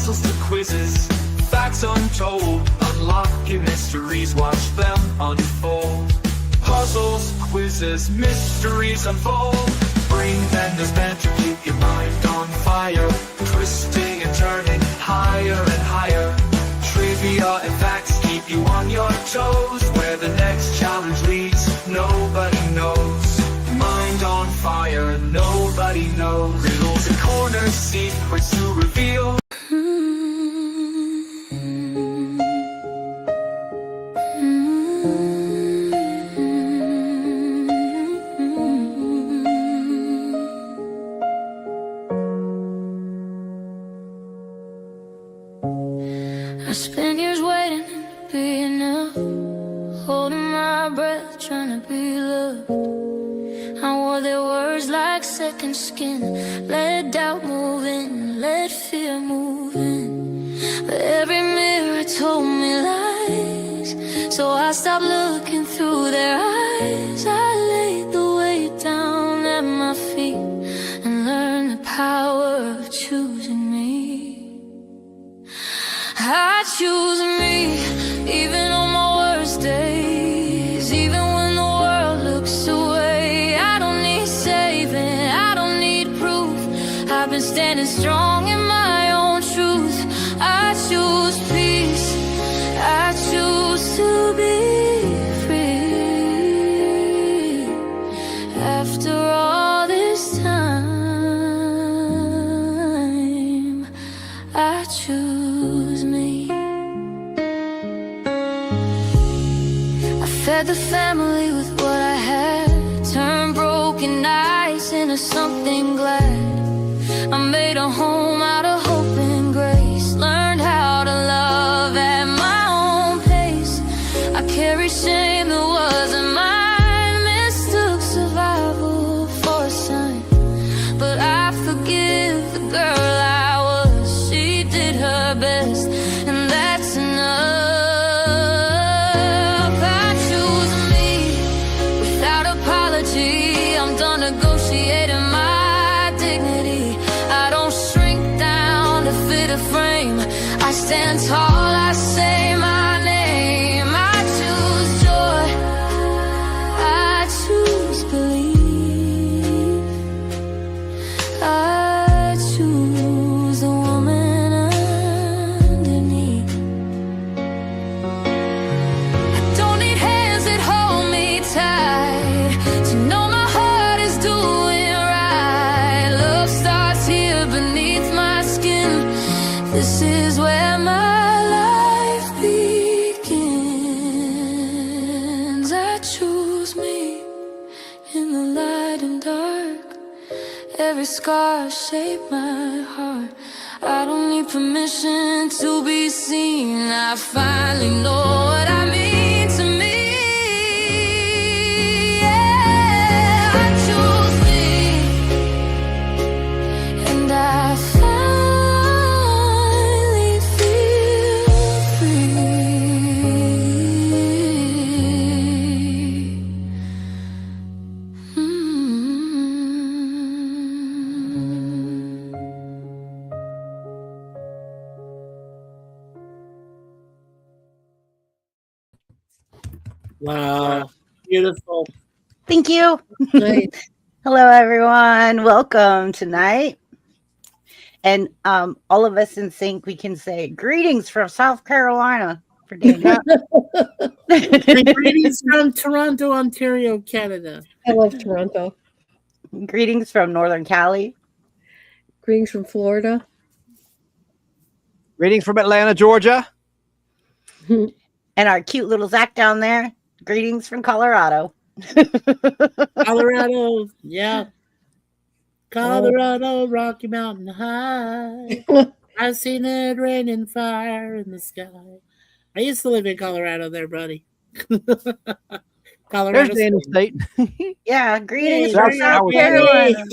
puzzles to quizzes, facts untold, unlocking mysteries, watch them unfold. Puzzles, quizzes, mysteries unfold. Brain Benders Banter, keep your mind on fire, twisting and turning higher and higher. Trivia and facts keep you on your toes, where the next challenge leads, nobody knows. Mind on fire, nobody knows. Riddles and corners, secrets to reveal. I spent years waiting to be enough, holding my breath, trying to be loved. I wore their words like second skin, let doubt move in, let fear move in. But every mirror told me lies, so I stopped looking through their eyes. I laid the weight down at my feet and learned the power of choosing me. I choose me, even on my worst days, even when the world looks away. I don't need saving, I don't need proof. I've been standing strong in my own truth. I choose peace, I choose to be free. After all this time, I choose me. I fed the family with what I had, turned broken ice into something glad. I made a home out of hope and grace, learned how to love at my own pace. I carried shame that wasn't mine, mistook survival for a sign. But I forgive the girl I was, she did her best, and that's enough. I choose me, without apology. I'm done negotiating my dignity. I don't shrink down to fit a frame. I stand tall, I say my name. I choose joy, I choose belief. I choose the woman underneath. I don't need hands that hold me tight to know my heart is doing right. Love starts here beneath my skin. This is where my life begins. I choose me in the light and dark. Every scar shaped my heart. I don't need permission to be seen. I finally know what I mean to me. Yeah, I choose me, and I finally feel free. Wow. Beautiful. Thank you. Nice. Hello, everyone. Welcome tonight. And all of us in sync, we can say greetings from South Carolina for Daniel. And greetings from Toronto, Ontario, Canada. I love Toronto. Greetings from Northern Cali. Greetings from Florida. Greetings from Atlanta, Georgia. And our cute little Zach down there. Greetings from Colorado. Colorado, yeah. Colorado, Rocky Mountain High. I've seen it rain and fire in the sky. I used to live in Colorado there, buddy. Colorado. There's Daniel State. Yeah, greetings Hey, from Zach, South how are you? Carolina.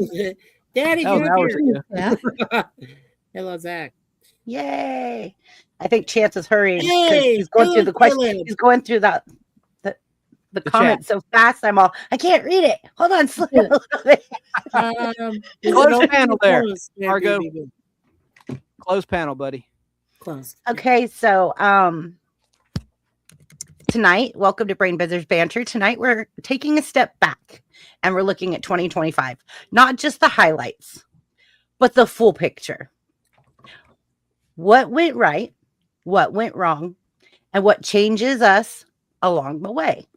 Daddy, That was get up hours here. ago. Yeah. Hello, Zach. Yay. I think Chance is hurrying. 'cause Hey, he's going through the question. Philip. He's going through the comments so fast. I can't read it. Hold on. Slow down a little bit. Is Close it open panel or there, closed? Margo. BB? Close panel, buddy. Close. Okay, so tonight, welcome to Brain Benders Banter. Tonight we're taking a step back and we're looking at 2025. Not just the highlights, but the full picture. What went right, what went wrong, and what changes us along the way.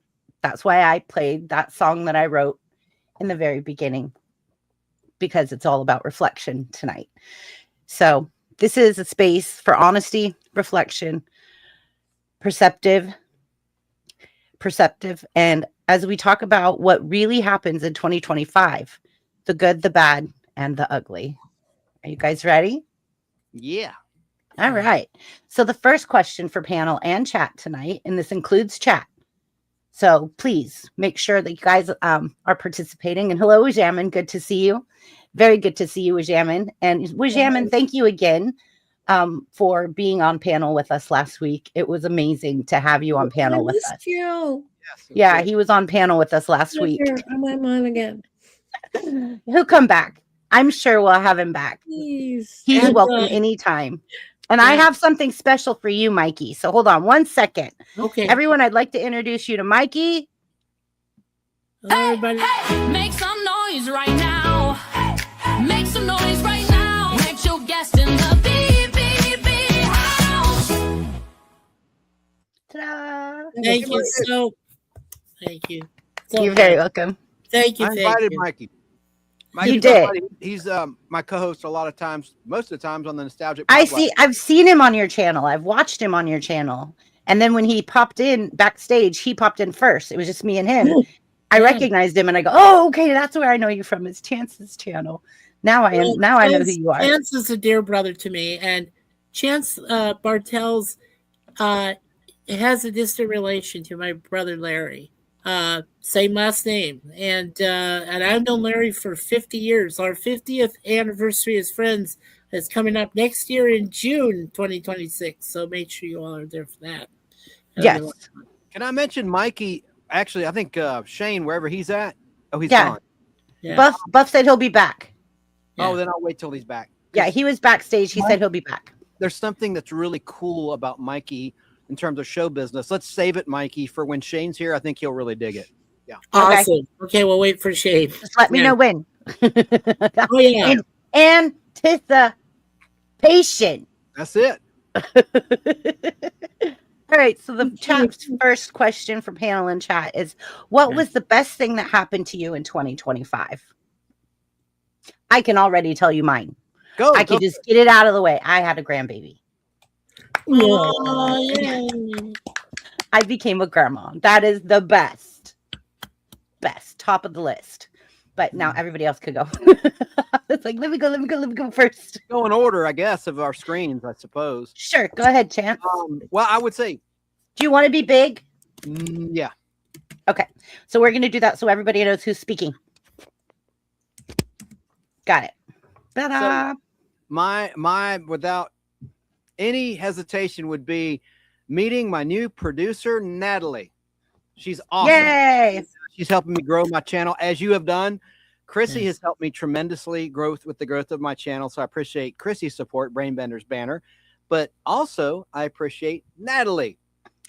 That's why I played that song that I wrote in the very beginning, because it's all about reflection tonight. So this is a space for honesty, reflection, perceptive, and as we talk about what really happens in 2025, the good, the bad, and the ugly. Are you guys ready? Yeah. All right. So the first question for panel and chat tonight, and this includes chat. So please make sure that you guys are participating. And hello, Wajamin. Good to see you. Very good to see you, Wajamin. And Wajamin, thank you again for being on panel with us last week. It was amazing to have you on panel with us. You. Yes, Yeah, he was on panel with us last week. I'm on again. He'll come back. I'm sure we'll have him back. Please. He's And, welcome anytime. And I yeah. have something special for you, Mikey. So hold on one second. Okay. Everyone, I'd like to introduce you to Mikey. Hello, everybody. Make some noise right now. Make some noise right now. Let your guest in the beep house. Ta-da! Thank you so. Thank you. So You're very much. welcome. Thank you. I Thank invited you. Mikey. You did. somebody- He's my co-host a lot of times, most of the times on the Nostalgic I've Podcast. seen him on your channel. I've watched him on your channel. And then when he popped in backstage, he popped in first. It was just me and him. I Yeah. recognized him and I go, oh, okay, that's where I know you from. It's Chance's channel. Now I know who you are. Chance is a dear brother to me, and Chance Bartels has a distant relation to my brother Larry. Same last name, and I've known Larry for 50 years. Our 50th anniversary as friends is coming up next year in June 2026. So make sure you all are there for that. Yes. Can I mention Mikey? Actually, I think Shane, wherever he's at. Oh, he's Yeah. gone. Yeah. Buff said he'll be back. Yeah. Oh, then I'll wait till he's back. Yeah, he was backstage. He said he'll be back. There's something that's really cool about Mikey in terms of show business. Let's save it, Mikey, for when Shane's here. I think he'll really dig it. Yeah. Awesome. Okay, we'll wait for Shane. Just let me know when. Oh yeah. Anticipation. That's it. All right. So the chat's first question for panel and chat is, what was the best thing that happened to you in 2025? I can already tell you mine. Go. I can just get it out of the way. I had a grandbaby. Oh, yeah. I became a grandma. That is the best. Top of the list. But now everybody else could go. It's like, let me go first. Go in order, I guess, of our screens, I suppose. Sure. Go ahead, Chance. Well, I would say, Do you want to be big? yeah. Okay. So we're going to do that so everybody knows who's speaking. Got it. Ta-da. My without any hesitation would be meeting my new producer, Natalie. She's awesome. Yay. She's helping me grow my channel as you have done. Chrissy Yes. has helped me tremendously with the growth of my channel. So I appreciate Chrissy's support, Brain Benders Banter. But also I appreciate Natalie.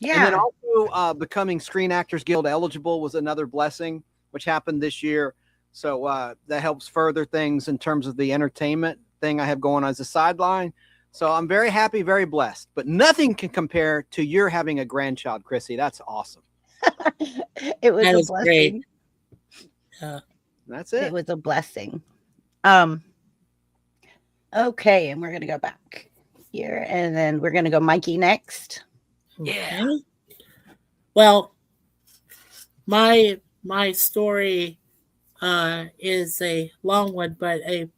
And then Yeah. also becoming Screen Actors Guild eligible was another blessing, which happened this year. So that helps further things in terms of the entertainment thing I have going on as a sideline. So I'm very happy, very blessed. But nothing can compare to your having a grandchild, Chrissy. That's awesome. It was That a is blessing. great. Yeah. That's It it. was a blessing. Okay, and we're gonna go back here, and then we're gonna go Mikey next. Yeah. Well, my story is a long one,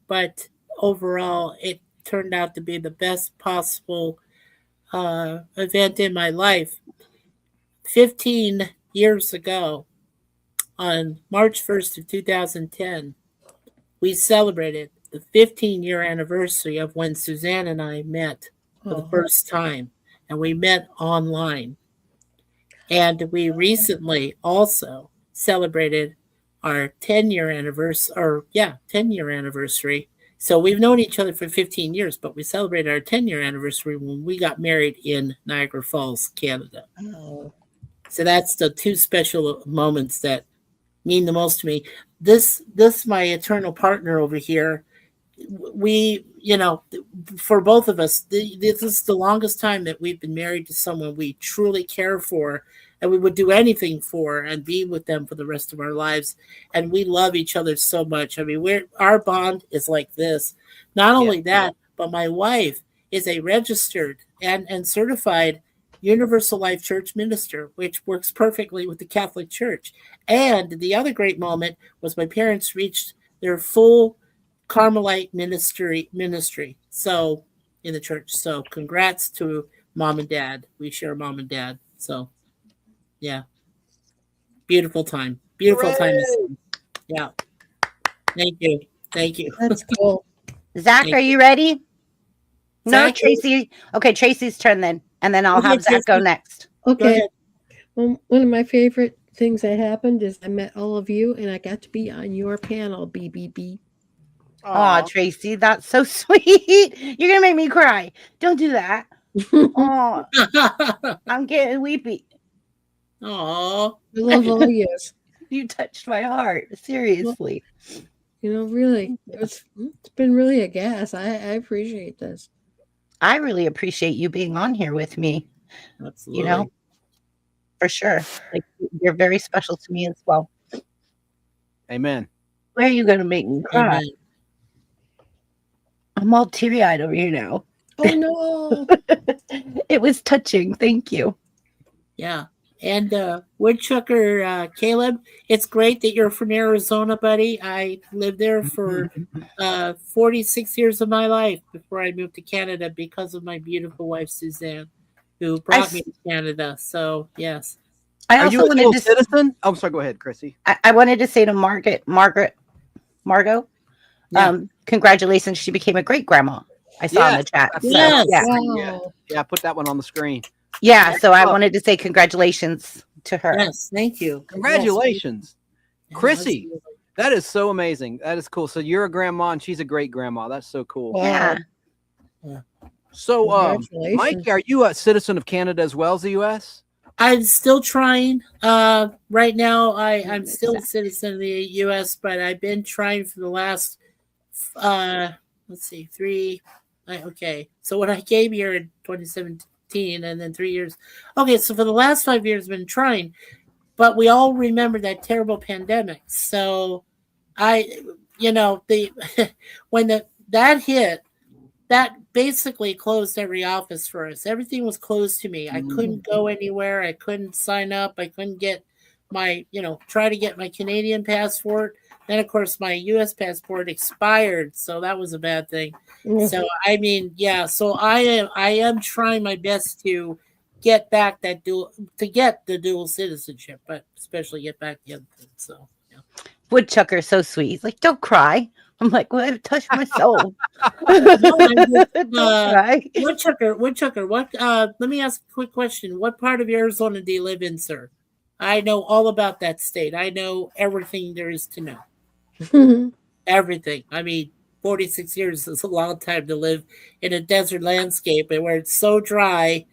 but overall it turned out to be the best possible event in my life. 15 years ago, on March 1st of 2010, we celebrated the 15-year anniversary of when Suzanne and I met for the first time, and we met online. And we recently also celebrated our 10-year anniversary, 10-year anniversary So we've known each other for 15 years, but we celebrated our 10-year anniversary when we got married in Niagara Falls, Canada. Oh, So that's the two special moments that mean the most to me. This my eternal partner over here, we, for both of us, this is the longest time that we've been married to someone we truly care for, and we would do anything for and be with them for the rest of our lives. And we love each other so much. I mean, our bond is like this. Not only that, but my wife is a registered and certified Universal Life Church minister, which works perfectly with the Catholic Church. And the other great moment was my parents reached their full Carmelite ministry. So in the church. So congrats to mom and dad. We share mom and dad. So yeah. Beautiful time. Beautiful time. Yeah. Thank you. Thank you. that's cool. Zach, Thank are you ready? No, Zach, Tracy. Okay, Tracy's turn then. And then I'll Okay, have Zach go Tracy. next. Go Okay. ahead. Well, one of my favorite things that happened is I met all of you and I got to be on your panel, BBB. Aw, Tracy, that's so sweet. You're gonna make me cry. Don't do that. Oh, I'm getting weepy. Aw. I love all yours. You touched my heart. Seriously. Really, it's been really a gas. I appreciate this. I really appreciate you being on here with me, Absolutely. for sure. Like, you're very special to me as well. Amen. Why are you gonna make me cry? Amen. I'm all teary-eyed over here now. Oh no. It was touching. Thank you. Yeah. And Woodchucker Caleb, it's great that you're from Arizona, buddy. I lived there for 46 years of my life before I moved to Canada because of my beautiful wife, Suzanne, who brought me to Canada. So, yes. I Are you also a dual wanted to citizen? I'm sorry. Go ahead, Chrissy. I wanted to say to Margot, Yeah. congratulations. She became a great grandma. I saw in the chat. So, Yes. yeah. Wow. Yeah, put that one on the screen. Yeah. So I wanted to say congratulations to her. Yes. Thank you. Congratulations, Yes. Chrissy. Absolutely. That is so amazing. That is cool. So you're a grandma and she's a great grandma. That's so cool. Yeah. So, Congratulations. Mike, are you a citizen of Canada as well as the U.S.? I'm still trying. Right now, I'm still a citizen of the U.S., but I've been trying for the last, let's see, okay. So when I came here in 2017 and then 3 years. Okay, so for the last 5 years, I've been trying, but we all remember that terrible pandemic. So when that hit, that basically closed every office for us. Everything was closed to me. I couldn't go anywhere. I couldn't sign up. I couldn't get try to get my Canadian passport. Then, of course, my U.S. passport expired. So that was a bad thing. So, I mean, yeah. So I am trying my best to get back get the dual citizenship, but especially get back the other thing. So, yeah. Woodchucker, so sweet. He's like, don't cry. I'm like, well, it touched my soul. Don't cry. Woodchucker, what let me ask a quick question. What part of Arizona do you live in, sir? I know all about that state. I know everything there is to know. Everything. I mean, 46 years is a long time to live in a desert landscape and where it's so dry.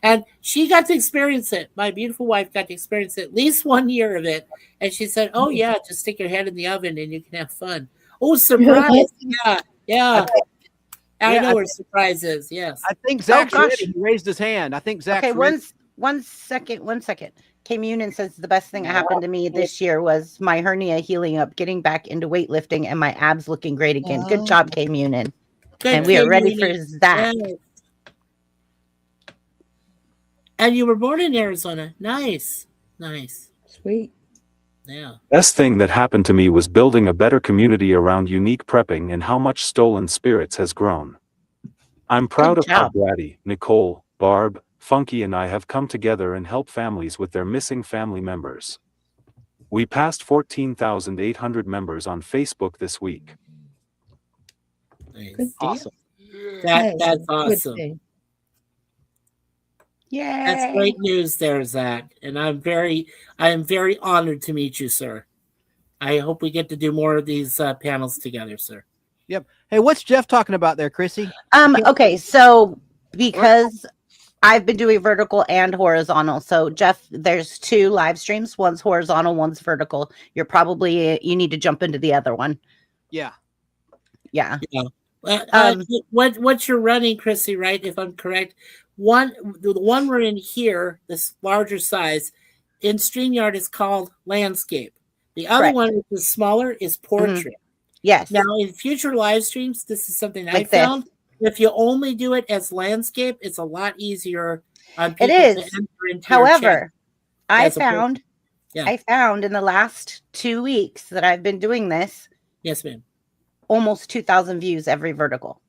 And she got to experience it. My beautiful wife got to experience at least 1 year of it. And she said, oh, yeah, just stick your head in the oven and you can have fun. Oh, surprise. Yeah. I know where surprise is. Yes. I think Zach's gosh. ready. He raised his hand. I think Zach's Okay, ready. one second. Kay Munin says the best thing that happened to me this year was my hernia healing up, getting back into weightlifting, and my abs looking great again. Good job, Kay Munin. Good, And we are Kate ready Mooney. for Zach. Yes. And you were born in Arizona. Nice. Sweet. Yeah. Best thing that happened to me was building a better community around unique prepping and how much Stolen Spirits has grown. I'm proud Good of how job. Braddy, Nicole, Barb, Funky and I have come together and helped families with their missing family members. We passed 14,800 members on Facebook this week. Nice. Good deal. Awesome. That is That's a good awesome. thing. Yay. That's great news there, Zach. And I am very honored to meet you, sir. I hope we get to do more of these panels together, sir. Yep. Hey, what's Jeff talking about there, Chrissy? Okay, so because I've been doing vertical and horizontal. So Jeff, there's 2 live streams. One's horizontal, one's vertical. You need to jump into the other one. Yeah. Yeah. Yeah. Um, What you're running, Chrissy, right? If I'm correct, the one we're in here, this larger size, in StreamYard is called landscape. The other Correct. one, which is smaller, is portrait. Yes. Now, in future live streams, this is something I Like this. found. If you only do it as landscape, it's a lot easier on people It to is. enter into your chat. However, I as a person. found Yeah. I found in the last 2 weeks that I've been doing this, Yes, ma'am. almost 2,000 views every vertical.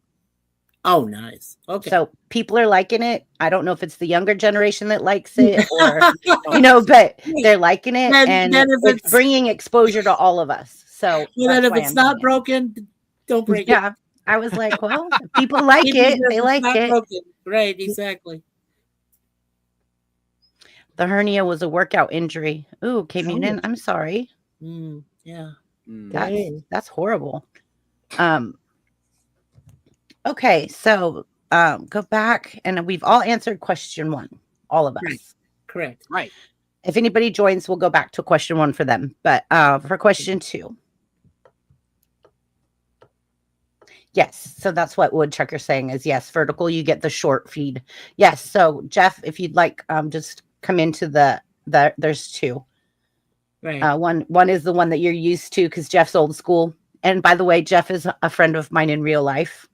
Oh, nice. Okay. So people are liking it. I don't know if it's the younger generation that likes it or, but they're liking it, and then if it's bringing exposure to all of us. So then that's if why it's I'm not doing it. broken, don't break it. Yeah, I was like, well, if people like Even it. if They it's like not it. broken. Right, exactly. The hernia was a workout injury. Ooh, K-Munin, I'm sorry. Yeah. That's horrible. Okay, so go back, and we've all answered question 1, all of us. Right. Correct. Right. If anybody joins, we'll go back to question 1 for them. But for question 2. Yes, so that's what Woodchucker's saying is yes, vertical, you get the short feed. Yes, so Jeff, if you'd like, just come into the there's 2. Right. One is the one that you're used to because Jeff's old school. And by the way, Jeff is a friend of mine in real life.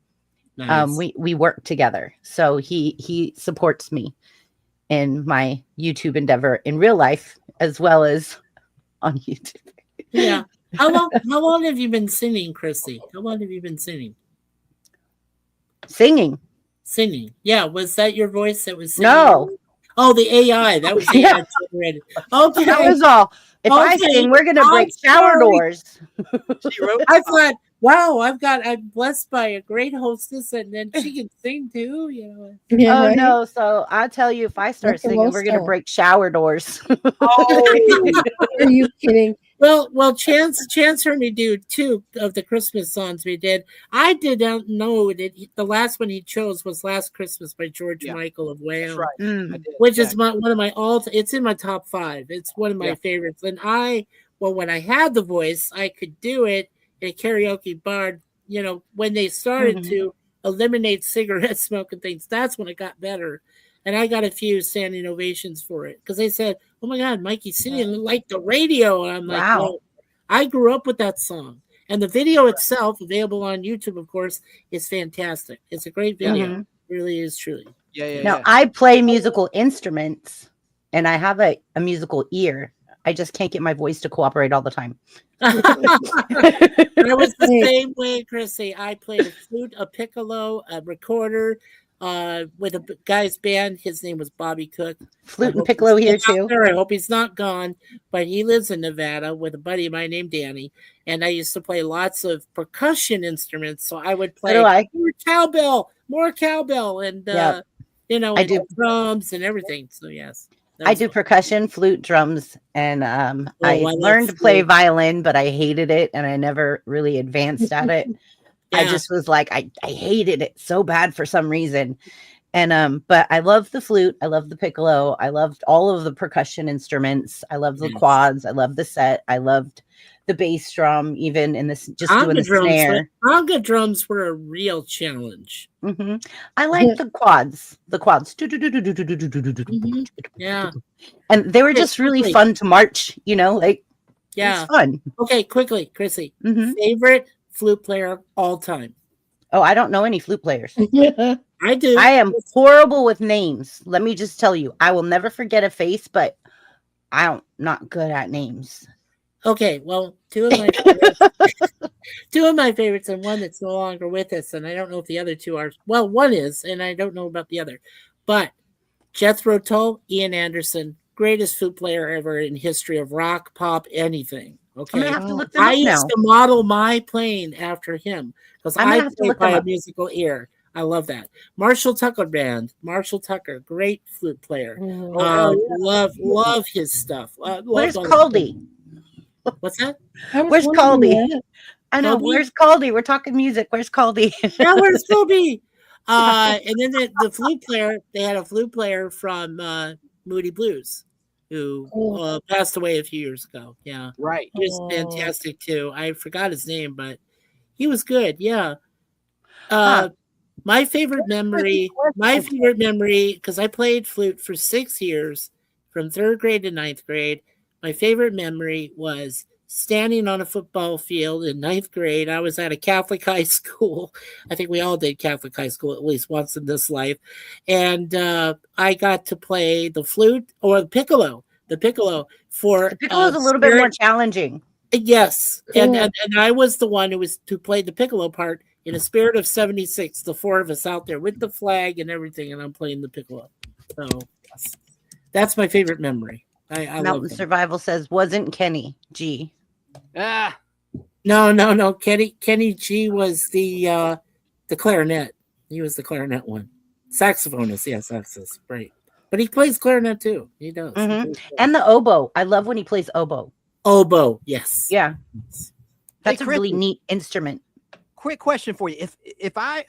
Nice. We work together, so he supports me in my YouTube endeavor in real life as well as on YouTube. Yeah. How long have you been singing, Chrissy? How long have you been singing? Singing. Yeah. Was that your voice that was singing? No. Oh, the AI. That was AI generated. Okay. That was all. If I sing, we're gonna break shower doors. I thought, wow, I'm blessed by a great hostess, and then she can sing too. Yeah, Oh right? no! So I tell you, if I start That's a singing, low we're gonna start. break shower doors. Are you kidding? Well, Chance heard me do 2 of the Christmas songs we did. I did not know that the last one he chose was "Last Christmas" by George Michael of Wham. That's right. Mm. I did. Which is one of my it's in my top 5. It's one of my favorites. And when I had the voice, I could do it in a karaoke bar. When they started to eliminate cigarette smoke and things, that's when it got better. And I got a few standing ovations for it because they said, "Oh my God, Mikey's singing like the radio." And I'm like, Wow. "Well, I grew up with that song." And the video itself, available on YouTube, of course, is fantastic. It's a great video. It really is, truly. Yeah. Now I play musical instruments, and I have a musical ear. I just can't get my voice to cooperate all the time. I was the same way, Chrissy. I played a flute, a piccolo, a recorder, with a guy's band. His name was Bobby Cook. Flute and piccolo here too. I hope he's not gone, but he lives in Nevada with a buddy of mine named Danny. And I used to play lots of percussion instruments. So I would play more cowbell, and I do drums and everything. So yes. I do percussion, flute, drums, and I love learned to play flute. violin, but I hated it, and I never really advanced at it. I just was like, I hated it so bad for some reason. And but I love the flute, I love the piccolo, I loved all of the percussion instruments, I love the quads, I love the set, I loved the bass drum, even in this just doing the snare. Conga drums were a real challenge. I like the quads. Yeah. And they were just really fun to march, it was fun. Okay, quickly, Chrissy. Favorite flute player all time? Oh, I don't know any flute players. I do. I am horrible with names. Let me just tell you, I will never forget a face, but I'm not good at names. Okay, well, two of my favorites, and one that's no longer with us, and I don't know if the other 2 are. Well, one is, and I don't know about the other. But Jethro Tull, Ian Anderson, greatest flute player ever in history of rock, pop, anything. Okay, I'm gonna have to look them I up used now. to model my playing after him because I'm gonna I have to play look by them a up. musical ear. I love that. Marshall Tucker Band. Marshall Tucker, great flute player. Love his stuff. Where's Caldy? What's that? Where's Caldy? I know. Kobe? Where's Caldy? We're talking music. Where's Caldy? Yeah, where's Kobe? And then the flute player, they had a flute player from Moody Blues who Oh. passed away a few years ago. Yeah. Right. He was fantastic too. I forgot his name, but he was good. Yeah. Huh. My favorite memory, because I played flute for 6 years from 3rd grade to 9th grade. My favorite memory was standing on a football field in 9th grade. I was at a Catholic high school. I think we all did Catholic high school at least once in this life. And I got to play the flute or the piccolo for The piccolo is a little bit more challenging. Yes, Cool. and I was the one who played the piccolo part in a spirit of '76. The 4 of us out there with the flag and everything, and I'm playing the piccolo. So that's my favorite memory. I love Mountain them. Survival says wasn't Kenny G. Ah, No. Kenny G was the clarinet. He was the clarinet one. Saxophonist, yes, saxophonist, right. But he plays clarinet too. He does. He Mhm. plays And the oboe. I love when he plays oboe. oboe. Yes. Yeah, that's Hey, a really Chris. neat instrument. quick question for you. If I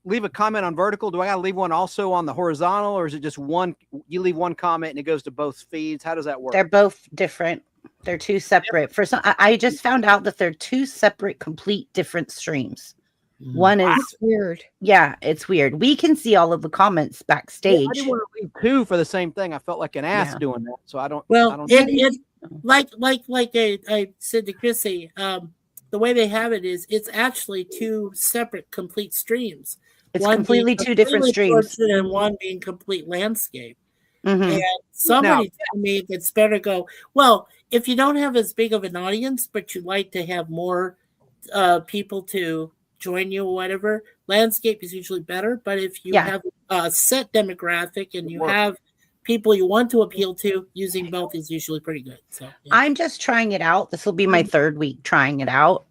leave a comment on vertical, do I gotta leave one also on the horizontal, or is it just one? You leave one comment and it goes to both feeds. How does that work? They're both different. They're two separate. For some, I just found out that they're two separate, complete different streams. Mhm. One is, It's weird. yeah, it's weird. We can see all of the comments Yeah, backstage. I didn't want to leave two for the same thing. I felt like an ass Yeah. doing that, so I don't. Well, I don't. it like I said to Chrissy, the way they have it is it's actually two separate complete streams. It's One completely being two different completely streams. portrait and one being complete landscape. Mhm. And somebody told me it's better go, well, if you don't have as big of an audience, but you like to have more people to join you or whatever, landscape is usually better. But if you Yeah. have a set demographic and you Work. have people you want to appeal to, using both is usually pretty good. So yeah. I'm just trying it out. This will be my third week trying it out,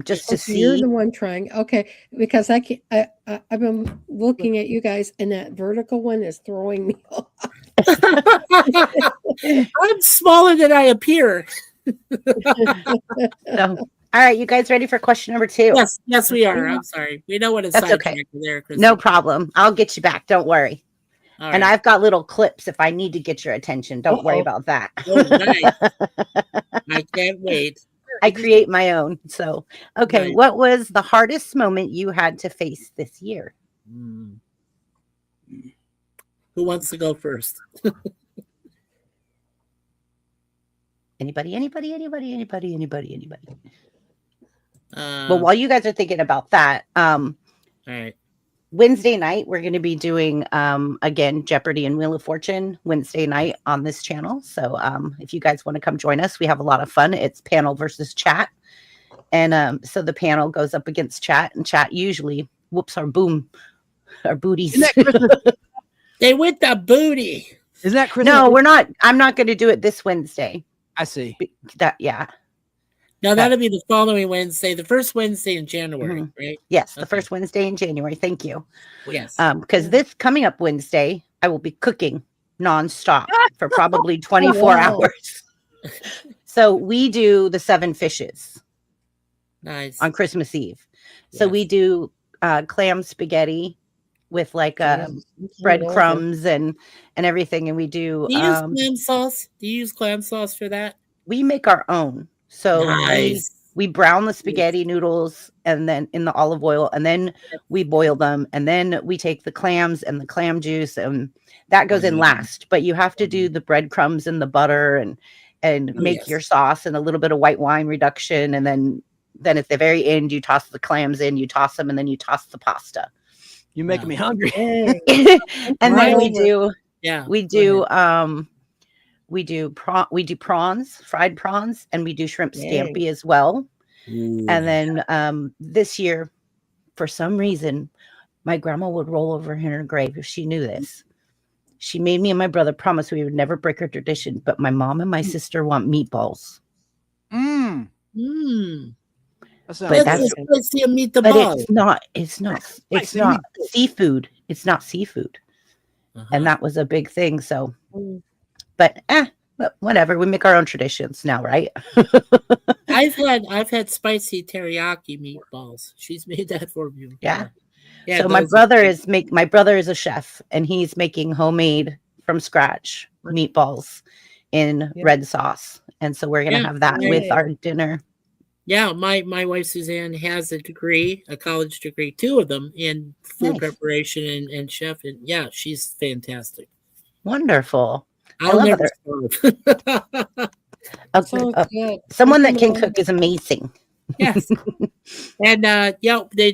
just to Okay, you're see. the one trying. Okay, because I've been looking at you guys, and that vertical one is throwing me off. I'm smaller than I appear. So, all right, you guys ready for question number 2? Yes, we are. I'm sorry. We know what a That's sidetrack okay. there, Chrissy. No problem. I'll get you back. Don't worry. All And right. I've got little clips if I need to get your attention. Don't worry about that. Oh, nice. I can't wait. I create my own. So, okay, Right. what was the hardest moment you had to face this year? Mm. Who wants to go first? Anybody? Well, Well, while you guys are thinking about that, all right. Wednesday night, we're going to be doing, again, Jeopardy and Wheel of Fortune Wednesday night on this channel. So if you guys want to come join us, we have a lot of fun. It's panel versus chat. And so the panel goes up against chat, and chat usually whoops our booties. Isn't that Christmas? They with the booty. Isn't that Christmas? No, we're not. I'm not going to do it this Wednesday. I see. Yeah. Now that'll be the following Wednesday, the first Wednesday in January, right? Yes, the Okay. first Wednesday in January. Thank you. Yes. Because this coming up Wednesday, I will be cooking nonstop for probably 24 wow. hours. So we do the 7 fishes Nice. on Christmas Eve. So Yes. we do clam spaghetti with like Yes. breadcrumbs and everything, and we do. Do you use clam sauce? Do you use clam sauce for that? We make our own. So Nice. we brown the spaghetti noodles and then in the olive oil, and then we boil them, and then we take the clams and the clam juice, and that goes in last. But you have to do the breadcrumbs and the butter and make Yes. your sauce and a little bit of white wine reduction, and then at the very end you toss the clams in, you toss them, and then you toss the pasta. You're making me hungry. Hey, And Right then we over. do Yeah. we go do we do prawns, fried prawns, and we do shrimp Yay. scampi as well. ahead. And then this year, for some reason, my grandma would roll over in her grave if she knew this. She made me and my brother promise we would never break her tradition, but my mom and my sister want meatballs. Mmm. Mm. That sounds But That's that's- good. let's see a meet the But ball. it's not Spicy seafood. It's not seafood. Uh-huh. And that was a big thing. So, Mm. but But whatever, we make our own traditions now, right? I've had spicy teriyaki meatballs. She's made that for me Yeah. before. Yeah, So my those are brother great. my brother is a chef, and he's making homemade from scratch meatballs in Yeah. red sauce. And so we're gonna Yeah, have that with Yay. our dinner. yeah. My wife Suzanne has a degree, a college degree, two of them in food Nice. preparation and chef. And yeah, she's fantastic. Wonderful. I I'll love never other starve. So good. someone Keep that 'em can alive. cook is amazing. Yes. And yeah, we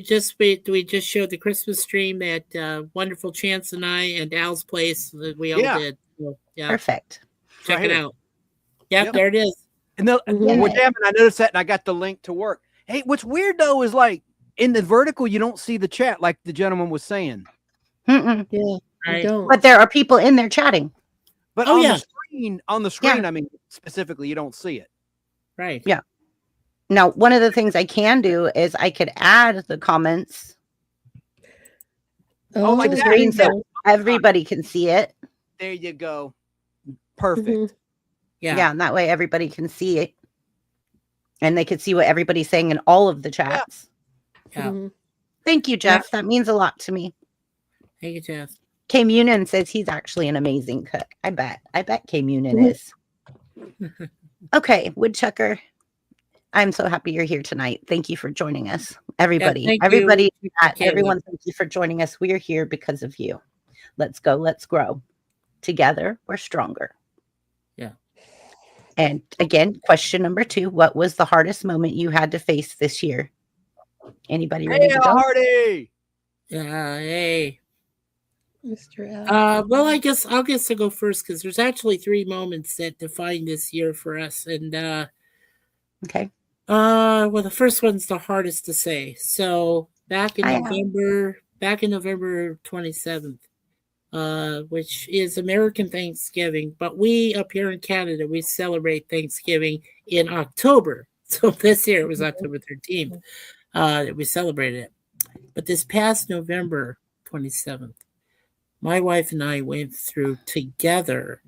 just showed the Christmas stream at Wonderful Chance and I and Al's place that we all Yeah, did. So, yeah, Perfect. it's check right it here. out. Yep, Yep. there it is. And the, Mhm. we're jamming. I noticed that, and I got the link to work. Hey, what's weird though is like in the vertical, you don't see the chat, like the gentleman was saying. Mm-mm. Yeah, you Right. don't. But there are people in there chatting. But Oh, on yeah. the screen, Yeah. I mean, specifically, you don't see it. Right. Yeah. Now, one of the things I can do is I could add the comments Oh, like to the that. screen there so you everybody can see it. There you go. go. Perfect. Mhm. Yeah. Yeah, and that way everybody can see it. And they could see what everybody's saying in all of the chats. Yeah. Mhm. Thank you, Jeff. That means a lot to me. Thank you, Jeff. K Munin says he's actually an amazing cook. I bet. I bet K Munin Mhm. is. Okay, Woodchucker. I'm so happy you're here tonight. Thank you for joining us. Everybody. thank Everybody. you, Everyone, thank you for joining us. We are here because of you. Let's go. Let's grow. Together, we're stronger. Yeah. And again, question number 2. What was the hardest moment you had to face this year? Anybody ready Hey, to go? Hardy. Yeah. Hey. Mr. Al. Well, I'll go first because there's actually 3 moments that define this year for us, and Okay. well, the first one's the hardest to say. So back in I am. November 27th, which is American Thanksgiving, but we up here in Canada we celebrate Thanksgiving in October. So this year it was October 13th that we celebrated it. But this past November 27th, my wife and I went through together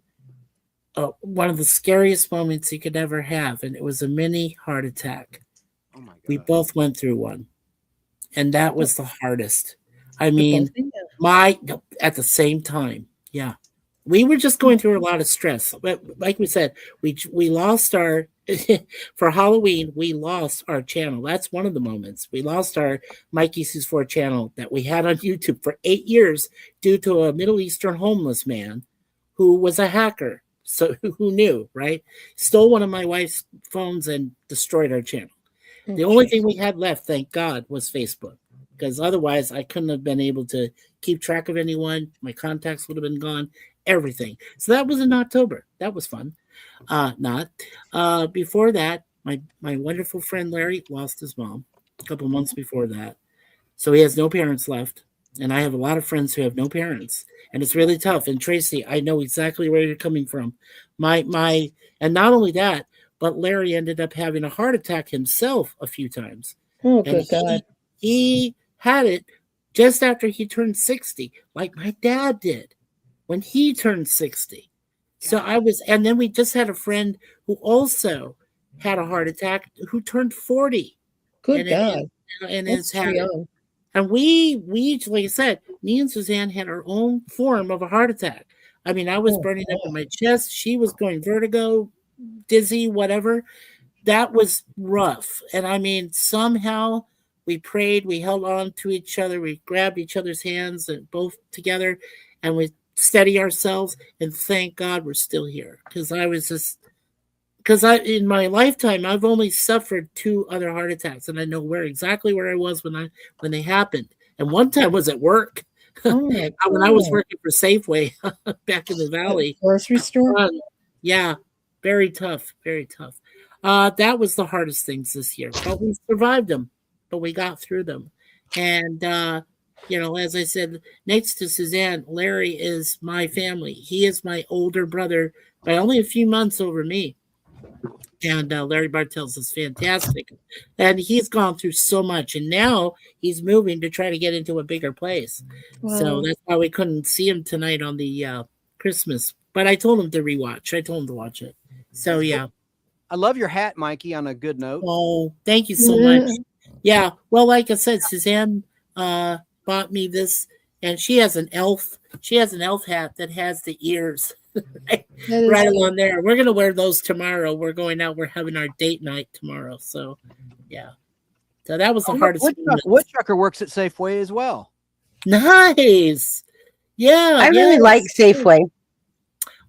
one of the scariest moments you could ever have, and it was a mini heart attack. Oh my We God. both went through one, and that was the hardest. I The mean, both of you? at the same time, yeah, we were just going through a lot of stress. But like we said, we lost our for Halloween. We lost our channel. That's one of the moments. We lost our Mikey Sus 4 channel that we had on YouTube for 8 years due to a Middle Eastern homeless man who was a hacker. So who knew, right? Stole one of my wife's phones and destroyed our channel. Oh, The only jeez. thing we had left, thank God, was Facebook, because otherwise I couldn't have been able to keep track of anyone. My contacts would have been gone, everything. So that was in October. That was fun. Not before that, my wonderful friend Larry lost his mom a couple months before that, so he has no parents left. And I have a lot of friends who have no parents, and it's really tough. And Tracy, I know exactly where you're coming from. And not only that, but Larry ended up having a heart attack himself a few times. Oh, And good God. he had it just after he turned 60, like my dad did when he turned 60. So and then we just had a friend who also had a heart attack who turned 40 Good and God. and That's has had too it. young. And we each, like I said, me and Suzanne had our own form of a heart attack. I mean, I was Oh, burning up in God. my chest. She was going vertigo, dizzy, whatever. That was rough. And I mean, somehow we prayed, we held on to each other, we grabbed each other's hands and both together, and we steady ourselves. And thank God we're still here. Because in my lifetime I've only suffered 2 other heart attacks, and I know exactly where I was when they happened. And one time was at work Oh, my when I was God. working for Safeway back in the valley. Grocery store? Yeah, very tough, very tough. That was the hardest things this year, but we survived them. But we got through them, and as I said, next to Suzanne, Larry is my family. He is my older brother by only a few months over me. And Larry Bartels is fantastic. And he's gone through so much. And now he's moving to try to get into a bigger place. So Wow. that's why we couldn't see him tonight on the Christmas but I told him to rewatch. I told him to watch it. So yeah. I love your hat, Mikey. On a good note. Oh, thank you so much. Yeah. Well, like I said, Suzanne bought me this, and she has an elf. She has an elf hat that has the ears That is right along there. We're gonna wear those tomorrow. We're going out. We're having our date night tomorrow. So, yeah. So that was the hardest. Woodchucker works at Safeway as well. Nice. Yeah. I really yes. like Safeway.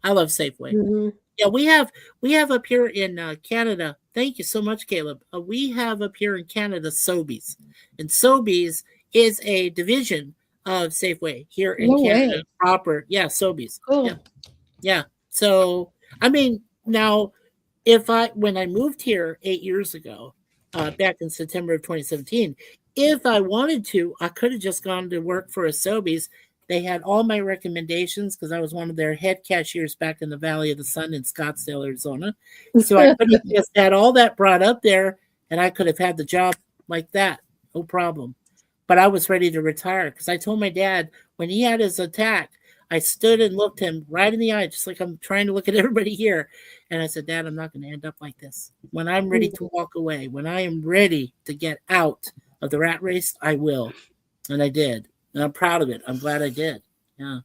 I love Safeway. Mhm. Yeah, we have up here in Canada. Thank you so much, Caleb. We have up here in Canada Sobeys, and Sobeys is a division of Safeway here in No Canada way. proper. Yeah, Sobeys. Cool. Yeah, yeah. So I mean, now when I moved here 8 years ago, back in September of 2017, if I wanted to, I could have just gone to work for a Sobeys. They had all my recommendations because I was one of their head cashiers back in the Valley of the Sun in Scottsdale, Arizona. So I could have just had all that brought up there, and I could have had the job like that, no problem. But I was ready to retire because I told my dad when he had his attack, I stood and looked him right in the eye, just like I'm trying to look at everybody here. And I said, Dad, I'm not going to end up like this. When I'm ready to walk away, when I am ready to get out of the rat race, I will. And I did. And I'm proud of it. I'm glad I did. Yeah.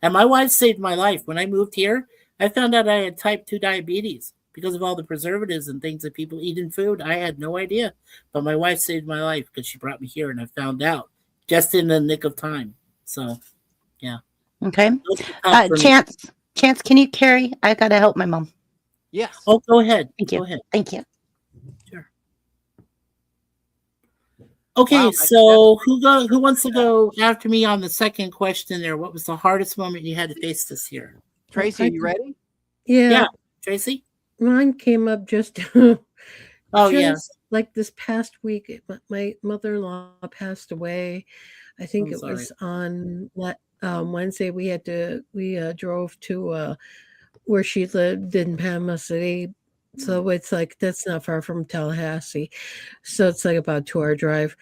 And my wife saved my life. When I moved here, I found out I had type 2 diabetes because of all the preservatives and things that people eat in food. I had no idea. But my wife saved my life because she brought me here and I found out just in the nick of time. So, yeah. Okay. Chance, can you carry? I got to help my mom. Yes. Oh, go ahead. Thank you. Go ahead. Thank you. Sure. Okay, Wow, so who wants to go after me on the second question there? What was the hardest moment you had to face this year? Tracy, are you ready? Yeah. Yeah, Tracy? Mine came up just Oh, just yes. like this past week. My mother-in-law passed away. I think I'm it sorry. was on Wednesday. We drove to where she lived in Panama City. So it's like that's not far from Tallahassee. So it's like about a 2-hour drive.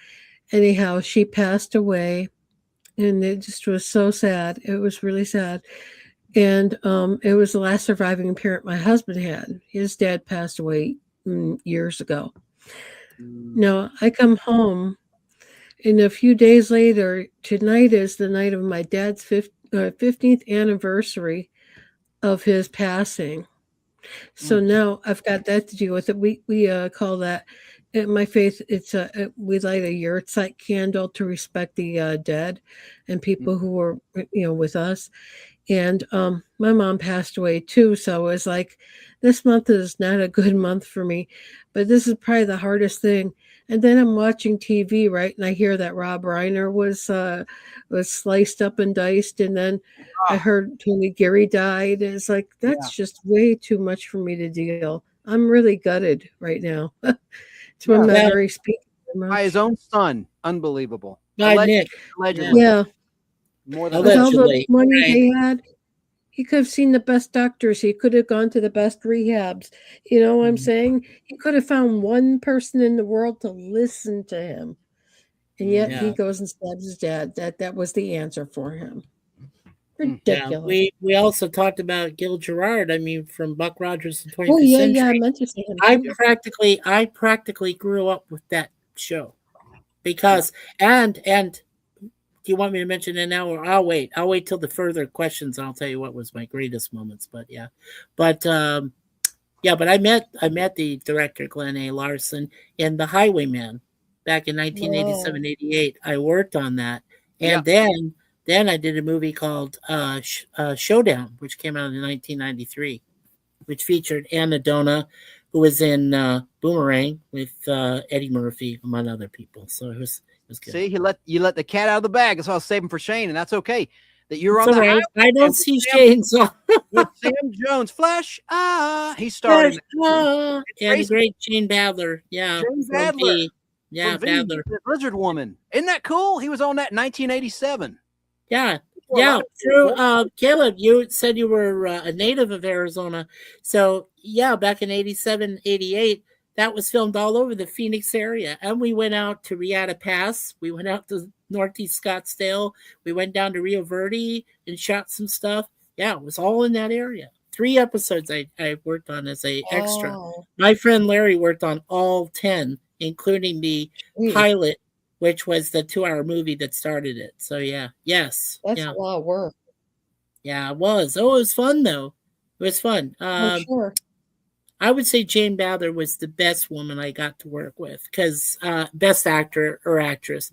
Anyhow, she passed away, and it just was so sad. It was really sad. And it was the last surviving parent my husband had. His dad passed away years ago. Now I come home, and a few days later, tonight is the night of my dad's 15th anniversary of his passing. So now I've got that to deal with. It. We call that in my faith. We light a yahrzeit candle to respect the dead and people who were with us. And my mom passed away too, so it was like this month is not a good month for me, but this is probably the hardest thing. And then I'm watching TV, right, and I hear that Rob Reiner was sliced up and diced, and then I heard Tony Geary died. And it's like that's just way too much for me to deal. I'm really gutted right now. So I'm not very speaking by his own son. Unbelievable. Nick. Allegedly. Yeah. More than With all the Allegedly, money right. they had, he could have seen the best doctors. He could have gone to the best rehabs. You know what I'm saying? He could have found one person in the world to listen to him. And yet he Yeah. goes and stabs his dad. That was the answer for him. Yeah, Ridiculous. we also talked about Gil Gerard. I mean, from Buck Rogers in 25th Oh yeah, Century. yeah. I meant to say him I too. practically grew up with that show because and do you want me to mention it now or I'll wait till the further questions and I'll tell you what was my greatest moments. But yeah, but I met the director Glenn A. Larson in The Highwayman back in 1987-88. I worked on that, and then I did a movie called Showdown, which came out in 1993, which featured Anna Dona, who was in Boomerang with Eddie Murphy, among other people. So it was good. See, you let the cat out of the bag. That's why I was saving for Shane, and that's okay. That you're on It's the all right. highway I don't with see Sam- Shane, so with Sam Jones. Flesh, he's starting. and the Tracy- great Shane Badler. Yeah. Shane from Badler. V. Yeah, From V, Badler. the Lizard Woman. Isn't that cool? He was on that in 1987. Yeah. Before a Yeah, lot of true. people- Caleb, you said you were a native of Arizona. So, yeah, back in 87, 88, that was filmed all over the Phoenix area. And we went out to Riata Pass. We went out to Northeast Scottsdale. We went down to Rio Verde and shot some stuff. Yeah, it was all in that area. 3 episodes I worked on as a extra. Oh, My friend Larry worked on all 10, including the geez, pilot, which was the 2-hour movie that started it. So yeah, yes, that's yeah, a lot of work. yeah, it was. Oh, it was fun though. It was fun. I'm sure. I would say Jane Bowler was the best woman I got to work with because best actor or actress.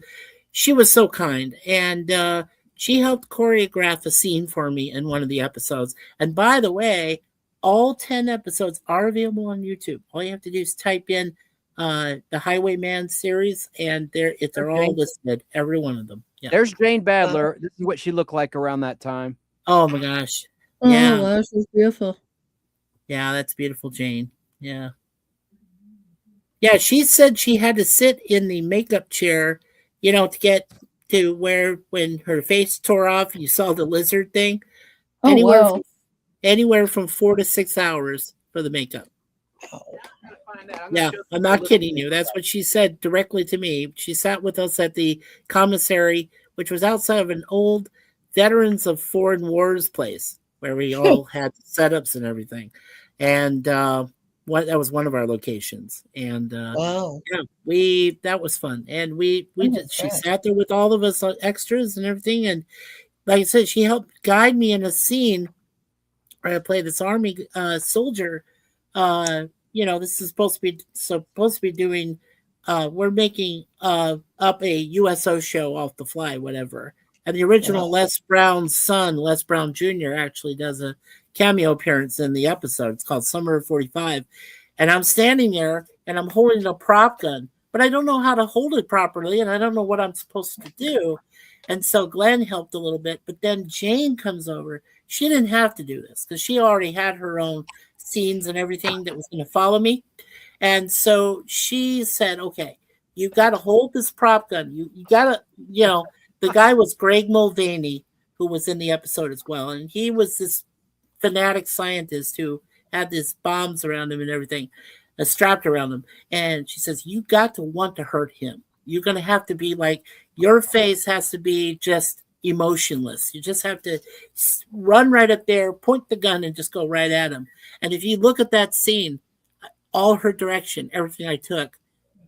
She was so kind, and she helped choreograph a scene for me in one of the episodes. And by the way, all 10 episodes are available on YouTube. All you have to do is type in the Highwayman series, and they're all Okay. listed, every one of them. Yeah. There's Jane Badler. This is what she looked like around that time. Oh my gosh. Oh, Yeah. wow, she's beautiful. Yeah, that's beautiful, Jane. Yeah. Yeah, she said she had to sit in the makeup chair, to get to where when her face tore off, you saw the lizard thing. Oh, Anywhere wow. from anywhere from 4 to 6 hours for the makeup. Yeah, I'm not kidding you. That's what she said directly to me. She sat with us at the commissary, which was outside of an old Veterans of Foreign Wars place where we all had setups and everything. And that was one of our locations. And Wow. yeah, that was fun. And she gosh. sat there with all of us extras and everything. And like I said, she helped guide me in a scene where I play this army soldier. This is supposed to be doing. We're making up a USO show off the fly, whatever. And the original Les Brown's son, Les Brown Jr., actually does a cameo appearance in the episode. It's called Summer of 45. And I'm standing there and I'm holding a prop gun, but I don't know how to hold it properly and I don't know what I'm supposed to do. And so Glenn helped a little bit, but then Jane comes over. She didn't have to do this because she already had her own scenes and everything that was going to follow me. And so she said, okay, you got to hold this prop gun. You got to, the guy was Greg Mulvaney, who was in the episode as well. And he was this fanatic scientist who had these bombs around him and everything strapped around him. And she says, you got to want to hurt him. You're going to have to be like, your face has to be just emotionless. You just have to run right up there, point the gun, and just go right at him. And if you look at that scene, all her direction, everything I took,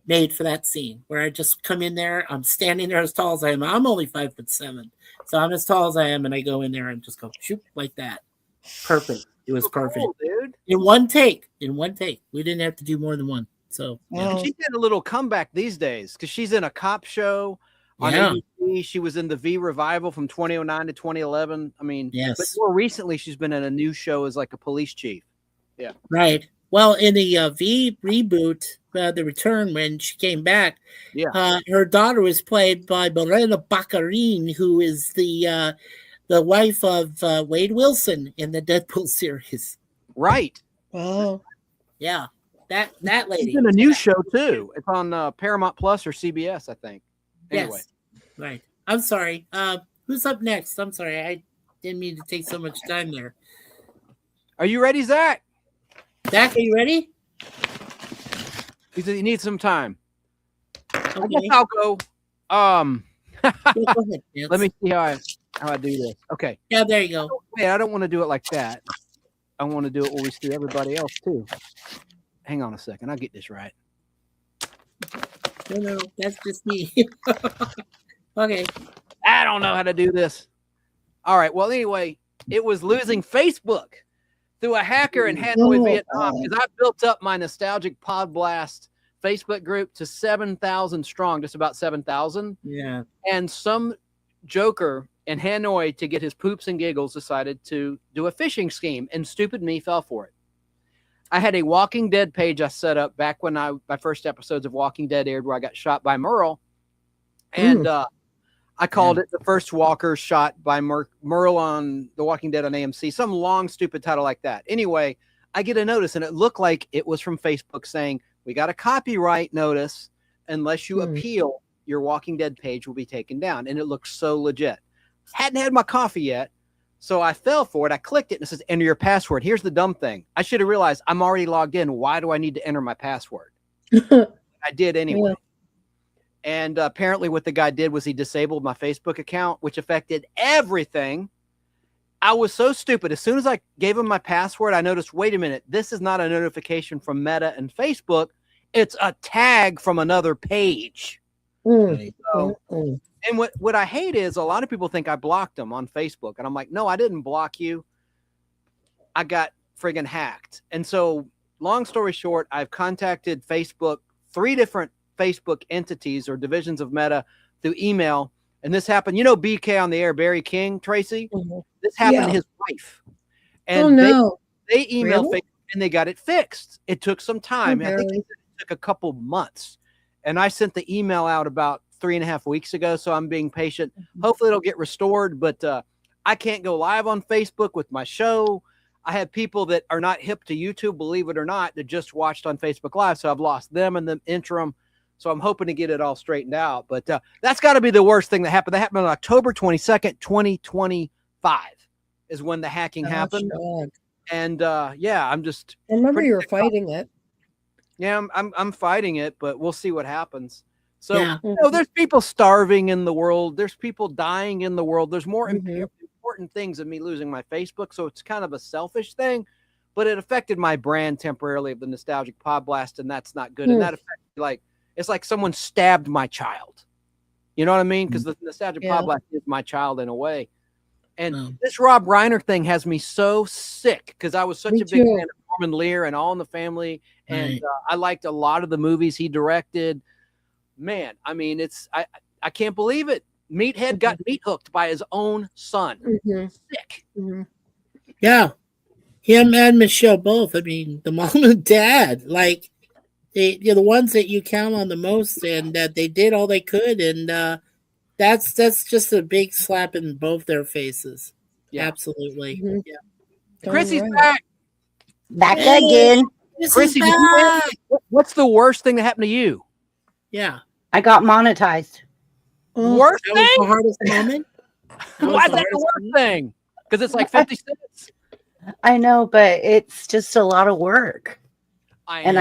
made for that scene where I just come in there. I'm standing there as tall as I am. I'm only 5'7", so I'm as tall as I am, and I go in there and just go shoot like that. Perfect. It was perfect, Cool, dude. in one take. We didn't have to do more than one. So yeah. Wow. She's had a little comeback these days because she's in a cop show on ABC. She was in the V Revival from 2009 to 2011. I mean, Yes. but more recently, she's been in a new show as like a police chief. Yeah. Right. Well, in the V reboot, The Return, when she came back, Yeah. her daughter was played by Morena Baccarin, who is the wife of Wade Wilson in the Deadpool series. Right. Wow. Yeah, that lady. She's in a new show too. It's on Paramount Plus or CBS, I think. Anyway. Yes. Right. I'm sorry. Who's up next? I'm sorry. I didn't mean to take so much time there. Are you ready, Zach? Zach, are you ready? He said you need some time. I guess Okay. I'll go. Yeah, go ahead, Vance. Let me see how I do this. Okay. Yeah, there you go. Wait, I don't want to do it like that. I want to do it where we see everybody else too. Hang on a second. I'll get this right. No, that's just me. Okay. I don't know how to do this. All right. Well, anyway, it was losing Facebook through a hacker in Hanoi, Vietnam, because I built up my nostalgic Pod Blast Facebook group to 7,000 strong, just about 7,000. Yeah. And some joker in Hanoi, to get his poops and giggles, decided to do a phishing scheme, and stupid me fell for it. I had a Walking Dead page I set up back when my first episodes of Walking Dead aired, where I got shot by Merle, and I called it The First Walker Shot by Merle on The Walking Dead on AMC, some long stupid title like that. Anyway, I get a notice, and it looked like it was from Facebook saying, we got a copyright notice. Unless you appeal, your Walking Dead page will be taken down. And it looked so legit. Hadn't had my coffee yet, so I fell for it. I clicked it, and it says, enter your password. Here's the dumb thing. I should have realized I'm already logged in. Why do I need to enter my password? I did anyway. Yeah. And apparently what the guy did was he disabled my Facebook account, which affected everything. I was so stupid. As soon as I gave them my password, I noticed, wait a minute, this is not a notification from Meta and Facebook. It's a tag from another page. Mm. So, Mm. and what I hate is a lot of people think I blocked them on Facebook. And I'm like, no, I didn't block you. I got friggin' hacked. And so, long story short, I've contacted Facebook, 3 different Facebook entities or divisions of Meta through email. And this happened, BK on the air, Barry King, Tracy. Mhm. This happened Yeah. to his wife. Oh And no. they emailed Really? Facebook and they got it fixed. It took some time. I think Barry. it took a couple months. And I sent the email out about 3.5 weeks ago. So I'm being patient. Hopefully it'll get restored. But I can't go live on Facebook with my show. I have people that are not hip to YouTube, believe it or not, that just watched on Facebook Live. So I've lost them in the interim. So I'm hoping to get it all straightened out. But that's got to be the worst thing that happened. That happened on October 22nd, 2025 is when the hacking happened. Dog. And yeah, I'm just I remember pretty you were sick off. fighting it. Yeah, I'm fighting it, but we'll see what happens. So Yeah. there's people starving in the world. There's people dying in the world. There's more Mhm. important things than me losing my Facebook. So it's kind of a selfish thing, but it affected my brand temporarily of the Nostalgic Pod Blast, and that's not good. And that affected it's like someone stabbed my child. You know what I mean? Because the Nostalgic Yeah. Pod Blast is my child in a way. And Oh. this Rob Reiner thing has me so sick because I was such Me a big too. fan of Norman Lear and All in the Family, and Right. I liked a lot of the movies he directed. Man, I mean, I can't believe it. Meathead got meat hooked by his own son. Mhm. Sick. Mhm. Yeah. Him and Michelle both. I mean, the mom and dad, like the ones that you count on the most, and that they did all they could, and that's just a big slap in both their faces. Yeah. Absolutely. Mhm. Yeah. Chrissy's Darn right. back. Back Hey, again. this Chrissy, is did you back. what's the worst thing that happened to you? Yeah. I got monetized. Oh, Worst That was thing? the hardest moment. That was Why is the that the hardest worst moment. thing? Because it's like 50 cents. I know, but it's just a lot of work. And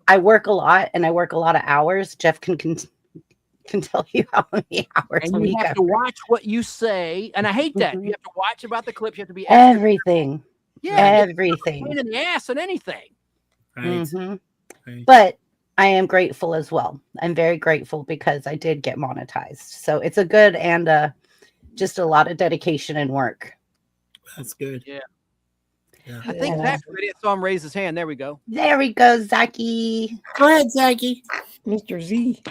I work a lot, and I work a lot of hours. Jeff can tell you how many hours a and you week have I to work. watch what you say, and I hate that. Mhm. You have to watch about the clips. You have to be extra. Everything. Yeah, it's a Everything. pain in the ass and anything. Right. Mhm. Right. But I am grateful as well. I'm very grateful because I did get monetized. So it's a good and just a lot of dedication and work. That's good. Yeah. Yeah. I think Yeah. Zach's ready. I saw him raise his hand. There we go. There we go, Zaki. Go ahead, Zachy. Mr. Z.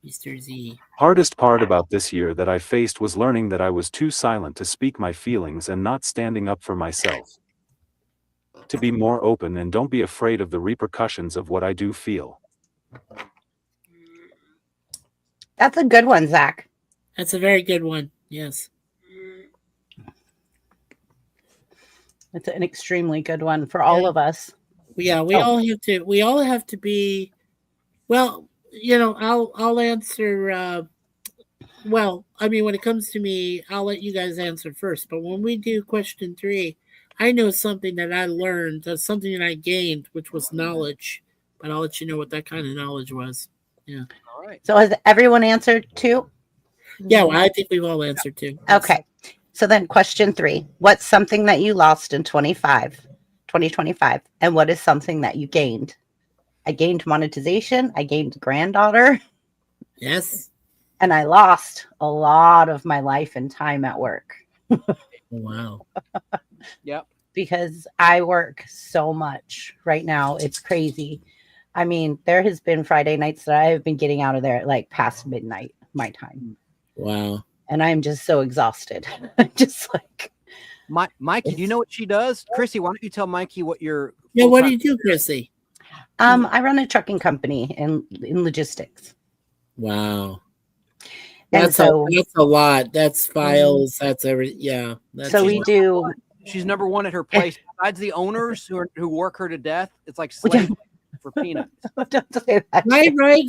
Mr. Z. Hardest part about this year that I faced was learning that I was too silent to speak my feelings and not standing up for myself. To be more open and don't be afraid of the repercussions of what I do feel. That's a good one, Zach. That's a very good one. Yes. It's an extremely good one for all Yeah. of us. Yeah, we all have to. We all have to be. Well, I'll answer. Well, I mean, when it comes to me, I'll let you guys answer first. But when we do question 3, I know something that I learned. That's something that I gained, which was knowledge. But I'll let you know what that kind of knowledge was. Yeah. All right. So has everyone answered too? Yeah, well, I think we've all answered too. Okay. So then question 3. What's something that you lost in 2025? And what is something that you gained? I gained monetization. I gained granddaughter. Yes. And I lost a lot of my life and time at work Wow. Yep. because I work so much right now. It's crazy. I mean, there has been Friday nights that I have been getting out of there at like past midnight, my time. Wow. And I'm just so exhausted. Just like, Mikey, do you know what she does? Chrissy, why don't you tell Mikey what your Yeah. What do full-time- you do, Chrissy? I run a trucking company in logistics. Wow. And That's so, that's a lot. That's files. That's every. Yeah. That's so a we lot. do, She's number one at her place. Besides the owners who work her to death, it's like Would slave for peanuts. don't say that. Right.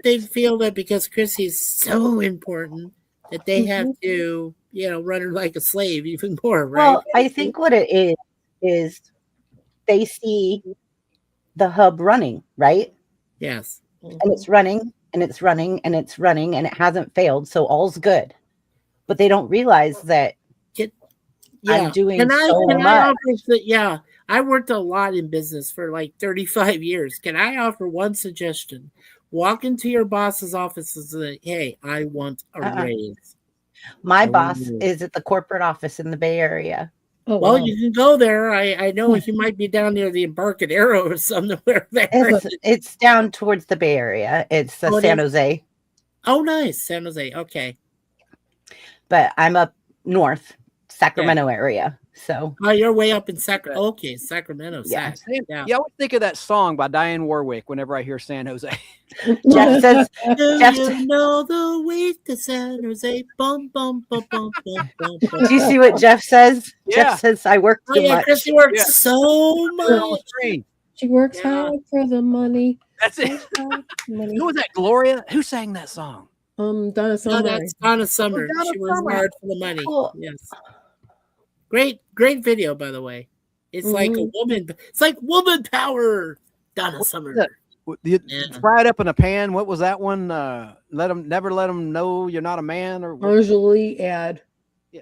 They feel that because Chrissy's so important that they have to, run her like a slave even more, right? Well, I think what it is they see the hub running, right? Yes. And it's running and it's running and it's running and it hasn't failed. So all's good. But they don't realize that Yeah. I'm doing Can I so can I much. offer yeah, I worked a lot in business for like 35 years. Can I offer one suggestion? Walk into your boss's office and say, "Hey, I want a Uh-uh. raise." My I want boss a raise. is at the corporate office in the Bay Area. Oh Well, wow. you can go there. I know he might be down near the Embarcadero or somewhere there. It's down towards the Bay Area. It's Oh, it San is? Jose, Oh, nice. San Jose. Okay. but I'm up north, Yeah. Sacramento area. So Oh, you're way up in Sacramento. Okay, Sacramento, yeah. Sac. Yeah. You always think of that song by Diane Warwick whenever I hear San Jose. Jeff says Do Jeff. you know the way to San Jose? Bum, bum, bum, bum, bum, bum, bum. Do you see what Jeff says? Yeah. Jeff says I work Oh, too yeah, much. Chrissy works Yeah. so On the much. screen. She works Yeah. hard for the money. That's it. Works hard for the money. Who was that? Gloria? Who sang that song? Donna No, Summer. that's Donna Summer. Donna She was Summer. hard for the money. Cool. Yes. Great video, by the way. It's like a woman. It's like woman power. Donna Summer. that? Yeah. Fry it up in a pan. What was that one? Never let them know you're not a man, or what? Marjorie ad.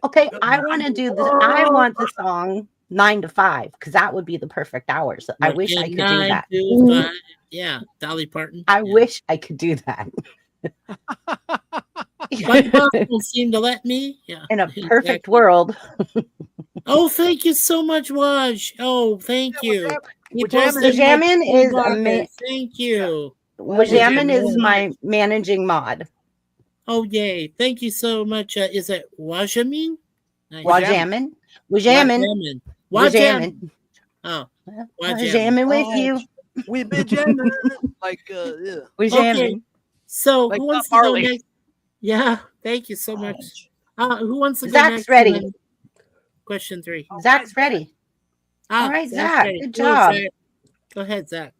Okay, I want to do this. I want the song 9 to 5 because that would be the perfect hours. I wish I could do 9 that. to 5. Yeah, Dolly Parton. I Yeah. wish I could do that. But won't seem to let me. Yeah. In a perfect Exactly. world. Oh, thank you so much, Waj. Oh, thank you. You Wajamin posted Wajamin my is blogger. Thank you. Wajamin is Wajamin. my managing mod. Oh, yay. Thank you so much. Is it Wajamin? Nice. Wajamin. Wajamin. Wajamin. Wajamin. Oh, Wajamin with you. We've been jamming. Like, yeah. Wajamin. Okay. So Like who wants Bob to go Marley. next? Yeah, thank you so much. Who wants to go Zach's next? ready. And then Question 3. Zach's ready. All right, Zach's Zach. ready. Good Go, job. Zach. Go ahead, Zach.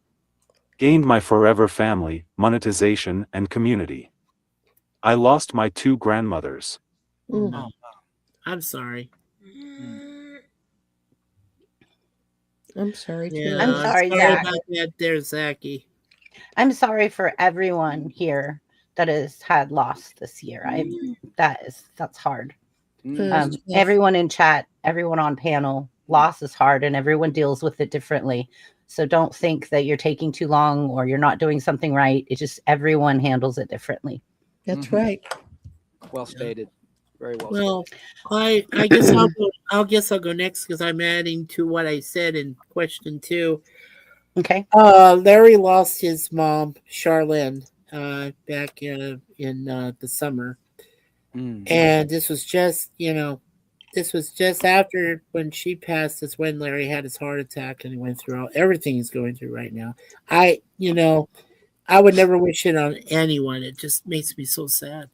Gained my forever family, monetization, and community. I lost my 2 grandmothers. Mm. I'm sorry. I'm sorry too. Yeah, I'm sorry, Zach. about that there, Zachy. I'm sorry for everyone here that has had loss this year. That's hard. It's tough. Everyone in chat, everyone on panel, loss is hard and everyone deals with it differently. So don't think that you're taking too long or you're not doing something right. It's just everyone handles it differently. That's right. Well stated. Very well. Well, I guess I'll go next because I'm adding to what I said in question 2. Okay. Larry lost his mom, Charlene, back in the summer, and this was just after when she passed. Is when Larry had his heart attack and he went through everything he's going through right now. I would never wish it on anyone. It just makes me so sad.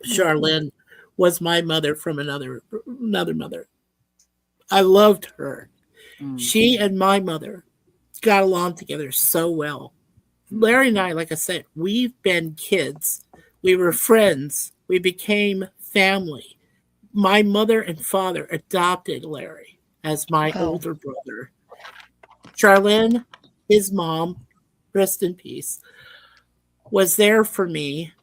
Charlene was my mother from another mother. I loved her. She and my mother got along together so well. Larry and I, like I said, we've been kids. We were friends. We became family. My mother and father adopted Larry as my older brother. Charlene, his mom, rest in peace, was there for me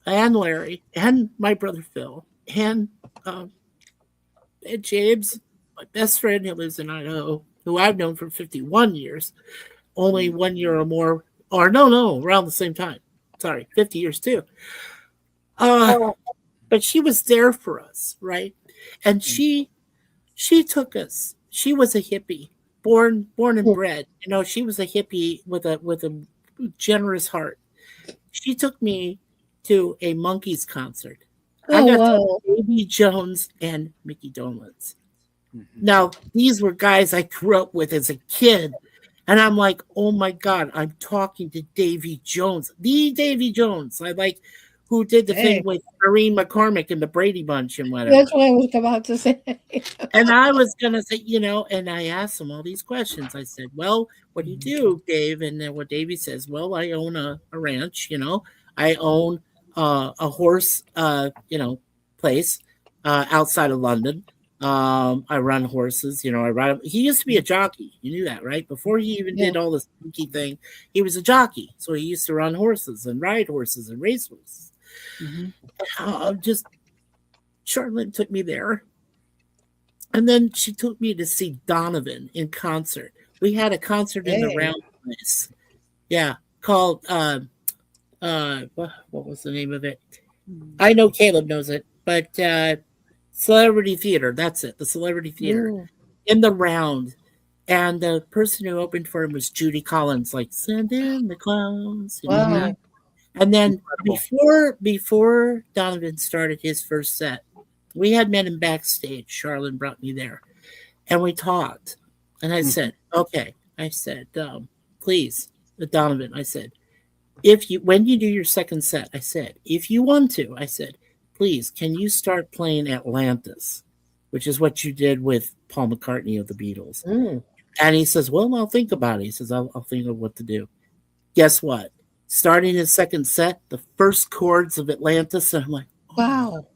and Larry and my brother Phil and James, my best friend who lives in Idaho, who I've known for 51 years, only 1 year or more, or no, around the same time. Sorry, 50 years too. But she was there for us, right? And she took us. She was a hippie, born and bred. She was a hippie with a generous heart. She took me to a Monkees concert. I got to see Davy Jones and Mickey Dolenz. Now, these were guys I grew up with as a kid. And I'm like, oh my God, I'm talking to Davy Jones. The Davy Jones. Who did the thing with Maureen McCormick and the Brady Bunch and whatever. That's what I was about to say. And I was going to say, and I asked him all these questions. I said, well, what do you do, Dave? And then what Davy says, well, I own a ranch, I own a horse, place outside of London. I run horses, I ride. He used to be a jockey. You knew that, right? Before he even did all this spooky thing, he was a jockey. So he used to run horses and ride horses and race horses. Charlotte took me there. And then she took me to see Donovan in concert. We had a concert in the Hey. Round Place. Yeah, called what was the name of it? I know Caleb knows it, but Celebrity Theater. That's it. The Celebrity Theater Mm. in the Round. And the person who opened for him was Judy Collins, like "Send in the clowns," you know that. Wow. And then Incredible. before Donovan started his first set, we had met him backstage. Charlene brought me there, and we talked. And I said, "Okay," I said, "Please, Donovan," I said, "if you when you do your second set," I said, "if you want to," I said, "please, can you start playing Atlantis, which is what you did with Paul McCartney of the Beatles?" Mm. And he says, "Well, I'll think about it." He says, I'll think of what to do." Guess what? Starting his second set, the first chords of Atlantis, and I'm like, Wow.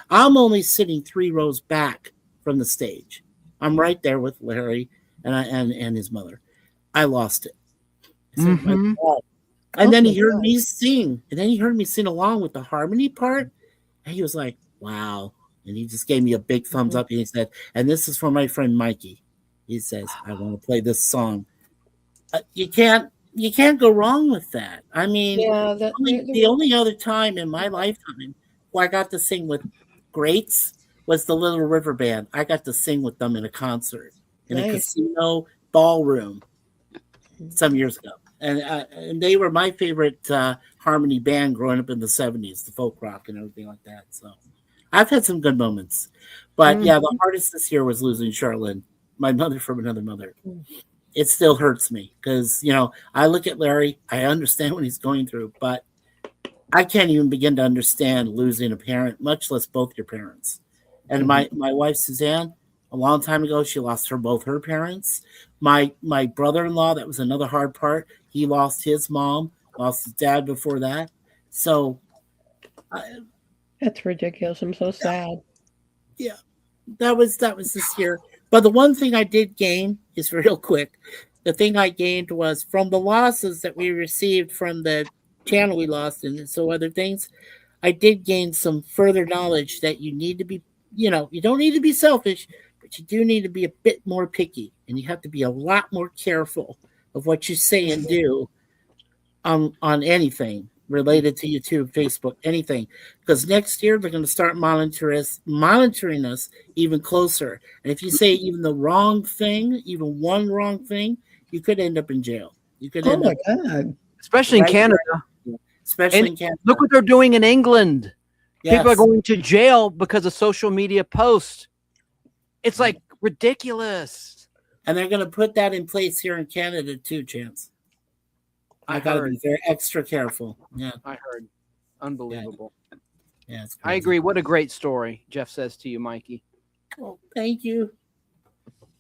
I'm only sitting 3 rows back from the stage. I'm right there with Larry and his mother. I lost it. I said, "My Mhm. God." And Oh then my he heard God. me sing, and then he heard me sing along with the harmony part, and he was like, "Wow!" And he just gave me a big thumbs Mhm. up, and he said, "And this is for my friend Mikey." He says, "I want to play this song." You can't go wrong with that. I mean, Yeah, that the only other time in my lifetime where I got to sing with greats was the Little River Band. I got to sing with them in a concert in a nice. casino ballroom some years ago, and they were my favorite harmony band growing up in the '70s, the folk rock and everything like that. So I've had some good moments, but Mm. yeah, the hardest this year was losing Charlene, my mother from another mother. Mm. It still hurts me because I look at Larry, I understand what he's going through, but I can't even begin to understand losing a parent, much less both your parents. And my wife Suzanne, a long time ago, she lost both her parents. My brother-in-law, that was another hard part. He lost his mom, lost his dad before that. So That's ridiculous. I'm so yeah, sad. yeah, that was this year. But the one thing I did gain is real quick. The thing I gained was from the losses that we received from the channel we lost and so other things. I did gain some further knowledge that you need to be, you don't need to be selfish, but you do need to be a bit more picky and you have to be a lot more careful of what you say and Mhm. do on anything related to YouTube, Facebook, anything. Because next year they're going to start monitoring us even closer. And if you say even the wrong thing, even one wrong thing, you could end up in jail. You could Oh end my up God. Especially in right Canada. there, especially And in Canada. look what they're doing in England. People are Yes. going to jail because of social media posts. It's like ridiculous. And they're going to put that in place here in Canada too, Chance. I I got to heard. be very extra careful. Yeah, I heard. yeah, Unbelievable. yeah. It's I crazy. agree. What a great story, Jeff says to you, Mikey. Oh, thank you,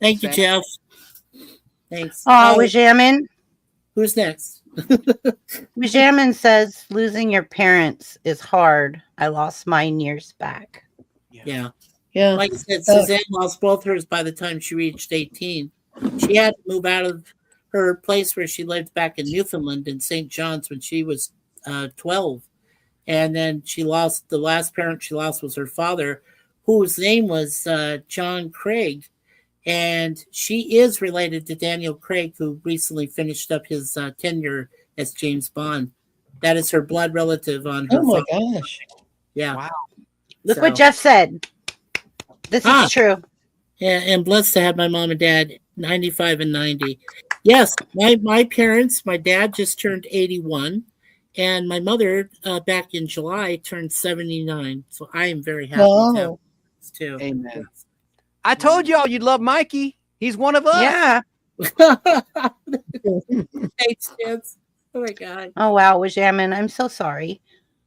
thank you, Sad. Jeff. Thanks. Oh, Wajamin. Who's next? Wajamin says losing your parents is hard. I lost mine years back. Yeah, Yeah. like I said, Oh, Suzanne lost both hers by the time she reached 18. She had to move out of her place where she lived back in Newfoundland in St. John's when she was 12. And then she lost the last parent she lost was her father, whose name was John Craig. And she is related to Daniel Craig, who recently finished up his tenure as James Bond. That is her blood relative on oh her my father. gosh. Yeah. Wow. Look what So, Jeff said. This is true. yeah, and blessed to have my mom and dad 95 and 90. Yes, my parents, my dad just turned 81, and my mother back in July turned 79. So I am very happy to have Wow. this too. Amen. I told y'all you'd love Mikey. He's one of us. Yeah. Thanks, Chance. Oh my God. Oh wow, Wajamin. I'm so sorry.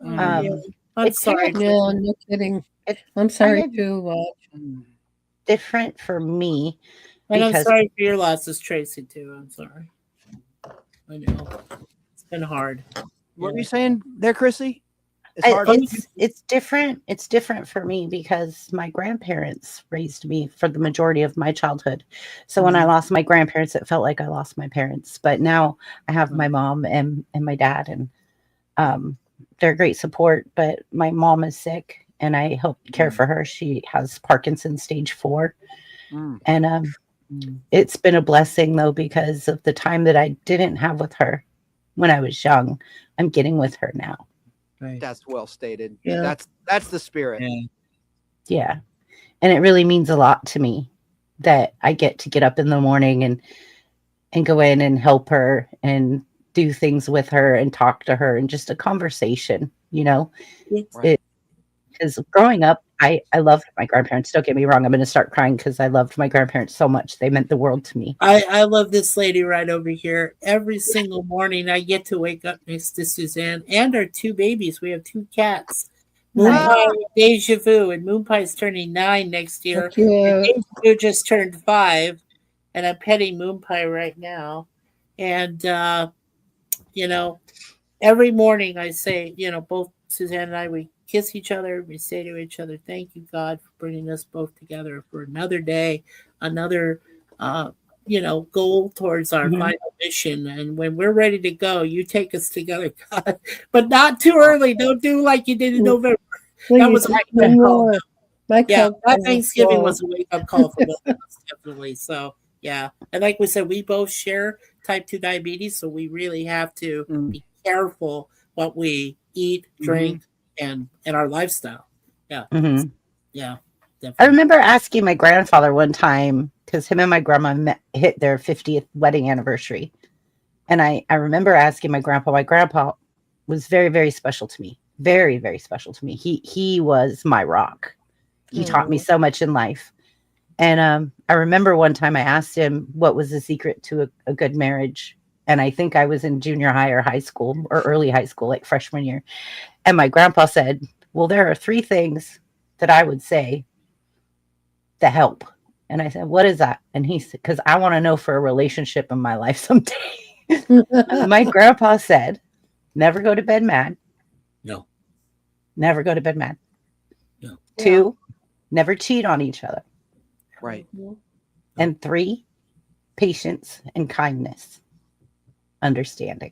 Oh, yeah. I'm It's sorry. kind of Yeah, no kidding. it's I'm kind sorry of too. different for me And I'm because sorry for your losses, Tracy, too. I'm sorry. I know. It's been hard. What were Yeah. you saying there, Chrissy? It's hard. it's different. It's different for me because my grandparents raised me for the majority of my childhood. So when I lost my grandparents, it felt like I lost my parents. But now I have my mom and my dad, and they're great support. But my mom is sick, and I help care for her. She has Parkinson's stage 4, Mm. And it's been a blessing though, because of the time that I didn't have with her when I was young. I'm getting with her now. Right. That's well stated. Yeah. That's the spirit. Yeah. Yeah. And it really means a lot to me that I get to get up in the morning and go in and help her and do things with her and talk to her and just a conversation, you know. Right. Because growing up, I loved my grandparents. Don't get me wrong. I'm going to start crying because I loved my grandparents so much. They meant the world to me. I love this lady right over here. Every single morning, I get to wake up next to Suzanne and our two babies. We have two cats, Moon Nice. Pie and Deja Vu, and Moon Pie's turning 9 next year. Cute. And Deja Vu just turned 5, and I'm petting Moon Pie right now. And you know, every morning I say, both Suzanne and I, we kiss each other. We say to each other, "Thank you, God, for bringing us both together for another day, another." Goal towards our Mhm. final mission. And when we're ready to go, you take us together, God, but not too early. Don't do like you did in November. That was a Please, wake up call. My Yeah, cousin that was Thanksgiving slow. was a wake up call for both of us, definitely. So, yeah. And like we said, we both share type 2 diabetes. So we really have to be careful what we eat, drink, and our lifestyle. Yeah. Mhm. Yeah. I Definitely. remember asking my grandfather one time, because him and my grandma hit their 50th wedding anniversary. And I remember asking my grandpa was very, very special to me. Very, very special to me. He was my rock. He taught me so much in life. And I remember one time I asked him what was the secret to a good marriage. And I think I was in junior high or high school or early high school, like freshman year. And my grandpa said, well, there are 3 things that I would say to help. And I said, what is that? And he said, because I want to know for a relationship in my life someday. My grandpa said, never go to bed mad. No. Never go to bed mad. No. 2, never cheat on each other. Right. And 3, patience and kindness, understanding.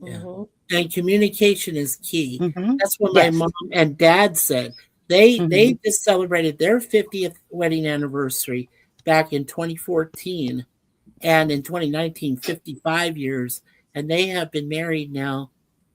Yeah. And communication is key. Mhm. That's what my Yes. mom and dad said. They Mhm. just celebrated their 50th wedding anniversary back in 2014, and in 2019, 55 years. And they have been married now,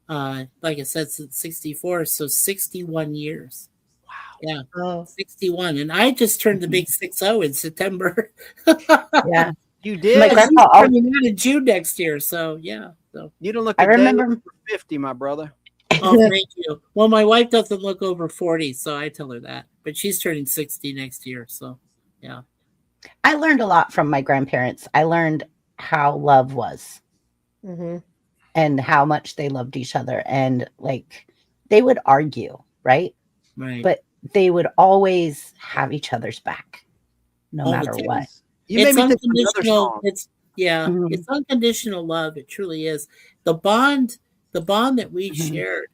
like I said, since 64, so 61 years. Wow. Yeah. Oh. 61. And I just turned the big 60 in September. Yeah. You My did. And he's grandpa, turning that in June next year. So, yeah. So. You don't look I a day remember over 50, my brother. Oh, thank you. Well, my wife doesn't look over 40, so I tell her that. But she's turning 60 next year, so yeah. I learned a lot from my grandparents. I learned how love was Mhm. and how much they loved each other. And like they would argue, right? Right. But they would always have each other's back, no All the matter time. what. You made It's me think of another unconditional. song. Mhm. It's unconditional love. It truly is. The bond that we Mhm. shared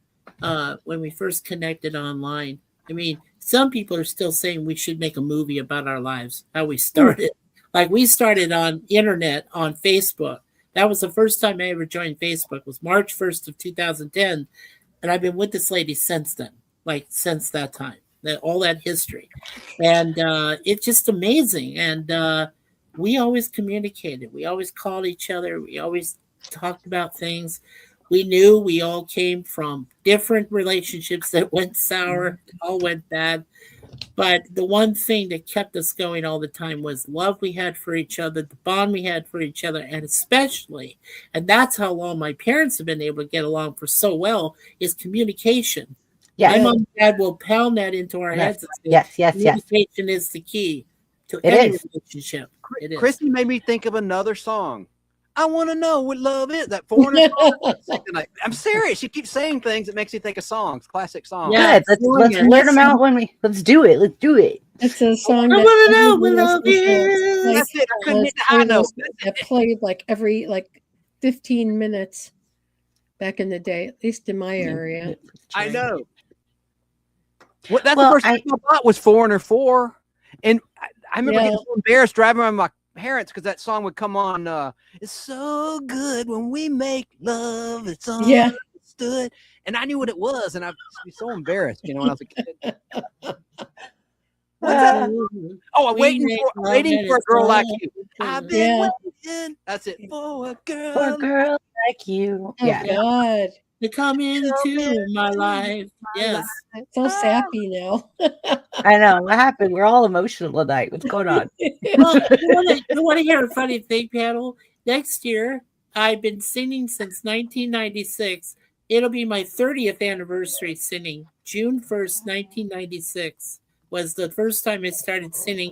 when we first connected online. I mean, some people are still saying we should make a movie about our lives, how we started. Like we started on internet on Facebook. That was the first time I ever joined Facebook. Was March 1st of 2010, and I've been with this lady since then. Like since that time, all that history, and it's just amazing. And we always communicated. We always called each other. We always talked about things. We knew we all came from different relationships that went sour, all went bad. But the one thing that kept us going all the time was love we had for each other, the bond we had for each other, and especially, and that's how long my parents have been able to get along for so well, is communication. My Yes. mom and dad will pound that into our Yes. heads and say, Yes. Yes. Yes. communication is the key to It any is. relationship. It is. Christy made me think of another song. I want to know what love is. That foreigner song. I'm serious. She keeps saying things that makes you think of songs, classic songs. Yeah. Good. Let's Foreigner. learn them out let's do it. Let's do it. It's a song I that want to know what everybody love listens to. is. That's it. I couldn't hit the high note. That played like every 15 minutes back in the day, at least in my area. I know. Well, that's Well, the first thing I bought was Foreigner 4. And I remember getting so embarrassed driving around with my parents because that song would come on. It's so good when we make love. It's understood. And I knew what it was. And I'd be so embarrassed, when I was a kid. What's that? Ooh, Oh, I'm we waiting make for love waiting and for a it's girl like all you. I've good. been Yeah. waiting. That's it. For a girl. For a girl like you. Oh Yeah. God. To come into my life. Yes. So sappy now. I know. What happened? We're all emotional tonight. What's going on? Well, you want to hear a funny thing, Panel? Next year, I've been singing since 1996. It'll be my 30th anniversary singing. June 1st, 1996 was the first time I started singing.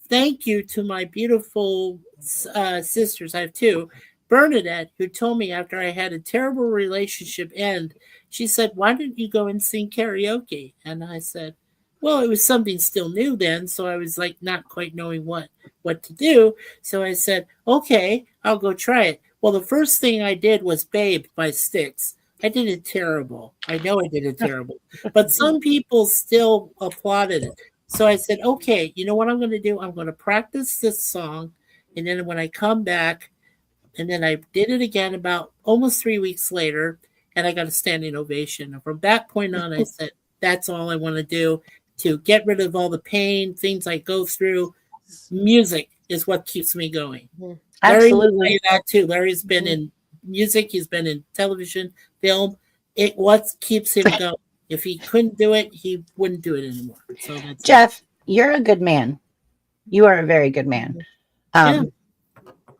Thank you to my beautiful sisters. I have two. Bernadette, who told me after I had a terrible relationship end, she said, "Why don't you go and sing karaoke?" And I said, well, it was something still new then, so I was like not quite knowing what to do. So I said, okay, I'll go try it. Well, the first thing I did was Babe by Styx. I did it terrible. I know I did it terrible. But some people still applauded it. So I said, okay, you know what I'm going to do? I'm going to practice this song. And then when I come back, and then I did it again about almost 3 weeks later, and I got a standing ovation. And from that point on, I said, that's all I want to do to get rid of all the pain, things I go through. Music is what keeps me going. Larry will tell you Absolutely. that too. Larry's been in music, he's been in television, film. It what keeps him going. If he couldn't do it, he wouldn't do it anymore. So that's Jeff, you're a good man. You are a very good man.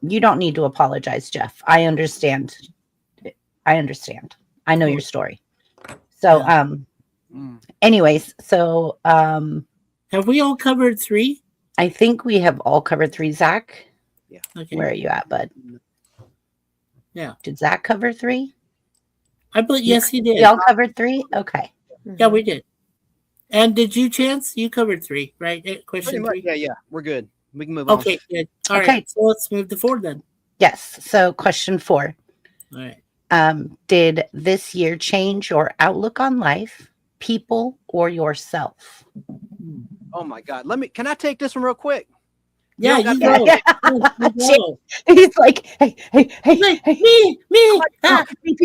You don't need to apologize, Jeff. I understand. I understand. I know your story. So, anyways, so have we all covered 3? I think we have all covered 3. Zach, Okay. where are you at, bud? Yeah. Did Zach cover 3? I believe yes, he did. We all covered 3? Okay. Yeah, we did. And did you, Chance? You covered 3, right? Question 3. Yeah. We're good. We can move on. Okay, good. All Okay. right. So let's move to 4 then. Yes. So question 4. All right. Did this year change your outlook on life, people, or yourself? Oh my God. Can I take this one real quick? Yeah, You you don't go. You go. He's like, hey, Me. Ah. pick me,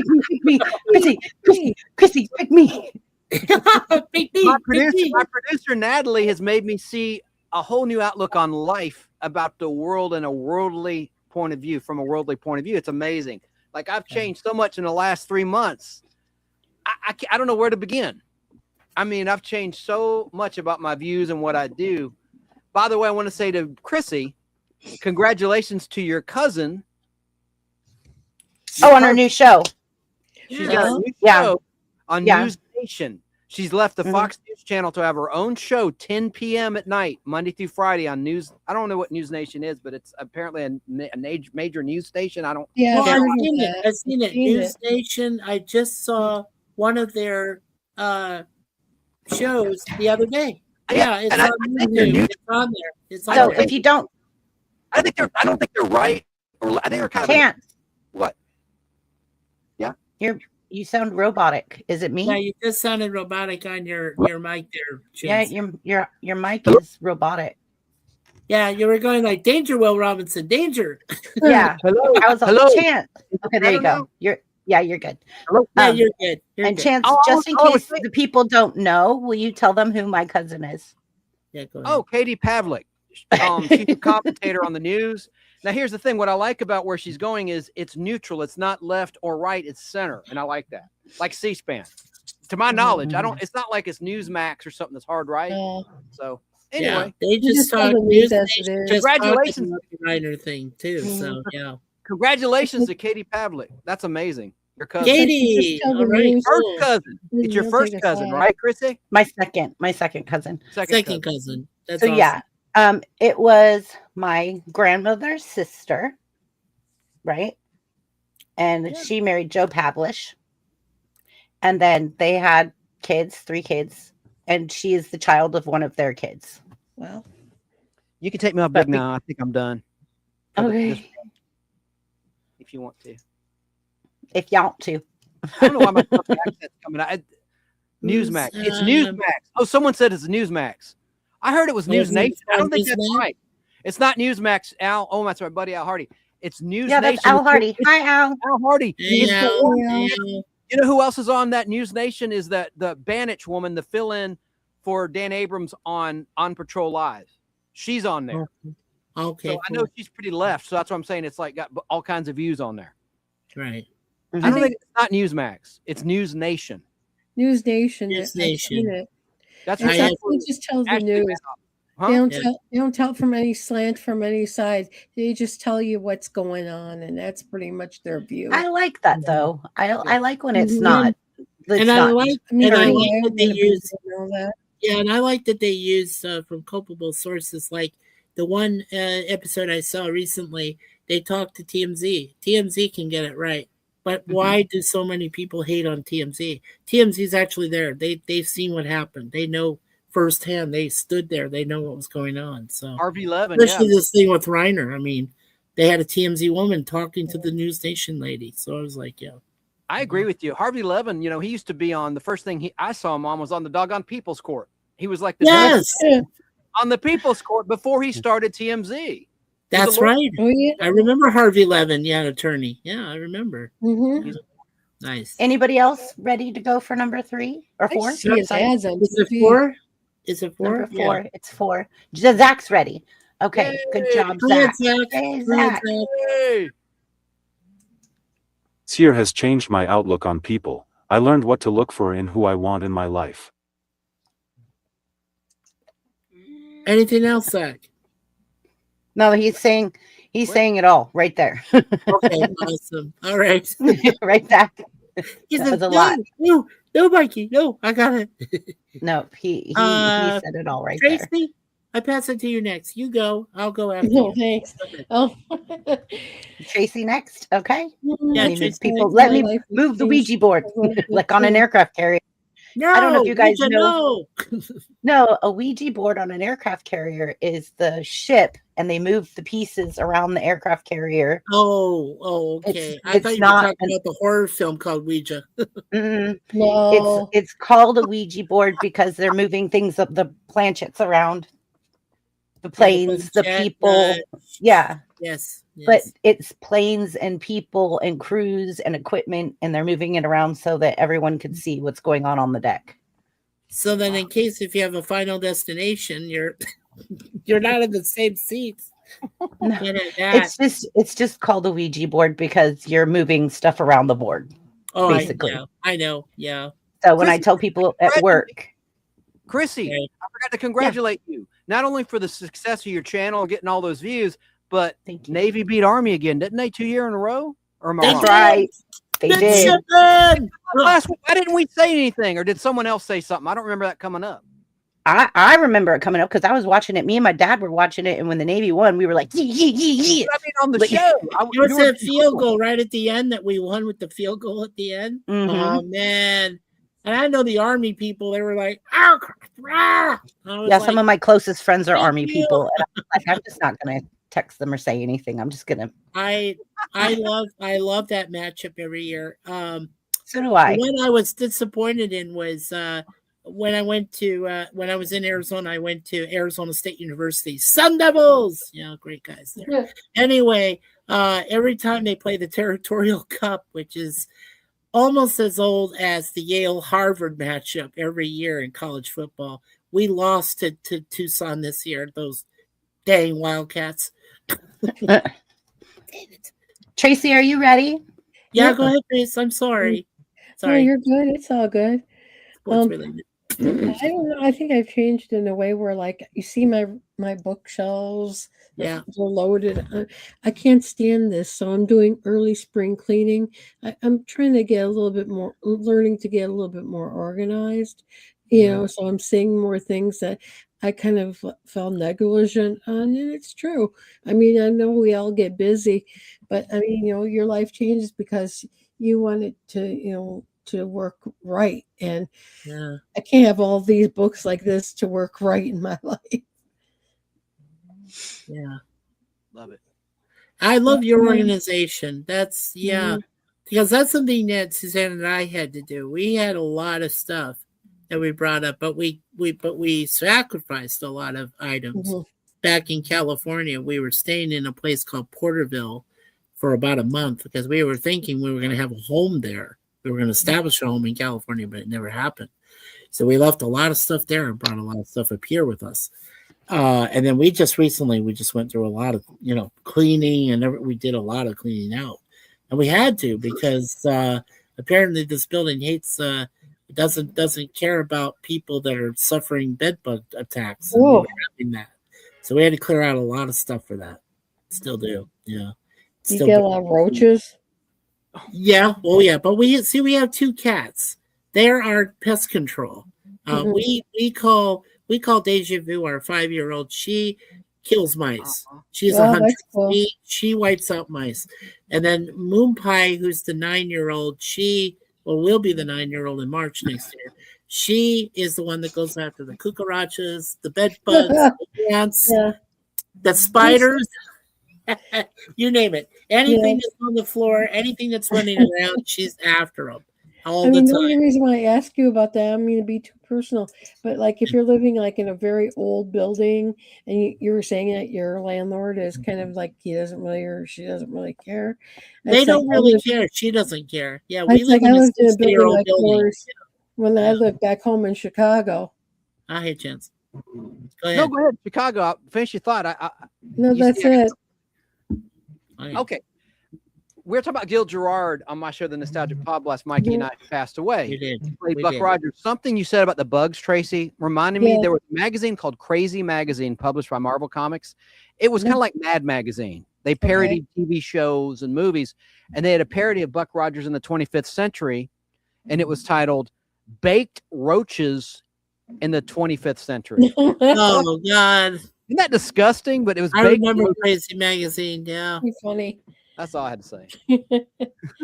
Chrissy, pick me. Pick me. My Pick me. producer Natalie has made me see a whole new outlook on life about the world in a worldly point of view. From a worldly point of view, it's amazing. Like I've changed so much in the last 3 months. I don't know where to begin. I mean, I've changed so much about my views and what I do. By the way, I want to say to Chrissy, congratulations to your cousin. On her new show. She's got a new show on News Nation. She's left the Fox News channel to have her own show, 10 p.m. at night, Monday through Friday on News. I don't know what News Nation is, but it's apparently a major news station. I don't. Yeah, Well, I've I've seen it. heard that. I've seen it. News Nation. I just saw one of their shows the other day. Yeah, it's on YouTube. It's on there. It's on So there. if you don't, I don't think they're right. Or I think they're kind of can't. what? Yeah. You sound robotic. Is it me? Yeah, you just sounded robotic on your mic there. Yeah, Chance. your mic is robotic. Yeah, you were going like danger, Will Robinson, danger. Yeah. Hello. I was like, Hello. Chance. Okay, there you go. You're good. Hello. Yeah, you're good. You're And good. Chance, just in case the people don't know, will you tell them who my cousin is? Yeah, go ahead. Oh, Katie Pavlik. She's a commentator on the news. Now, here's the thing. What I like about where she's going is it's neutral. It's not left or right. It's center. And I like that. Like C-SPAN. To my knowledge, it's not like it's Newsmax or something that's hard right. So anyway. Yeah, they just tell talk the news. news as it is. Congratulations. Writer thing too. So yeah. Congratulations to Katie Pavlik. That's amazing. Your cousin. Katie, Just tell the all right. news. First cousin. Then It's your you'll first take a cousin, side. right, Chrissy? My second cousin. Second cousin. That's So awesome. yeah, it was my grandmother's sister, right? And she married Joe Pavlish. And then they had 3 kids, and she is the child of one of their kids. Well, You can take me off big now. I think I'm done. Okay. If you want to. If you want to. I don't know why my accent's coming out. Newsmax. It's Newsmax. Oh, someone said it's Newsmax. I heard it was News Nation. I don't think that's right. It's not Newsmax, Al. Oh, that's my buddy Al Hardy. It's News Yeah, Nation. that's Al Hardy. Hi, Al. Al Hardy. It's the one- Yeah. You know who else is on that News Nation is that the Banich woman, the fill-in for Dan Abrams on Patrol Live. She's on there. Okay, So I know she's pretty left. So that's what I'm saying. It's like got all kinds of views on there. right. Mhm. I don't think it's not Newsmax. It's News Nation. News Nation. News I've seen Nation. it. That's It's what I like had- they just tell the Ashley news. went up. They Huh? don't Yeah. tell. They don't tell from any slant from any side. They just tell you what's going on, and that's pretty much their view. I like that though. I like when it's Mhm. not. It's And I not. like, I mean, and I Turny. like that they use, know that. yeah, and I like that they use from culpable sources. Like the one episode I saw recently, they talked to TMZ. TMZ can get it right, but why do so many people hate on TMZ? TMZ's actually there. They've seen what happened. They know firsthand. They stood there. They know what was going on. So RV11. Yeah. especially this thing with Reiner. I mean, they had a TMZ woman talking to the News Nation lady. So I was like, yeah. I agree with you. Harvey Levin, he used to be on the first thing I saw him on was on the doggone People's Court. He was like the Yes, on the People's Court before he started TMZ. that's lawyer. right. Oh yeah. I remember Harvey Levin, yeah, attorney. Yeah, I remember. Mm-hmm. Nice. Anybody else ready to go for number 3 or 4? See his Sorry. ads on Is it TV. 4? Is it 4? Number 4. It's 4. Zach's ready. Okay. Good job, Go ahead, Zach. Zach. Hey, Go ahead, Zach. Zach. Hey. This year has changed my outlook on people. I learned what to look for in who I want in my life. Anything else, Zach? No, he's saying it all right there. Okay, awesome. All right. Right, Zach. He That said, was a lot. No, Mikey. No, I got it. No, he Uh, said it all right there. Tracy, I pass it to you next. You go. I'll go after No, you. thanks. Go ahead. Oh. Tracy next. Okay. Yeah, Let me Tracy, let me My life move the changed Ouija board like on an aircraft carrier. No, I don't know if you guys Ouija, know. No. No, a Ouija board on an aircraft carrier is the ship, and they move the pieces around the aircraft carrier. Oh, okay. It's- I it's thought you not were talking about the horror film called Ouija. Mm, No. it's called a Ouija board because they're moving things up the planchets around the planes, the Jet, people. Yeah, Yes. but it's planes and people and crews and equipment, and they're moving it around so that everyone can see what's going on the deck. So then, in case if you have a final destination, you're you're not in the same seats. No, You know that. it's just called a Ouija board because you're moving stuff around the board. basically. I know. Yeah. So when I Chrissy, tell people at work, Chrissy, Right. I forgot to congratulate you. Not only for the success of your channel and getting all those views, but thank you. Navy beat Army again, didn't they? 2 years in a row? Or am I They wrong? did. Right. They did. Midshipman! Last week, why didn't we say anything, or did someone else say something? I don't remember that coming up. I remember it coming up because I was watching it. Me and my dad were watching it, and when the Navy won, we were like, yeah, yeah, yeah, yeah. I mean, on the Like- show, It was that field goal right at the end that we won with the field goal at the end. Mhm. Oh man! And I know the Army people; they were like, "Oh, rah!" I was Yeah, like, some of my closest friends are "Thank Army you." people. And I'm like, I'm just not gonna text them or say anything. I'm just gonna. I love that matchup every year. So do I. The one I was disappointed in was when I went to when I was in Arizona. I went to Arizona State University Sun Devils. Yeah, great guys there. Yeah. Anyway, every time they play the Territorial Cup, which is almost as old as the Yale Harvard matchup every year in college football, we lost to Tucson this year. Those dang Wildcats. Tracy, are you ready? Yeah, Yeah. go ahead, Grace. I'm sorry. No, Sorry, you're good. It's all good. sports um, related. I don't know. I think I've changed in a way where, like, you see my bookshelves. Yeah. They're loaded. I can't stand this, so I'm doing early spring cleaning. I'm trying to get a little bit more, learning to get a little bit more organized. So I'm seeing more things that I kind of felt negligent on, and it's true. I mean, I know we all get busy, but I mean, your life changes because you want it to work right, and Yeah. I can't have all these books like this to work right in my life. Yeah. Love it. I love your Mhm. organization. That's because that's something that Suzanne and I had to do. We had a lot of stuff that we brought up, but we sacrificed a lot of items. Mhm. Back in California, we were staying in a place called Porterville for about a month because we were thinking we were going to have a home there. We were going to establish a home in California, but it never happened. So we left a lot of stuff there and brought a lot of stuff up here with us. And then we just went through a lot of, cleaning, and we did a lot of cleaning out, and we had to because apparently this building doesn't care about people that are suffering bed bug attacks. And we were having that, so we had to clear out a lot of stuff for that. Still do, yeah. You get a lot of roaches. Yeah, well, yeah, but we have 2 cats. They're our pest control. We call Deja Vu, our 5-year-old. She kills mice. She's a hunter. Cool. She wipes out mice. And then Moon Pie, who's the 9-year-old, will be the 9-year-old in March next year. She is the one that goes after the cucarachas, the bed bugs, the ants, the spiders. You name it. Anything that's on the floor, anything that's running around, she's after them all the time. The only reason why I ask you about that, I'm going to be too personal, but like if you're living like in a very old building and you were saying that your landlord is kind of like he doesn't really or she doesn't really care. They don't really care. She doesn't care. Yeah, we live in a 60-year-old building. When I Yeah. lived back home in Chicago. I hate Chance. Go ahead. No, go ahead, Chicago. Finish your thought. No, that's it. Okay. We're talking about Gil Gerard on my show, The Nostalgic Pod Blast. Mikey and I passed away. You did. He played Buck Rogers. Something you said about the bugs, Tracy, reminded me there was a magazine called Crazy Magazine published by Marvel Comics. It was kind of like Mad Magazine. They parodied TV shows and movies, and they had a parody of Buck Rogers in the 25th century, and it was titled Baked Roaches in the 25th Century. Oh, God. Isn't that disgusting? But it was. I remember Crazy Magazine. Yeah, it's funny. That's all I had to say.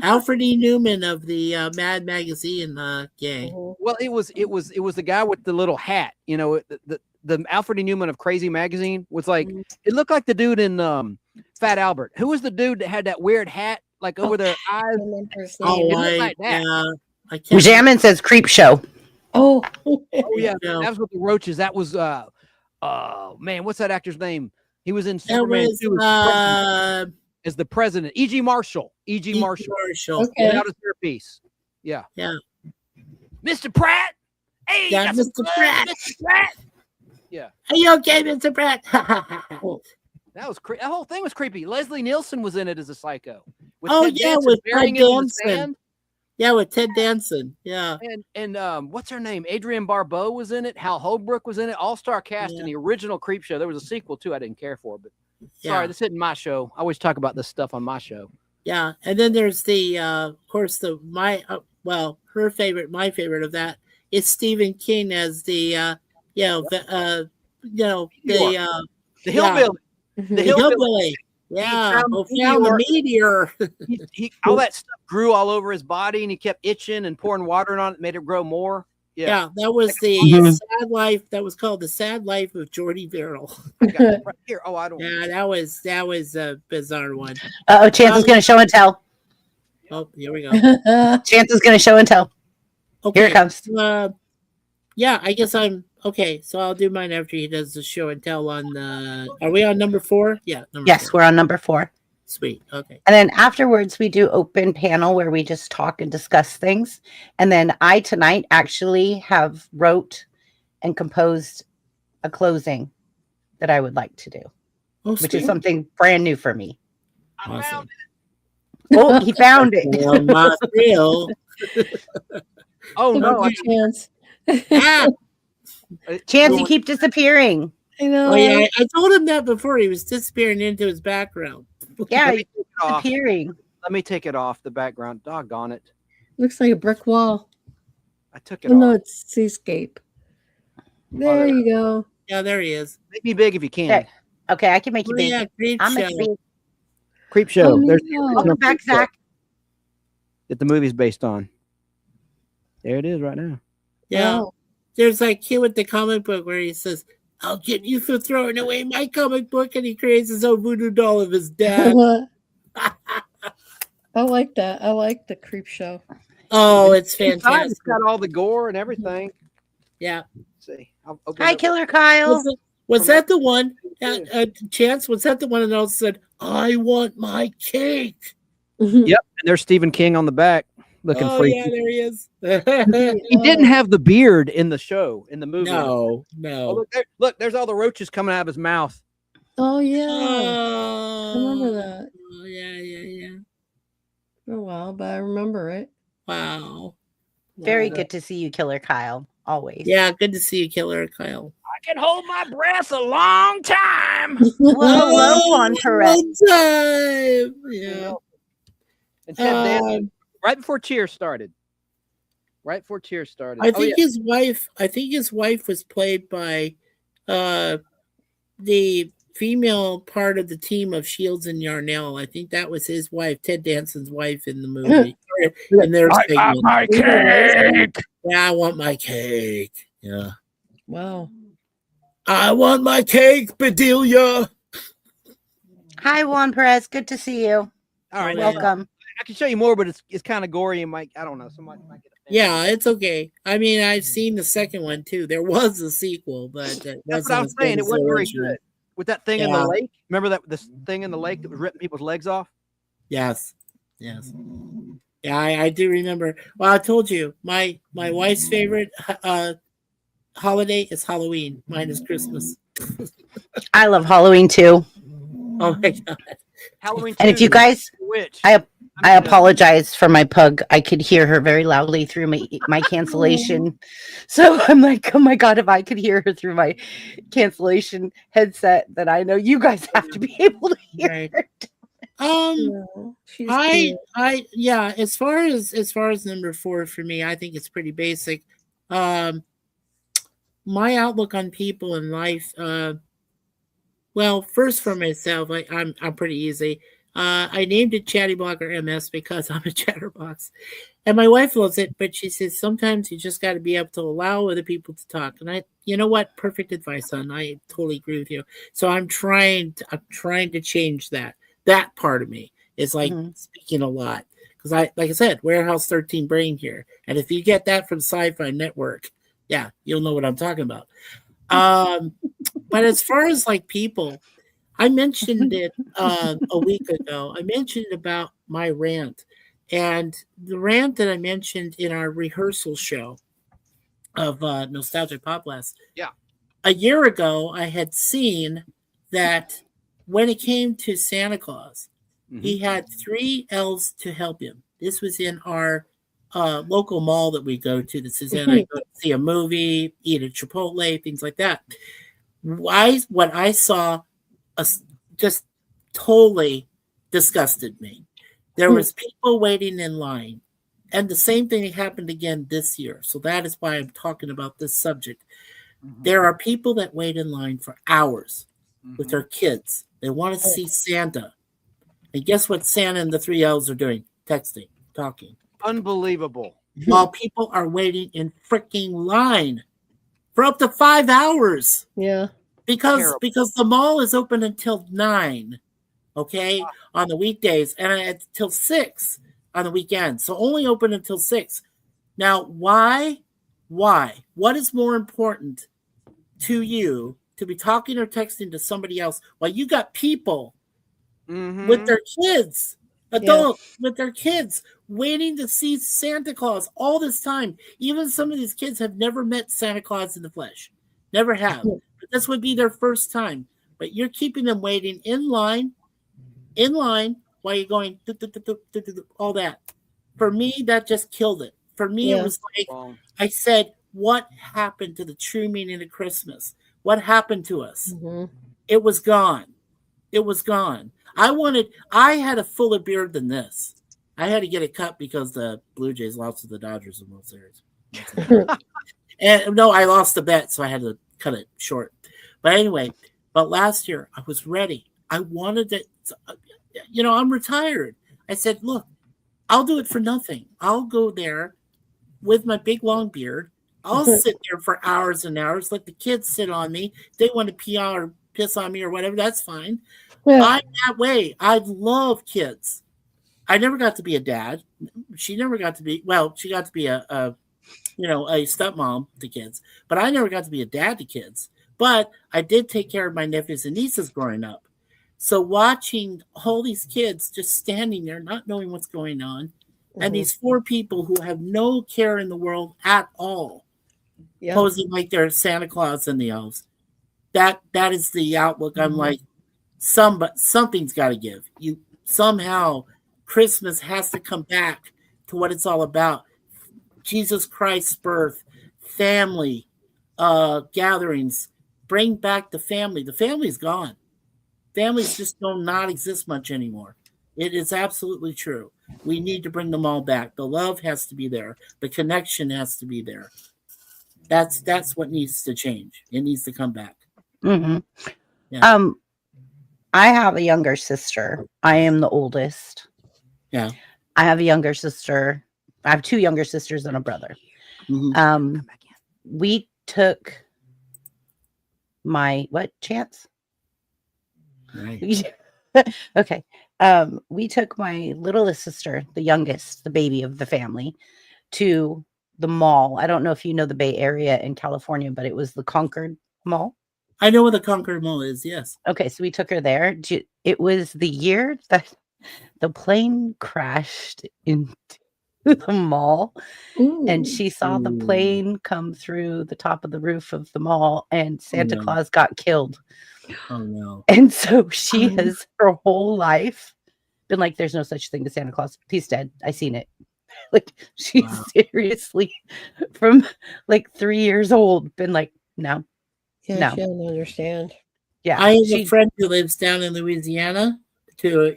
Alfred E. Newman of the Mad Magazine gang. Well, it was the guy with the little hat. The Alfred E. Newman of Crazy Magazine was like it looked like the dude in Fat Albert. Who was the dude that had that weird hat like over their eyes? Like that. Jammin says Creep Show. Oh yeah, that was with the roaches. That was man, what's that actor's name? He was in Superman 2 as the president. E.G. Marshall. E.G. Marshall. Okay. Without his earpiece. Yeah. Yeah. Mr. Pratt. Hey, yeah, Mr. Pratt. Mr. Pratt. Yeah. Are you okay, Mr. Pratt? That was that whole thing was creepy. Leslie Nielsen was in it as a psycho. With Ted Danson. Yeah, with Ted Danson. Yeah. And what's her name? Adrienne Barbeau was in it. Hal Holbrook was in it. All-star cast in the original Creep Show. There was a sequel too I didn't care for, but sorry, this isn't my show. I always talk about this stuff on my show. Yeah, and then there's the of course my favorite of that is Stephen King as the the hillbilly. The hillbilly. Yeah, found the meteor. All that stuff grew all over his body, and he kept itching and pouring water on it, made it grow more. Yeah, that was the sad life. That was called The Sad Life of Jordy Verrill. Right here. Oh, I don't. Yeah, that was a bizarre one. Chance is going to show and tell. Oh, here we go. Chance is going to show and tell. Okay. Here it comes. Yeah, I guess I'm okay. So I'll do mine after he does the show and tell on the. Are we on number 4? Yeah. Yes, 4. We're on number 4. Sweet. Okay. And then afterwards, we do open panel where we just talk and discuss things. And then I tonight actually have wrote and composed a closing that I would like to do, which is something brand new for me. Awesome. Oh, he found it. Oh no, Chance. Chance, you keep disappearing. I know. Oh yeah, I told him that before. He was disappearing into his background. Yeah, he's disappearing. Let me take it off the background. Doggone it. Looks like a brick wall. I took it off. No, it's seascape. There you go. Yeah, there he is. Make me big if you can. Okay, I can make you big. Yeah, Creep I'm Show. big. Creep Show. There's Welcome back, Zach. That the movie's based on. There it is right now. Yeah. Wow. There's like cute with the comic book where he says, "I'll get you for throwing away my comic book," and he creates his own voodoo doll of his dad. I like that. I like the Creep Show. Oh, it's fantastic. It's got all the gore and everything. Yeah. Let's see. Hi, Killer Kyle. Was that the one? Chance, was that the one that also said, "I want my cake"? Yep. And there's Stephen King on the back looking Oh freaky. yeah, there he is. He didn't have the beard in the show, in the movie. No, Oh, no. look, there's all the roaches coming out of his mouth. Oh yeah, Oh, I remember that. yeah. For a while, but I remember it. Wow. Very Wow. good to see you, Killer Kyle. Always. Yeah, good to see you, Killer Kyle. I can hold my breath a long time. Well, hello, Juan Perez. One time. Yeah. And Ted danced Um, right before Cheers started. Right before Cheers started. I think his wife was played by the female part of the team of Shields and Yarnell. I think that was his wife, Ted Danson's wife in the movie. In their segment. my cake. Yeah, I want my cake. Yeah. Wow. I want my cake, Bedelia. Hi, Juan Perez. Good to see you. All right, Welcome. I can show you more, but it's kind of gory and I don't know. Somebody might get offended. Yeah, it's okay. I mean, I've seen the second one too. There was a sequel, but That's what I was saying. It wasn't very good. With that thing in the Yeah. lake. Remember this thing in the lake that was ripping people's legs off? Yes. Yeah, I do remember. Well, I told you my wife's favorite holiday is Halloween. Mine is Christmas. I love Halloween too. Oh my god! Halloween. And if you 2, guys, Witch. I apologize for my pug. I could hear her very loudly through my cancellation. So I'm like, oh my God, if I could hear her through my cancellation headset, then I know you guys have to be able to hear Right. her. She's I cute. yeah. As far as number 4 for me, I think it's pretty basic. My outlook on people in life. Well, first for myself, I'm pretty easy. I named it Chattyblogger MS because I'm a chatterbox. And my wife loves it, but she says sometimes you just got to be able to allow other people to talk. And you know what? Perfect advice, son. I totally agree with you. So I'm trying to change that. That part of me is like speaking a lot. Because like I said, Warehouse 13 brain here. And if you get that from Sci-Fi Network, yeah, you'll know what I'm talking about. But as far as like people, I mentioned it a week ago. I mentioned about my rant, and the rant that I mentioned in our rehearsal show of Nostalgic Pop Blast. Yeah. A year ago, I had seen that when it came to Santa Claus, he had 3 elves to help him. This was in our local mall that we go to. This is in I go see a movie, eat at Chipotle, things like that. What I saw just totally disgusted me. There was people waiting in line, and the same thing happened again this year. So that is why I'm talking about this subject. There are people that wait in line for hours with their kids. They want to see Santa. And guess what Santa and the 3 elves are doing? Texting, talking. Unbelievable. While people are waiting in freaking line for up to 5 hours. Yeah. Because the mall is open until 9, okay, on the weekdays, and until 6 on the weekends. So only open until 6. Now, why? What is more important to you to be talking or texting to somebody else while you got people with their kids, adults with their kids, waiting to see Santa Claus all this time? Even some of these kids have never met Santa Claus in the flesh. Never have. But this would be their first time. But you're keeping them waiting in line while you're going all that. For me, that just killed it. For me, it was like I said, what happened to the true meaning of Christmas? What happened to us? It was gone. It was gone. I had a fuller beard than this. I had to get it cut because the Blue Jays lost to the Dodgers in World Series. And no, I lost the bet, so I had to cut it short. But anyway, last year I was ready. I wanted to, I'm retired. I said, look, I'll do it for nothing. I'll go there with my big long beard. I'll sit there for hours and hours, let the kids sit on me. If they want to pee on or piss on me or whatever, that's fine. Yeah. I'm that way. I love kids. I never got to be a dad. She never got to be, she got to be a stepmom to kids, but I never got to be a dad to kids. But I did take care of my nephews and nieces growing up. So watching all these kids just standing there, not knowing what's going on, And these 4 people who have no care in the world at all, Yeah. posing like they're Santa Claus and the elves. That is the outlook. I'm like, something's got to give. You somehow Christmas has to come back to what it's all about. Jesus Christ's birth, family, gatherings. Bring back the family. The family's gone. Families just do not exist much anymore. It is absolutely true. We need to bring them all back. The love has to be there. The connection has to be there. That's what needs to change. It needs to come back. Mm-hmm. Yeah. I have a younger sister. I am the oldest. Yeah. I have a younger sister. I have 2 younger sisters and a brother. Mhm. We took my Chance? Right. Okay. We took my littlest sister, the youngest, the baby of the family, to the mall. I don't know if you know the Bay Area in California, but it was the Concord Mall. I know what the Concord Mall is. Yes. Okay, so we took her there. It was the year that the plane crashed into the mall, and she saw the plane come through the top of the roof of the mall, and Santa Claus got killed. Oh no. And so she has her whole life been like, there's no such thing as Santa Claus. He's dead. I seen it. Like, she's seriously from like 3 years old been like, no. Yeah, No. she don't understand. Yeah. I have a friend who lives down in Louisiana, to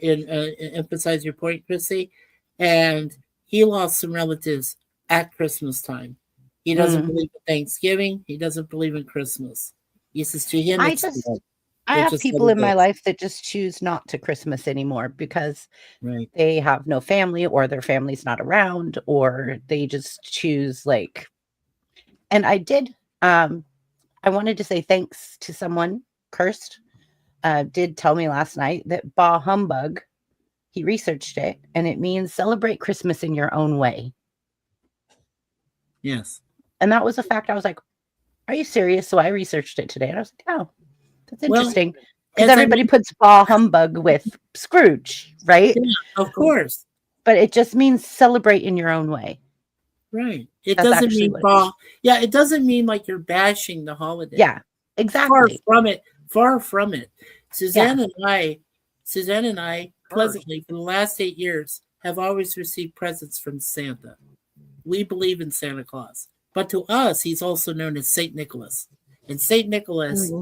emphasize your point, Chrissy, and he lost some relatives at Christmas time. He doesn't believe in Thanksgiving. He doesn't believe in Christmas. He says to him, I It's have just people what it in my is. life that just choose not to Christmas anymore because Right. they have no family, or their family's not around, or they just choose like. And I did. I wanted to say thanks to someone. Cursed did tell me last night that Bah Humbug, he researched it, and it means celebrate Christmas in your own way. Yes. And that was a fact. I was like, are you serious? So I researched it today, and I was like, oh, that's interesting. Because everybody puts Bah Humbug with Scrooge, right? Yeah, of course. But it just means celebrate in your own way. Right. It That's doesn't actually mean what it means. Yeah, it doesn't mean like you're bashing the holiday. Yeah, exactly. Far from it. Far from it. Suzanne and I pleasantly for the last 8 years have always received presents from Santa. We believe in Santa Claus. But to us, he's also known as Saint Nicholas. And Saint Nicholas,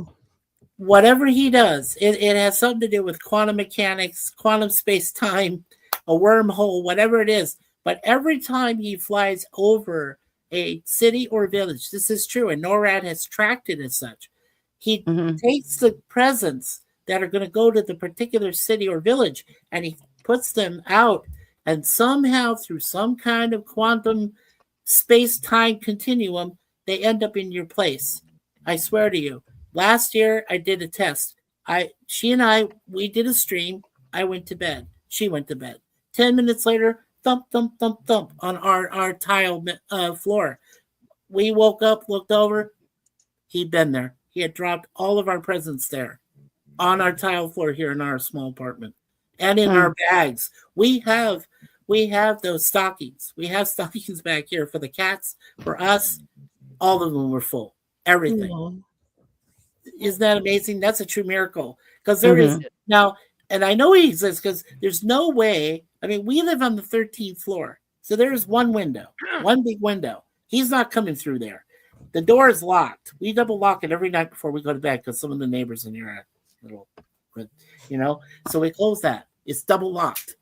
whatever he does, it has something to do with quantum mechanics, quantum space-time, a wormhole, whatever it is. But every time he flies over a city or village, this is true, and NORAD has tracked it as such, he takes the presents that are going to go to the particular city or village, and he puts them out, and somehow through some kind of quantum space-time continuum, they end up in your place. I swear to you. Last year, I did a test. She and I, we did a stream. I went to bed. She went to bed. 10 minutes later, thump, thump, thump, thump on our tile floor. We woke up, looked over. He'd been there. He had dropped all of our presents there on our tile floor here in our small apartment and in our bags. We have those stockings. We have stockings back here for the cats. For us, all of them were full. Everything. Isn't that amazing? That's a true miracle. Because there is now, and I know he exists because there's no way. I mean, we live on the 13th floor. So there's one window, one big window. He's not coming through there. The door is locked. We double lock it every night before we go to bed because some of the neighbors in here are little, so we close that. It's double locked.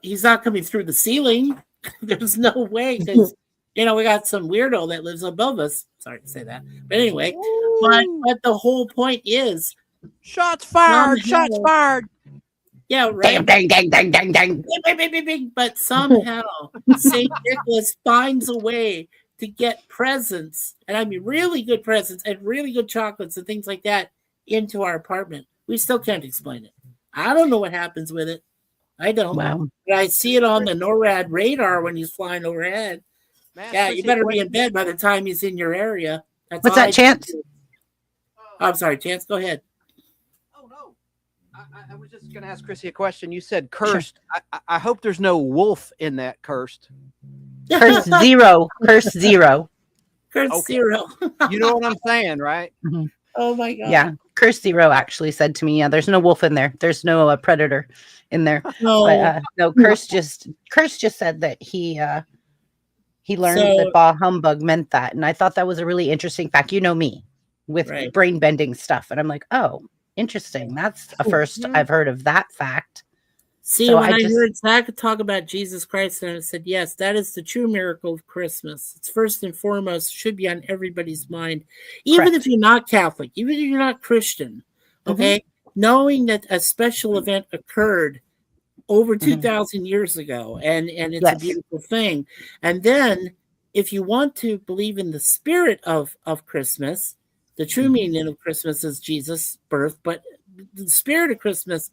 He's not coming through the ceiling. There's no way because, we got some weirdo that lives above us. Sorry to say that. But anyway, but the whole point is. Shots fired! Shots fired! Yeah, right. Dang, dang, dang, dang, dang. But somehow St. Nicholas finds a way to get presents, and I mean really good presents and really good chocolates and things like that into our apartment. We still can't explain it. I don't know what happens with it. I don't. Wow. But I see it on the NORAD radar when he's flying overhead. Yeah, you better be in bed by the time he's in your area. What's that, Chance? I'm sorry, Chance. Go ahead. Oh no, I was just going to ask Chrissy a question. You said cursed. Sure. I hope there's no wolf in that cursed. Curse zero. Curse zero. Curse Okay. zero. You know what I'm saying, right? Mm-hmm. Oh my God. Yeah. Curse zero actually said to me, yeah, there's no wolf in there. There's no predator in there. No. But no, Curse just said that he learned that bah humbug meant that. And I thought that was a really interesting fact. You know me with brain bending stuff. And I'm like, oh, interesting. That's a first I've heard of that fact. See, so when I heard Zach talk about Jesus Christ, and I said, yes, that is the true miracle of Christmas. It's first and foremost, should be on everybody's mind, even if you're not Catholic, even if you're not Christian, okay? Knowing that a special event occurred over 2,000 years ago, and it's a beautiful thing. And then, if you want to believe in the spirit of Christmas, the true meaning of Christmas is Jesus' birth, but the spirit of Christmas,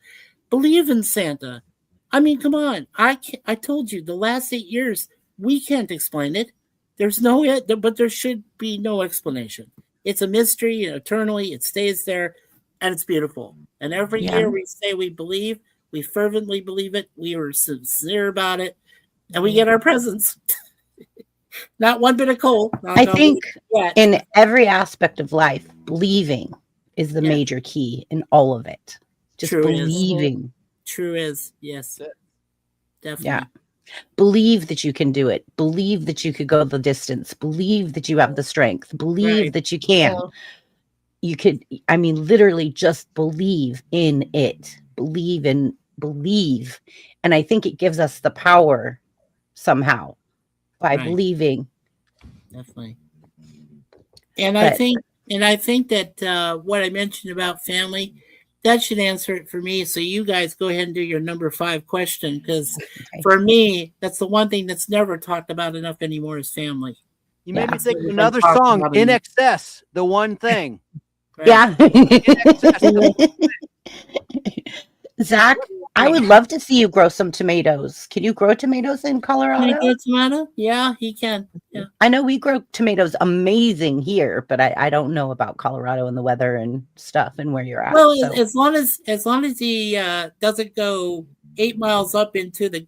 believe in Santa. I mean, come on. I told you the last 8 years, we can't explain it. There's no, but there should be no explanation. It's a mystery, and eternally it stays there, and it's beautiful. And every year we say we believe, we fervently believe it, we are sincere about it, and we get our presents. Not one bit of coal. I think in every aspect of life, believing is the major key in all of it. Just believing. True is, yes. Definitely. Yeah. Believe that you can do it. Believe that you could go the distance. Believe that you have the strength. Believe that you can. Yeah. You could, I mean, literally just believe in it. Believe. And I think it gives us the power somehow by believing. Definitely. And I think that what I mentioned about family, that should answer it for me. So you guys go ahead and do your number 5 question, because for me, that's the one thing that's never talked about enough anymore is family. You made me think of another song, In Excess, the one thing. Yeah. Zach, I would love to see you grow some tomatoes. Can you grow tomatoes in Colorado? Can he grow tomato? Yeah, he can. Yeah. I know we grow tomatoes amazing here, but I don't know about Colorado and the weather and stuff and where you're at. Well, so. as long as he doesn't go 8 miles up into the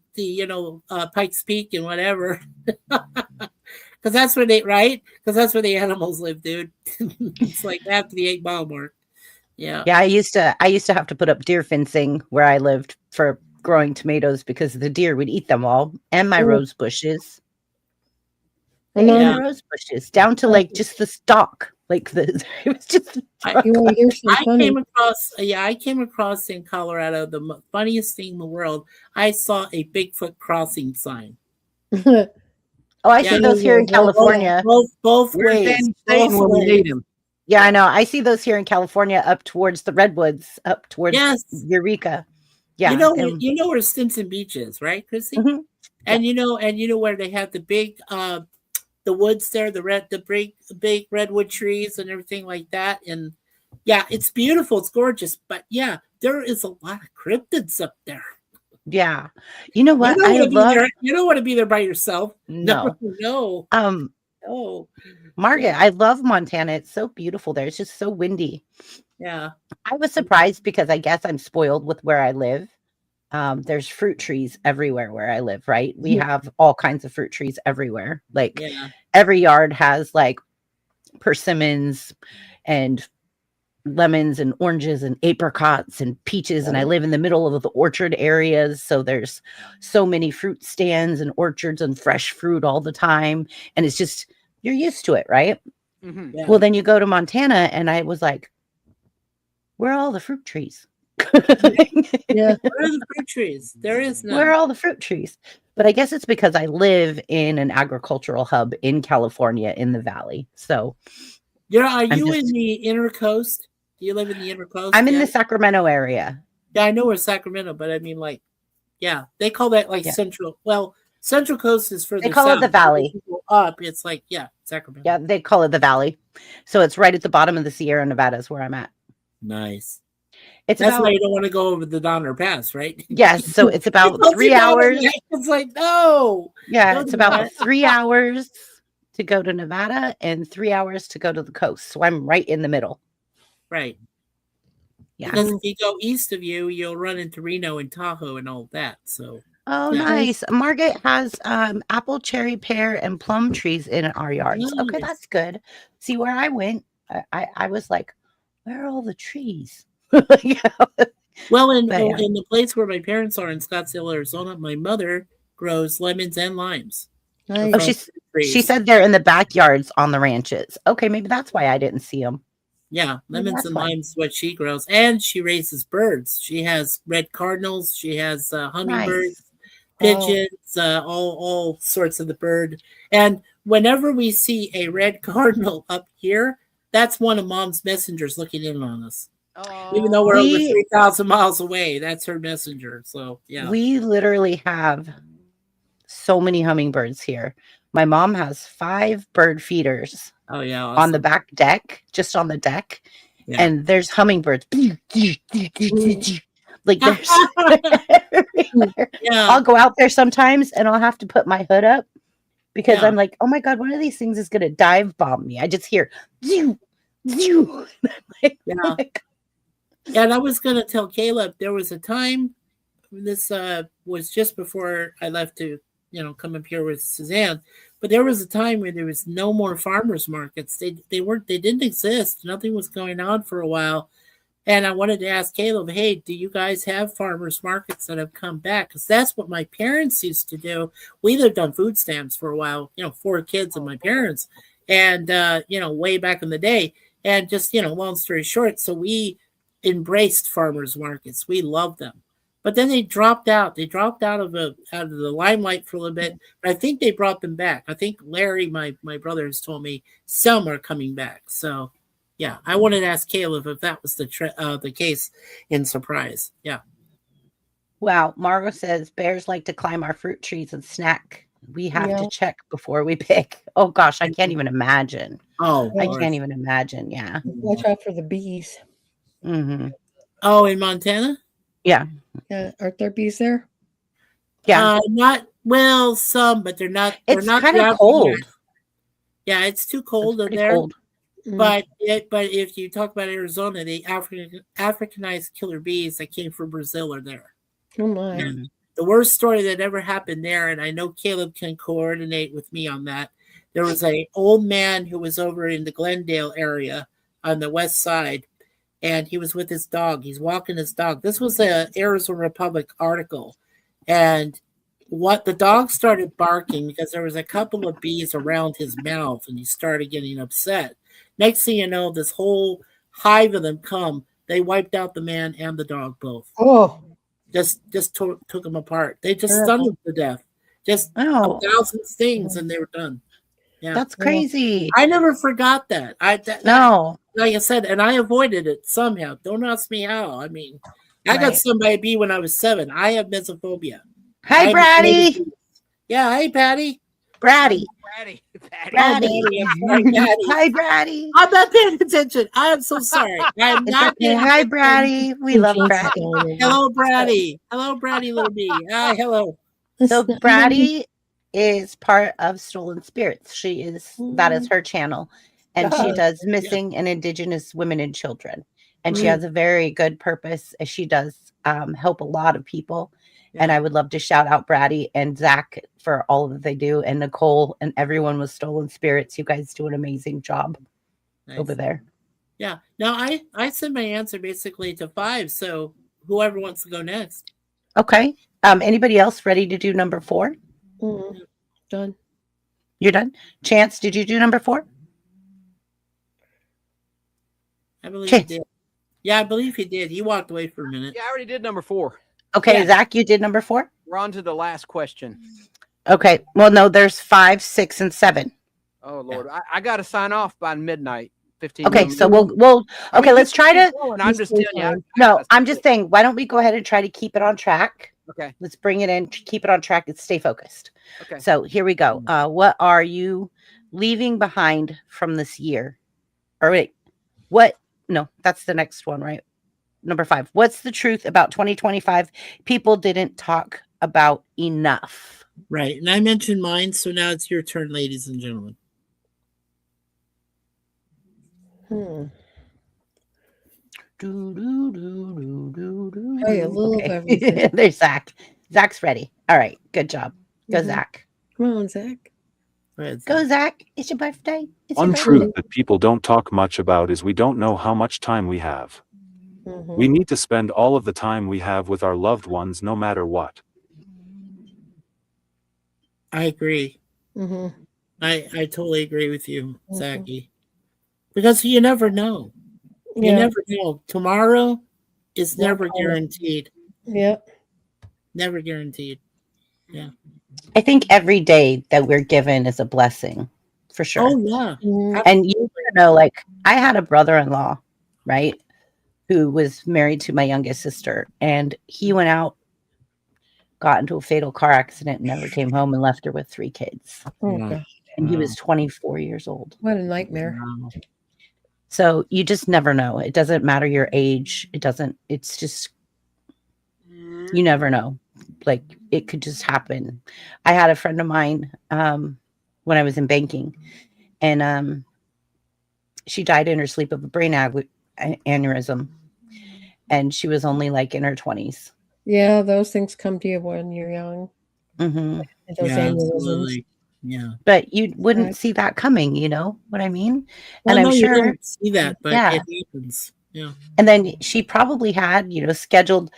Pikes Peak and whatever, because that's where the animals live, dude. It's like after the 8 mile mark. Yeah. Yeah, I used to have to put up deer fencing where I lived for growing tomatoes because the deer would eat them all, and my rose bushes. Rose bushes down to like just the stalk. Like it was just I came across in Colorado the funniest thing in the world. I saw a Bigfoot crossing sign. I see those here in California. Both ways. Yeah, I know. I see those here in California up towards the redwoods, up towards Eureka. Yeah. You know where Stinson Beach is, right, Chrissy? Mm-hmm. And you know where they have the big the woods there, the big redwood trees and everything like that. And yeah, it's beautiful, it's gorgeous, but yeah, there is a lot of cryptids up there. Yeah. You know what? You don't want to be there by yourself. No. No. Oh, Margaret, I love Montana. It's so beautiful there. It's just so windy. Yeah. I was surprised because I guess I'm spoiled with where I live. There's fruit trees everywhere where I live, right? We have all kinds of fruit trees everywhere. Like every yard has like persimmons and lemons and oranges and apricots and peaches. And I live in the middle of the orchard areas. So there's so many fruit stands and orchards and fresh fruit all the time. And it's just, you're used to it, right? Mm-hmm. Yeah. Well, then you go to Montana and I was like, where are all the fruit trees? Yeah. Where are the fruit trees? There is none. Where are all the fruit trees? But I guess it's because I live in an agricultural hub in California in the valley. So are you in the inner coast? Do you live in the inner coast? I'm in the Sacramento area. Yeah, I know where Sacramento, but I mean, like, yeah, they call that like central. Well, Central Coast is further. They call it the valley. Up, it's like Sacramento. Yeah, they call it the valley. So it's right at the bottom of the Sierra Nevadas where I'm at. Nice. That's why you don't want to go over the Donner Pass, right? Yes. So it's about 3 hours. It's like, no. Yeah, it's about 3 hours to go to Nevada and 3 hours to go to the coast. So I'm right in the middle. Right. Yeah. Because if you go east of you, you'll run into Reno and Tahoe and all that. So Oh, yeah. nice. Margate has apple, cherry, pear, and plum trees in our yards. Okay, Nice. that's good. See, where I went, I was like, where are all the trees? Yeah. Well, in But yeah, in the place where my parents are in Scottsdale, Arizona, my mother grows lemons and limes Nice. oh, from she trees. said they're in the backyards on the ranches. Okay, maybe that's why I didn't see them. Yeah, Maybe lemons that's and why. limes, what she grows, and she raises birds. She has red cardinals. She has Nice. hummingbirds, Oh, pigeons, all sorts of the bird. And whenever we see a red cardinal up here, that's one of Mom's messengers looking in on us. Even though Oh, we're over We 3,000 miles away, that's her messenger. So yeah. we literally have so many hummingbirds here. My mom has 5 bird feeders Oh yeah, on the awesome. back deck, just on the deck, Yeah. and there's hummingbirds. Like there's everywhere. Yeah. I'll go out there sometimes and I'll have to put my hood up because Yeah. I'm like, oh my God, one of these things is gonna dive bomb me. I just hear you, you. Like, oh Yeah. my God. And I was gonna tell Caleb there was a time this was just before I left to, come up here with Suzanne. But there was a time where there was no more farmers markets. They didn't exist. Nothing was going on for a while. And I wanted to ask Caleb, hey, do you guys have farmers markets that have come back? Because that's what my parents used to do. We lived on food stamps for a while, 4 kids and my parents, and way back in the day. And just, long story short, so we embraced farmers markets. We loved them. But then they dropped out. They dropped out of the limelight for a little bit. But I think they brought them back. I think Larry, my brother, has told me some are coming back. So yeah, I wanted to ask Caleb if that was the case in Surprise. Yeah. Wow, Margot says bears like to climb our fruit trees and snack. We have yeah. to check before we pick. Oh gosh, I can't even imagine. Oh, I Lord. can't even imagine. Yeah. Watch out for the bees. Hmm. Oh, in Montana? Yeah. Yeah, aren't there bees there? Yeah. Not well, some, but they're not. They're It's not kind of ravaging it. cold. Yeah, it's too It's cold in pretty there. cold. But if you talk about Arizona, the Africanized killer bees that came from Brazil are there. Oh my. And the worst story that ever happened there, and I know Caleb can coordinate with me on that. There was a old man who was over in the Glendale area on the west side, and he was with his dog. He's walking his dog. This was a Arizona Republic article, and what the dog started barking because there was a couple of bees around his mouth, and he started getting upset. Next thing you know, this whole hive of them come. They wiped out the man and the dog both. Oh, Just took them apart. They just stunned terrible. them to death. Just a Oh, thousand stings, and they were done. Yeah, that's Yeah. crazy. I never forgot that. No. Like I said, and I avoided it somehow. Don't ask me how. I mean, I got Right. stung by a bee when I was 7. I have mesophobia. Hi, I'm afraid of Bratty. bees. Yeah, hey Patty. Bratty. Patty, Patty. Oh, Bratty. Patty, I'm sorry, Patty. Hi, Bratty. I'm not paying attention. I am so sorry. I'm It's not okay. paying Hi, attention. Bratty. We love Jinx is Bratty. going in. Hello, Bratty. Hello, Bratty, little bee. Hi, hello. So It's not- Bratty is part of Stolen Spirits. That is Mm. her channel. And she Uh, does yeah, missing and indigenous women and children. And she Mm. has a very good purpose. She does help a lot of people. And yeah. I would love to shout out Bratty and Zach for all that they do, and Nicole and everyone with Stolen Spirits. You guys do an amazing job Nice. over there. Yeah. No, I send my answer basically to 5. So whoever wants to go next. Okay. Anybody else ready to do number 4? Mm. Done. You're done? Chance, did you do number 4? I believe Chance. he did. Yeah, I believe he did. He walked away for a minute. Yeah, I already did number 4. Okay, Yeah. Zach, you did number 4? We're on to the last question. Okay. Well, no, there's 5, 6, and 7. Oh Lord, I got to sign off by midnight. 15. Okay, minutes. so we'll I mean, okay, you let's try keep to going. I'm just You're telling you. fine. no, I'm just saying, why don't we go ahead and try to keep it on track? Okay. Let's bring it in, keep it on track, and stay focused. Okay. So here we go. What are you leaving behind from this year? Or wait, what? No, that's the next one, right? Number 5. What's the truth about 2025 people didn't talk about enough? Right. And I mentioned mine, so now it's your turn, ladies and gentlemen. Hmm. Hey, a little of Okay. everything. There's Zach. Zach's ready. All right. Good job. Go, Mhm. Zach. Come on, Zach. Go ahead, Go, Zach. Zach. It's your birthday. It's your One birthday. truth that people don't talk much about is we don't know how much time we have. We Mhm. need to spend all of the time we have with our loved ones no matter what. I agree. Mhm. I totally agree with you, Mhm. Zachy. Because you never know. You Yeah. never know. Tomorrow is Not never promise. guaranteed. Yep. Never guaranteed. Yeah. I think every day that we're given is a blessing, for sure. Oh yeah. Mhm. And you know, like I had a brother-in-law, right, who was married to my youngest sister, and he went out, got into a fatal car accident, and never came home, and left her with 3 kids. Oh Wow. God, And he Wow. was 24 years old. what a nightmare. Wow. So you just never know. It doesn't matter your age. It doesn't. It's just you never know. Like it could just happen. I had a friend of mine when I was in banking, and she died in her sleep of a brain aneurysm, and she was only like in her 20s. Yeah, those things come to you when you're young. Hmm. Those Yeah, aneurysms. absolutely. Yeah. But you wouldn't Right. see that coming. You know what I mean? Well, And I'm no, you sure, don't see that, but yeah. it happens. Yeah. And then she probably had, scheduled,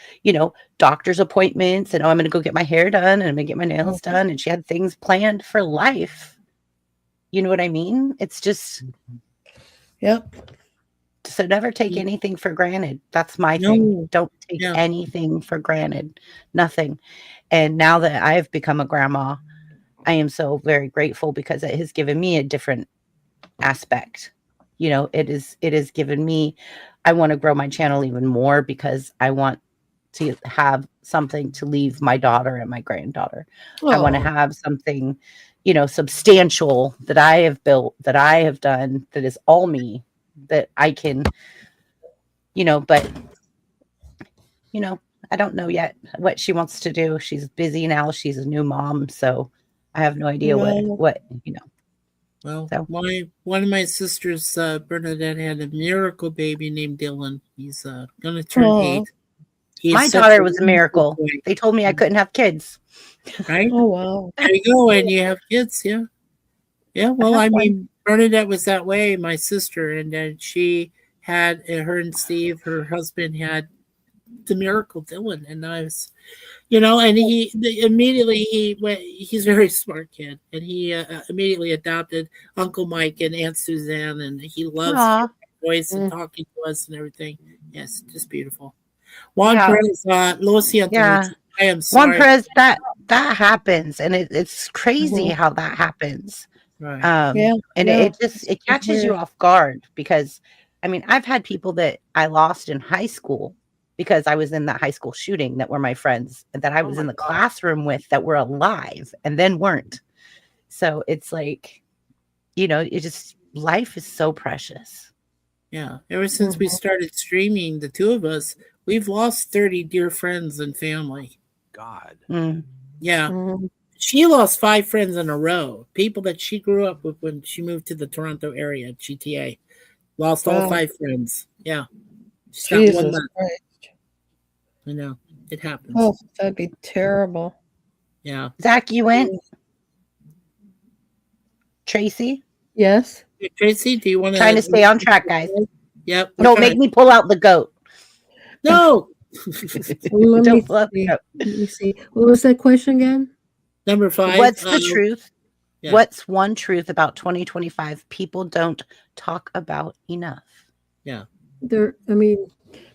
doctor's appointments, and oh, I'm going to go get my hair done and I'm going to get my nails Mhm. done. And she had things planned for life. You know what I mean? It's just, Yep. so never take Mm. anything for granted. That's my thing. No. Don't take Yeah. anything for granted. Nothing. And now that I've become a grandma, I am so very grateful because it has given me a different aspect. It has given me, I want to grow my channel even more because I want to have something to leave my daughter and my granddaughter. I want to Oh, have something, substantial that I have built, that I have done, that is all me, that I can, but I don't know yet what she wants to do. She's busy now. She's a new mom, so I have no idea no. what. Well, So one of my sisters, Bernadette, had a miracle baby named Dylan. He's gonna turn Oh, 8. He is my such daughter a was a wonderful miracle. boy, They told me I couldn't have kids. right? oh wow. There you go, and you have kids, yeah. Yeah, I well, have I one. mean, Bernadette was that way, my sister, and then she had her and Steve, her husband, had the miracle Dylan, and I was, and immediately he went. He's a very smart kid, and he immediately adopted Uncle Mike and Aunt Suzanne, and he loves Aw, hearing our voice and Mm. talking to us and everything. Yes, just beautiful. Juan yeah, Perez, lo siento yeah. mucho. I am One sorry. press that happens, and it's crazy Mhm. how that happens. Right. Yeah, And yeah. it It's catches you weird. off guard because, I mean, I've had people that I lost in high school because I was in that high school shooting that were my friends and that I Oh was my in the God. classroom with that were alive and then weren't. So it's like, it just life is so precious. Yeah. Ever since we Mhm. started streaming, the two of us, we've lost 30 dear friends and family. God. Mm. Yeah. Mhm. She lost 5 friends in a row. People that she grew up with when she moved to the Toronto area, GTA. Lost all Wow. 5 friends. Yeah. She's got one Jesus left. Christ. I know. It happens. Oh, that'd be terrible. Yeah. Zach, you went? Tracy? Yes. Hey, Tracy, do you want Trying to stay on track, guys. Yep. We're Don't trying. make me pull out the goat. No. Let me Don't pull out the see. goat. Let me see. What was that question again? Number 5. What's the truth? Yeah. What's one truth about 2025 people don't talk about enough? Yeah. I mean,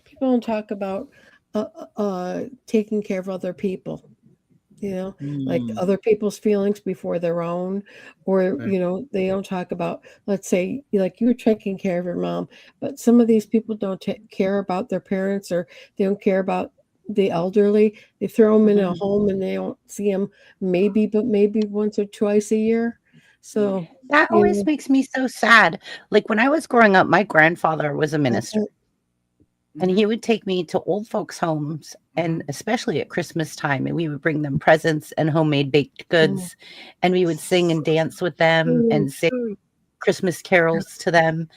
people don't talk about taking care of other people. Like Mm, other people's feelings before their own, or right. they don't talk about, let's say, like you're taking care of your mom, but some of these people don't care about their parents, or they don't care about the elderly. They throw them in a Mhm. home and they don't see them maybe once or twice a year. So, That you always know, makes me so sad. Like when I was growing up, my grandfather was a minister, and he would take me to old folks' homes, and especially at Christmas time, and we would bring them presents and homemade baked goods, and we would sing and dance with them and sing Christmas carols to them.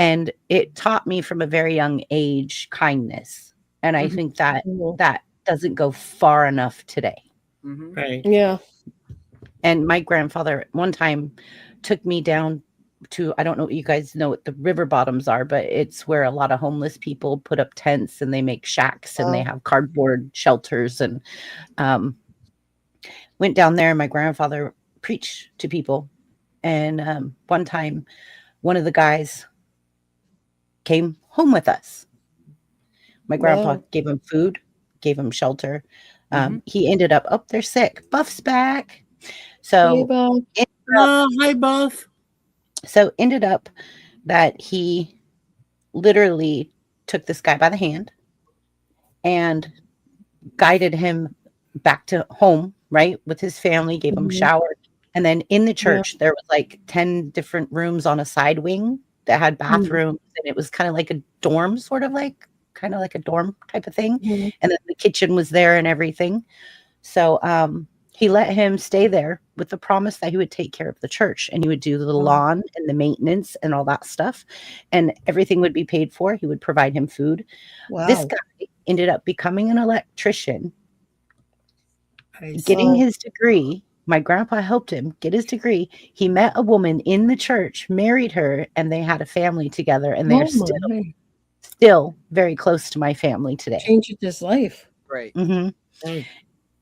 And it taught me from a very young age kindness. And I think that that doesn't go far enough today. Mhm. Right. Yeah. And my grandfather at one time took me down to, I don't know what you guys know what the river bottoms are, but it's where a lot of homeless people put up tents and they make shacks and they have cardboard shelters, and went down there and my grandfather preached to people. And one time one of the guys came home with us. My grandpa Wow. gave him food, gave him shelter. Mhm. He ended up, oh, they're sick. Buff's back. Hey, So Bob. Oh, hi, Buff. ended up that he literally took this guy by the hand and guided him back to home, right, with his family, gave him a shower. And then in the church, there was like 10 different rooms on a side wing that had bathrooms, and it was kind of like a dorm, sort of like kind of like a dorm type of thing. And then the kitchen was there and everything. So he let him stay there with the promise that he would take care of the church and he would do the lawn and the maintenance and all that stuff, and everything would be paid for. He would provide him food. This Wow. guy ended up becoming an electrician, Nice. getting his degree. My grandpa helped him get his degree. He met a woman in the church, married her, and they had a family together, and they're still very close to my family today. Changed his life. Great. Right.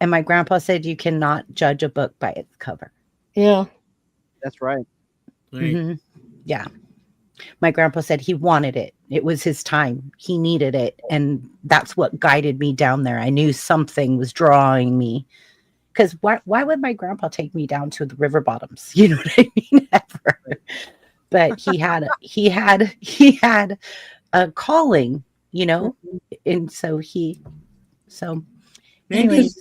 And my grandpa said you cannot judge a book by its cover. Yeah. That's right. Right. Yeah. My grandpa said he wanted it. It was his time. He needed it. And that's what guided me down there. I knew something was drawing me. Because why would my grandpa take me down to the river bottoms? You know what I mean? Ever. But he had a calling, you know, and so anyways.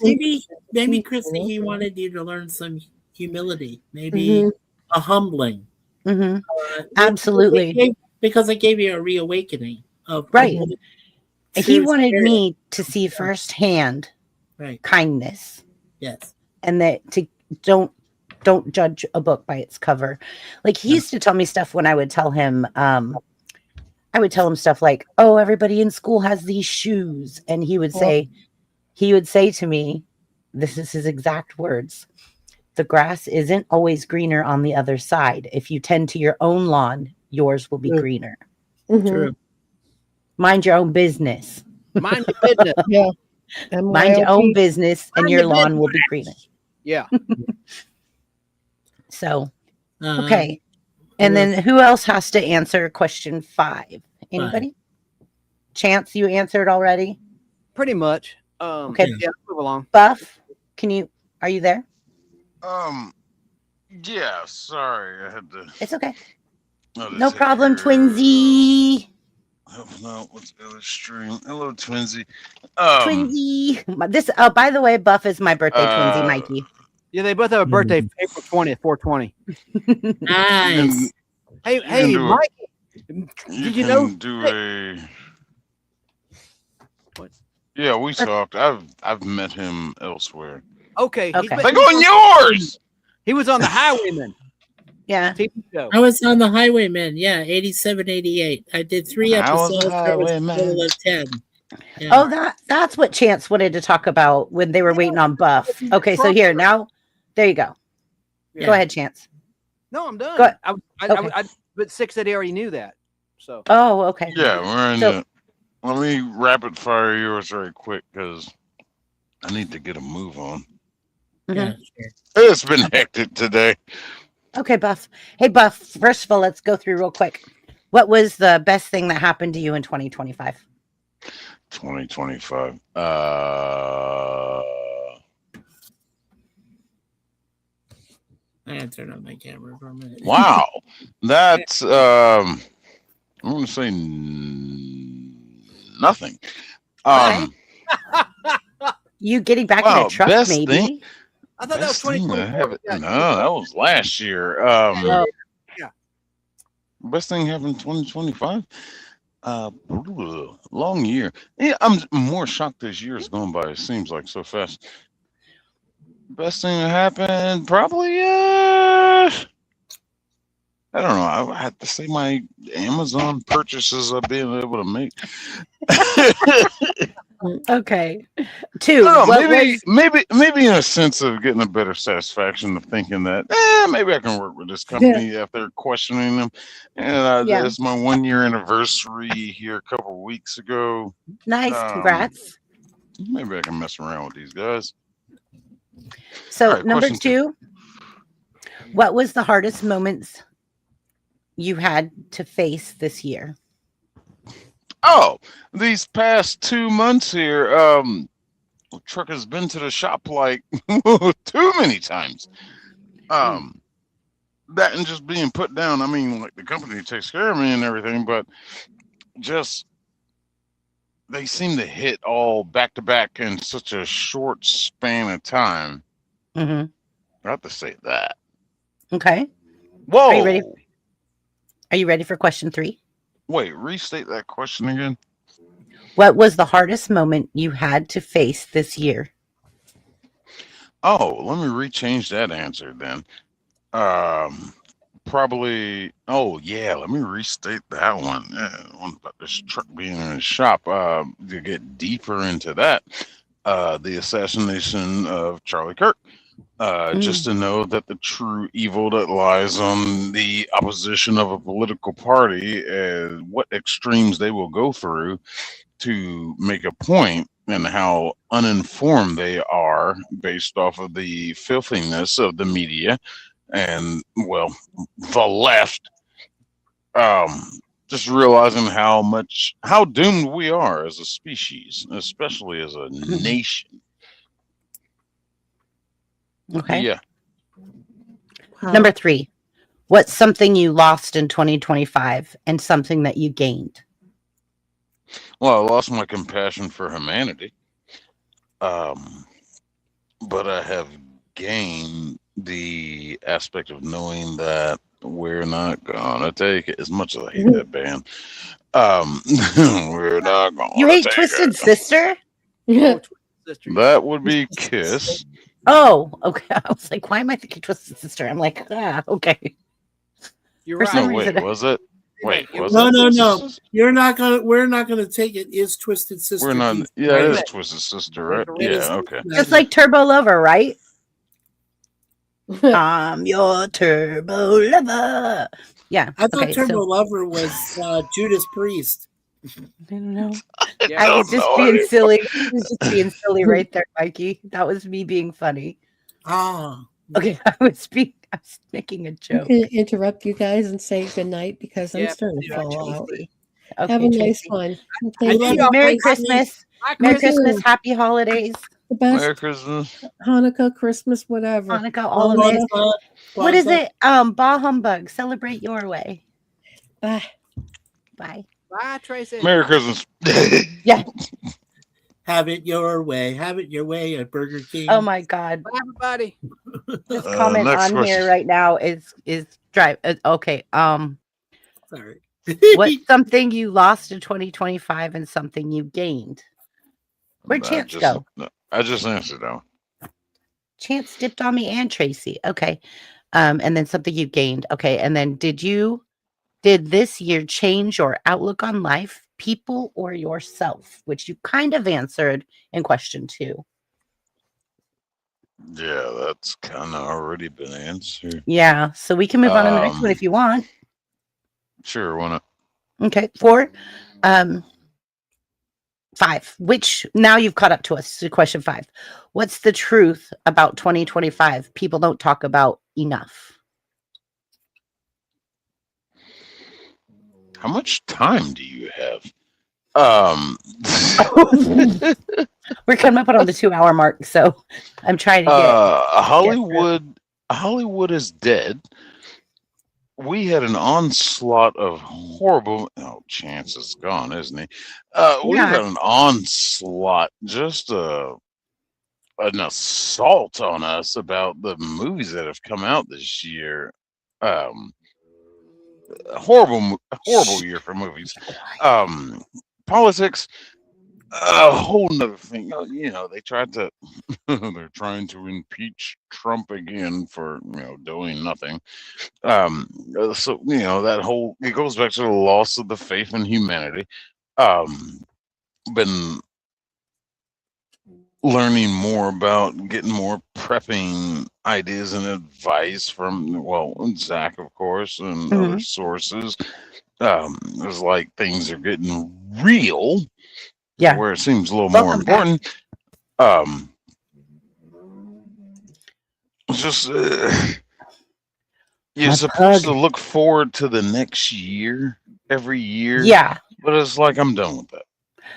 Maybe Christy, he wanted you to learn some humility, maybe a humbling. Absolutely. Because it gave you a reawakening of Right. He wanted spirit. me to see firsthand kindness. Yes. And that to don't judge a book by its cover. Like he used to tell me stuff when I would tell him stuff like, oh, everybody in school has these shoes. And he would say to me, this is his exact words: the grass isn't always greener on the other side. If you tend to your own lawn, yours will be greener. True. Mind your own business. Mind your business. Yeah. Mind your own business, and your lawn will be greener. Yeah. So, okay. And then who else has to answer question 5? Anybody? Chance, you answered already? Pretty much. Okay. Yeah, move along. Buff, are you there? Yeah, sorry. I had to. It's okay. Oh, No problem, Twinsy. Oh, no, what's the other stream? Hello, Twinsy. Twinsy. By the way, Buff is my birthday, Twinsy, Mikey. Yeah, they both have a birthday, April 20th, 420. Nice. Hey, Mikey. Did you know? What? Yeah, we talked. I've met him elsewhere. Okay. Okay. Like on yours. He was on the Highwayman. Yeah. TV show. I was on the Highwayman. Yeah, 87, 88. I did 3 episodes. There was a total of 10. Yeah. Oh, that's what Chance wanted to talk about when they were waiting on Buff. Okay, so here now, there you go. Yeah. Go ahead, Chance. No, I'm done. Go ahead. But 6 said he already knew that. So. Oh, okay. Yeah, we're in the. Let me rapid fire yours very quick because I need to get a move on. Yeah, It's been hectic today. Okay, Buff. Hey, Buff. First of all, let's go through real quick. What was the best thing that happened to you in 2025? 2025. I had to turn on my camera for a minute. Wow, that's I'm gonna say nothing. You getting back in a truck, best maybe? thing- I thought that was Best thing that 2024. happened. No, that was last year. Yeah. Best thing happened in 2025. Long year. Yeah, I'm more shocked this year is going by. It seems like so fast. Best thing that happened, probably I don't know. I have to say my Amazon purchases I've been able to make. Okay. I Two. don't know, What was maybe in a sense of getting a better satisfaction of thinking that maybe I can work with this company after questioning them. And yeah. it's my 1 year anniversary here a couple of weeks ago. Nice. Um, Congrats. maybe I can mess around with these guys. All So right, number question 2. two, what was the hardest moments you had to face this year? Oh, these past 2 months here, truck has been to the shop like too many times. Um, that and just being put down. I mean, like the company takes care of me and everything, but just they seem to hit all back to back in such a short span of time. Mm-hmm. I have to say that. Okay. Are you ready? Whoa! Are you ready for question three? Wait, restate that question again. What was the hardest moment you had to face this year? Oh, let me rechange that answer then. Um, probably. Oh yeah, let me restate that one. One about this truck being in the shop. To get deeper into that, the assassination of Charlie Kirk. Just to know that the true evil that lies on the opposition of a political party and what extremes they will go through to make a point, and how uninformed they are based off of the filthiness of the media and, well, the left. Just realizing how doomed we are as a species, especially as a nation. Okay. Yeah. Number three, what's something you lost in 2025 and something that you gained? Well, I lost my compassion for humanity. Um, but I have gained the aspect of knowing that we're not gonna take it. As much as I hate that band, we're not gonna You hate take Twisted it. Sister? Oh, sister, you That would be Kiss. Oh, okay. I was like, why am I thinking Twisted Sister? I'm like, okay. You're For right. some No, wait, reason, was it? Wait, It was No, it? no, Twisted no. Sister? We're not gonna take it. Is Twisted We're Sister not. Keith? Yeah, it is Right. Twisted Sister, There's right? a It is Yeah, okay. just like Turbo Lover, right? Well, I'm your Turbo Lover. Yeah. I thought Okay. Turbo So Lover was Judas Priest. I don't know. Yeah, I was Don't just know being any- silly. I was just being silly right there, Mikey. That was me being funny. Ah, Okay, I was making a I'm joke. going to interrupt you guys and say goodnight because I'm Yeah, starting to yeah, fall out. Tracy. Have Okay, a nice Tracy. one. I Thank love you. you. Merry Thanks, Christmas. Bye, Merry You Chris. Christmas. too. Happy holidays. The best Merry Christmas. Hanukkah, Christmas, whatever. Hanukkah, all of Kwanzaa. it. Kwanzaa, What is Kwanzaa. it? Bah humbug. Celebrate your way. Bye. Bye. Bye, Tracy. Merry Christmas. Yeah. Have it your way. Have it your way at Burger King. Oh my God. Bye, everybody. This comment Next on question. here right now is drive. Okay. Sorry. What's something you lost in 2025 and something you gained? Where'd Chance go? I just answered that one. Chance dipped on me and Tracy. Okay. And then something you gained. Okay. And then did this year change your outlook on life, people, or yourself? Which you kind of answered in question 2. Yeah, that's kind of already been answered. Yeah. So we can move on to the next one if you want. Sure, why not? Okay. 4. 5. Which now you've caught up to us to question 5. What's the truth about 2025 people don't talk about enough? How much time do you have? We're coming up on the 2-hour mark, so I'm trying to get Hollywood is dead. We had an onslaught of horrible. Oh, Chance is gone, isn't he? We've had an onslaught, just an assault on us about the movies that have come out this year. Horrible year for movies. Politics. a whole nother thing. They tried to they're trying to impeach Trump again for doing nothing. So that whole it goes back to the loss of the faith in humanity. Um, been learning more about getting more prepping ideas and advice from Zach, of course, and other Hmm. sources. It's like things are getting real to Yeah. where it seems a little more Welcome back. important. Um, it's just you're My supposed pug. to look forward to the next year every year, Yeah. but it's like I'm done with that.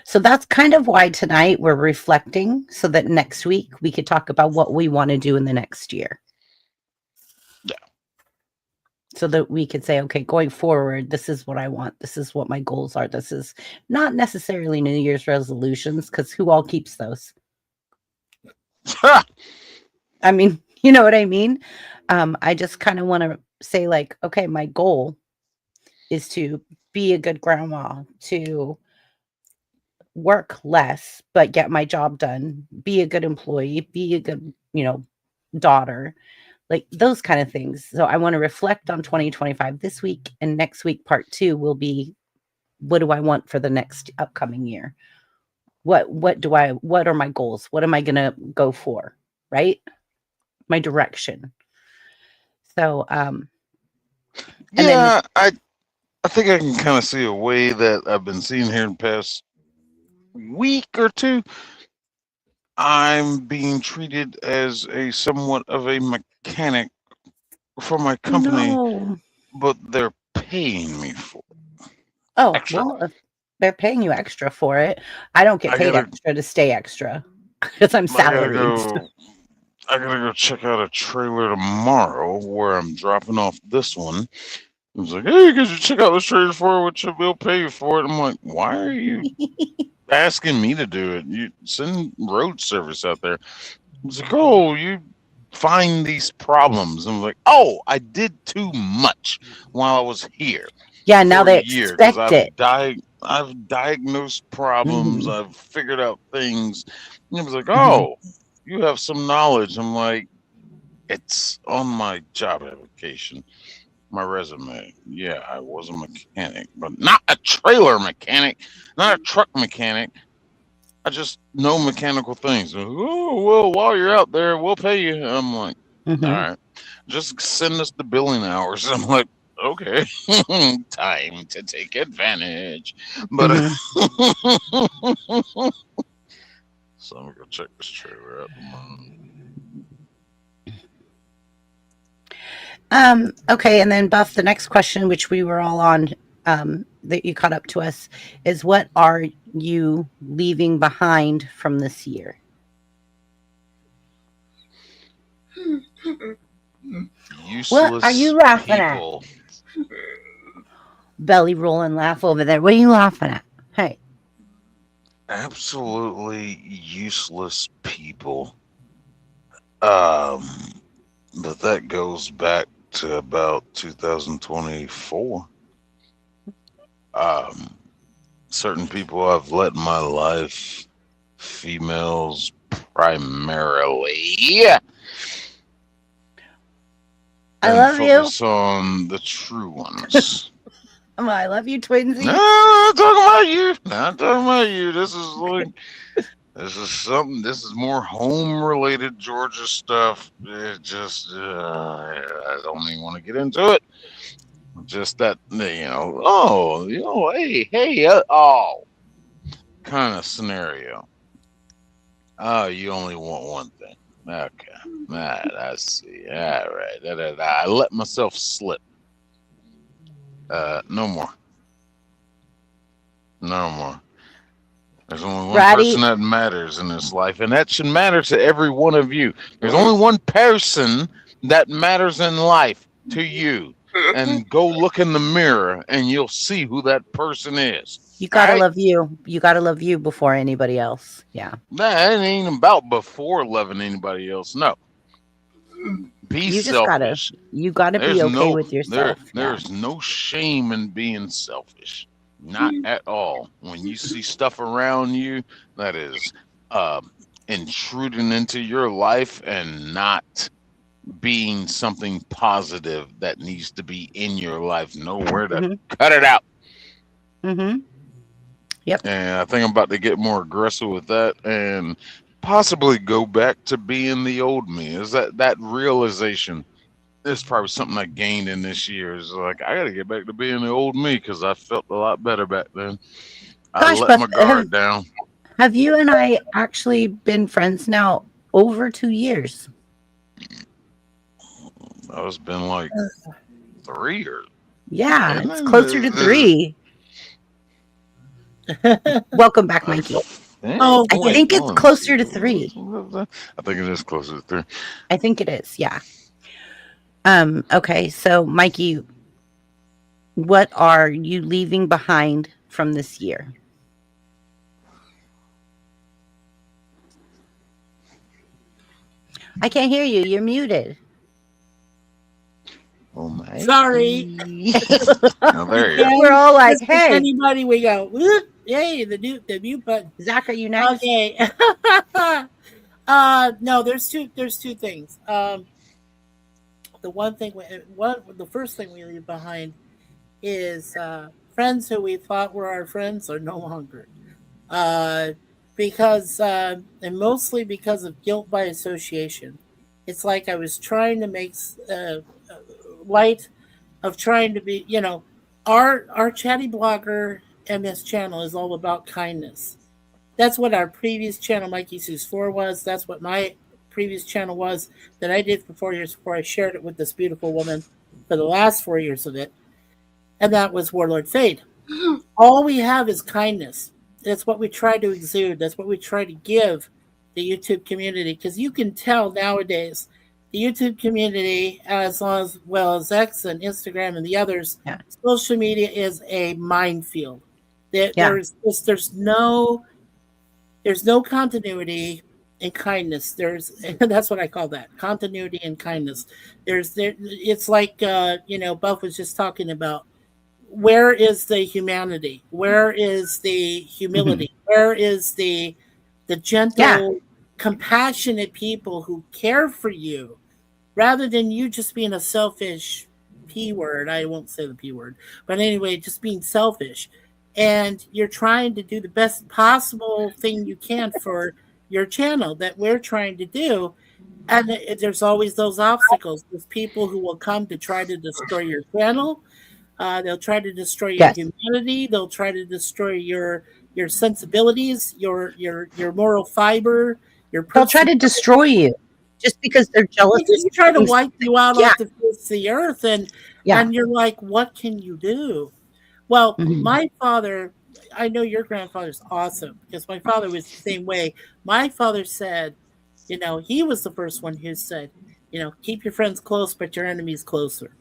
So that's kind of why tonight we're reflecting so that next week we could talk about what we want to do in the next year. Yeah. So that we could say, okay, going forward, this is what I want. This is what my goals are. This is not necessarily New Year's resolutions, because who all keeps those? I mean, you know what I mean? I just kind of want to say, like, okay, my goal is to be a good grandma, to work less, but get my job done, be a good employee, be a good, daughter, like those kind of things. So I want to reflect on 2025 this week, and next week, part two will be, what do I want for the next upcoming year? What are my goals? What am I going to go for? Right? My direction. So, and then, Yeah, I think I can kind of see a way that I've been seeing here in the past week or two. I'm being treated as a somewhat of a mechanic for my company, no. but they're paying me for Oh, extra. well, if they're paying you extra for it, I don't get I paid gotta, extra to stay extra because I'm I gotta salaried. go. I gotta go check out a trailer tomorrow where I'm dropping off this one. It was like, hey, could you check out this trailer for it, which we'll pay you for it. I'm like, why are you asking me to do it? You send road service out there. It's like, oh, you find these problems. I'm like, oh, I did too much while I was here Yeah, now for a they year because expect it. I've diagnosed problems. Mhm, I've figured out things. And it was like, mhm. oh, you have some knowledge. I'm like, it's on my job application, my resume. Yeah, I was a mechanic, but not a trailer mechanic, not a truck mechanic. I just know mechanical things. Oh, well, while you're out there, we'll pay you. I'm like, all Mhm, right, just send us the billing hours. I'm like, okay, time to take advantage. But mhm. so I'm gonna go check this trailer out tomorrow. Okay, and then Buff, the next question, which we were all on, that you caught up to us, is what are you leaving behind from this year? What are you Useless laughing at? people. Belly rolling laugh over there. What are you laughing at? Hey. Absolutely useless people. Um, but that goes back to about 2024. Um, certain people I've let in my life, females primarily, I and love you. focus on the true ones. I love you, No, twinsies. I'm not talking about you. Not talking about you. This is something. This is more home related Georgia stuff. It just I don't even want to get into it. Just that hey, oh, kind of scenario. Oh, you only want one thing. Okay, I see. All right, I let myself slip. No more. No more. There's only one person Ratty. that matters in this life, and that should matter to every one of you. There's only one person that matters in life to you. And go look in the mirror and you'll see who that person is. You All gotta right? love you. You gotta love you before anybody else. Yeah. That ain't about before loving anybody else. No. Be You just gotta selfish. you gotta be There's okay no with yourself. Yeah. there's no shame in being selfish. Not at all. When you see stuff around you that is uh, intruding into your life and not being something positive that needs to be in your life, nowhere to Mhm. cut it out. Mhm. Yep. And I think I'm about to get more aggressive with that and possibly go back to being the old me. Is that realization is probably something I gained in this year. Is like I got to get back to being the old me because I felt a lot better back then. I Gosh, let Beth, my guard down. have you and I actually been friends now over 2 years? Oh, it's been like 3 years. Yeah, And it's then closer to 3. Welcome back, Mikey. Oh, I boy. think it's Let me see. closer to 3. I think it is closer to 3. I think it is. Yeah. Okay, so Mikey, what are you leaving behind from this year? I can't hear you. You're muted. Oh my. Sorry. Oh, there you go. Again, We're all like, just like hey, anybody, we go, whoop, yay, the mute button. Zach, are you next? Okay. No, there's two things. The first thing we leave behind is friends who we thought were our friends are no longer. Uh, because and mostly because of guilt by association. It's like I was trying to make light of trying to be, our chatty blogger MS channel is all about kindness. That's what our previous channel, Mikey Seuss 4, was. That's what my previous channel was that I did for 4 years before I shared it with this beautiful woman for the last 4 years of it. And that was Warlord Fade. All we have is kindness. That's what we try to exude. That's what we try to give the YouTube community. Because you can tell nowadays, the YouTube community, well as X and Instagram and the others, Yeah. social media is a minefield. Yeah. There's no continuity in kindness. That's what I call that, continuity and kindness. It's like Buff was just talking about. Where is the humanity? Where is the Mhm. humility? Where is the Yeah. gentle, compassionate people who care for you rather than you just being a selfish P word? I won't say the P word, but anyway, just being selfish. And you're trying to do the best possible thing you can for your channel that we're trying to do. And there's always those obstacles. There's people who will come to try to destroy your channel. They'll try to destroy your Yes. humanity. They'll try to destroy your sensibilities, your moral fiber, your They'll try to personality. destroy you just because they're jealous They that just you're try to doing wipe something. you out Yeah. off the face of the earth, Yeah. and you're like, what can you do? Well, Mhm. my father, I know your grandfather's awesome because my father was the same way. My father said, he was the first one who said, keep your friends close, but your enemies closer.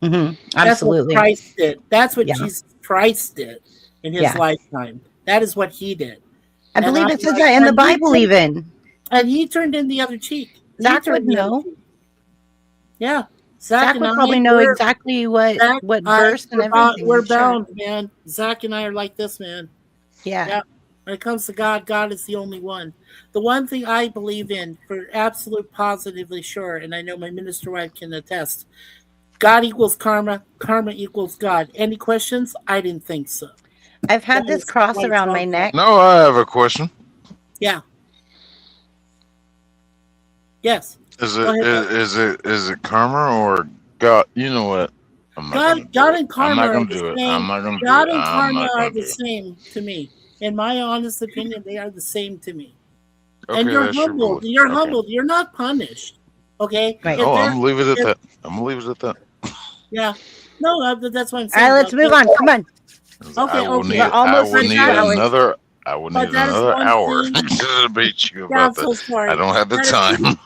Mhm. That's what Absolutely. Christ did. That's what Yeah. Jesus Christ did in his Yeah. lifetime. That is what he did. I And I'm believe it says like, that in the Bible even. and he turned in the other cheek. He Zach turned would the other know. cheek. Yeah. Zach Zach and would I, probably know we're exactly what Zach, verse and everything, we're I'm sure. bound, man. Zach and I are like this, man. Yeah. Yeah. When it comes to God, God is the only one. The one thing I believe in for absolute positively sure, and I know my minister wife can attest, God equals karma, karma equals God. Any questions? I didn't think so. I've had That this is cross what it's around all my about. neck. No, I have a question. Yeah. Yes. Is Go it ahead, Buck. is it karma or God? You know what? I'm not gonna do God it. and I'm karma not are gonna the do it. I'm same. not gonna do God it. and I'm karma not are gonna the do it. same to me. In my honest opinion, they are the same to me. And Okay, you're that's your humbled. belief. You're Okay. humbled. You're not punished. Okay. Right. If Oh, they're, I'm gonna leave it at if that. I'm gonna leave it at that. yeah, no, that's what I'm All right, saying. let's Buck. move on. Come on. 'Cause Okay, We're okay. I almost will But to need 2 that is, hours. I will but need that is another one hour thing. to debate you Yeah, about I'm so that. I sorry. don't have the That is, time.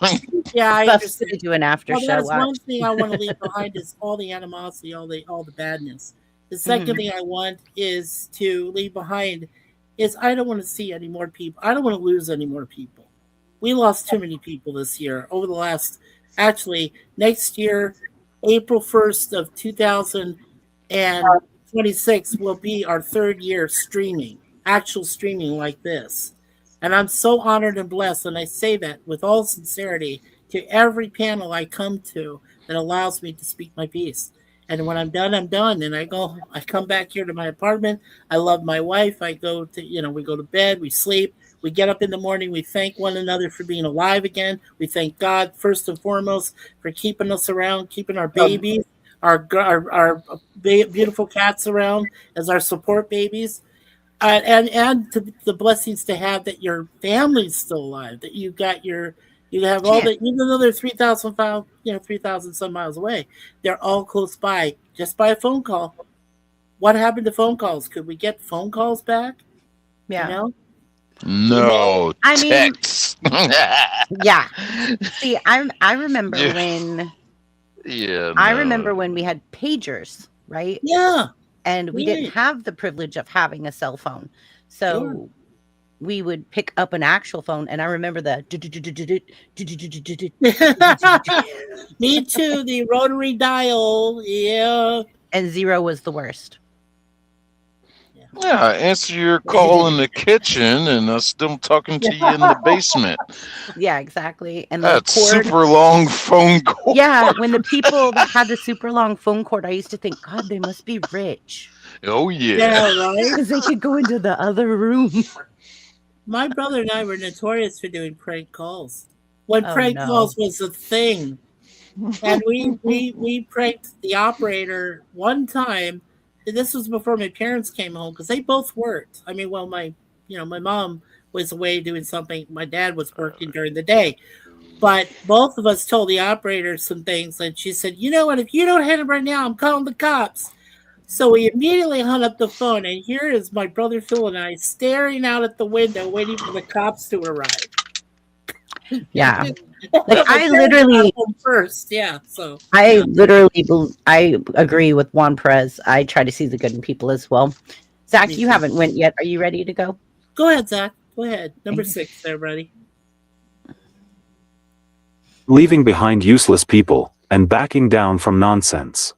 yeah, I Buff's understand. gonna do an after Well, that show. is one Watch. thing I want to leave behind is all the animosity, all the badness. The second Mhm. thing I want is to leave behind is I don't want to see any more people. I don't want to lose any more people. We lost too many people this year. Over the last, actually, next year, April 1st of 2000 and 2026 will be our third year streaming, actual streaming like this. And I'm so honored and blessed. And I say that with all sincerity to every panel I come to that allows me to speak my piece. And when I'm done, I'm done. And I come back here to my apartment. I love my wife. I go to, we go to bed, we sleep, we get up in the morning, we thank one another for being alive again. We thank God, first and foremost, for keeping us around, keeping our babies, our beautiful cats around as our support babies. And to the blessings to have that your family's still alive, that you have all Yeah. the, even though they're 3,000 some miles away, they're all close by just by a phone call. What happened to phone calls? Could we get phone calls back? Yeah. You know? No, I mean, text. yeah. See, I remember Yeah. when Yeah, I no. remember when we had pagers, right? Yeah. And we didn't Right. have the privilege of having a cell phone. Sure. So we would pick up an actual phone, and I remember the Me too. The rotary dial. Yeah. and 0 was the worst. Yeah, I answer your call in the kitchen, and I'm still talking to you in the basement. Yeah, exactly. And the That's cord. super long phone call. Yeah, when the people that had the super long phone cord, I used to think, God, they must be rich Oh yeah. Yeah, right. because they could go into the other room. My brother and I were notorious for doing prank calls. When Oh, prank no. calls was a thing. And we pranked the operator one time. This was before my parents came home because they both worked. I mean, well, my mom was away doing something. My dad was working during the day. But both of us told the operator some things, and she said, "You know what? If you don't hit him right now, I'm calling the cops." So we immediately hung up the phone, and here is my brother Phil and I staring out at the window, waiting for the cops to arrive. Yeah. My Like, I parents literally, got home first, yeah. So I literally, I agree with Juan Perez. I try to see the good in people as well. Zach, Me you too. haven't went yet. Are you ready to go? Go ahead, Zach. Go ahead. Number 6, there, buddy. Leaving behind useless people and backing down from nonsense.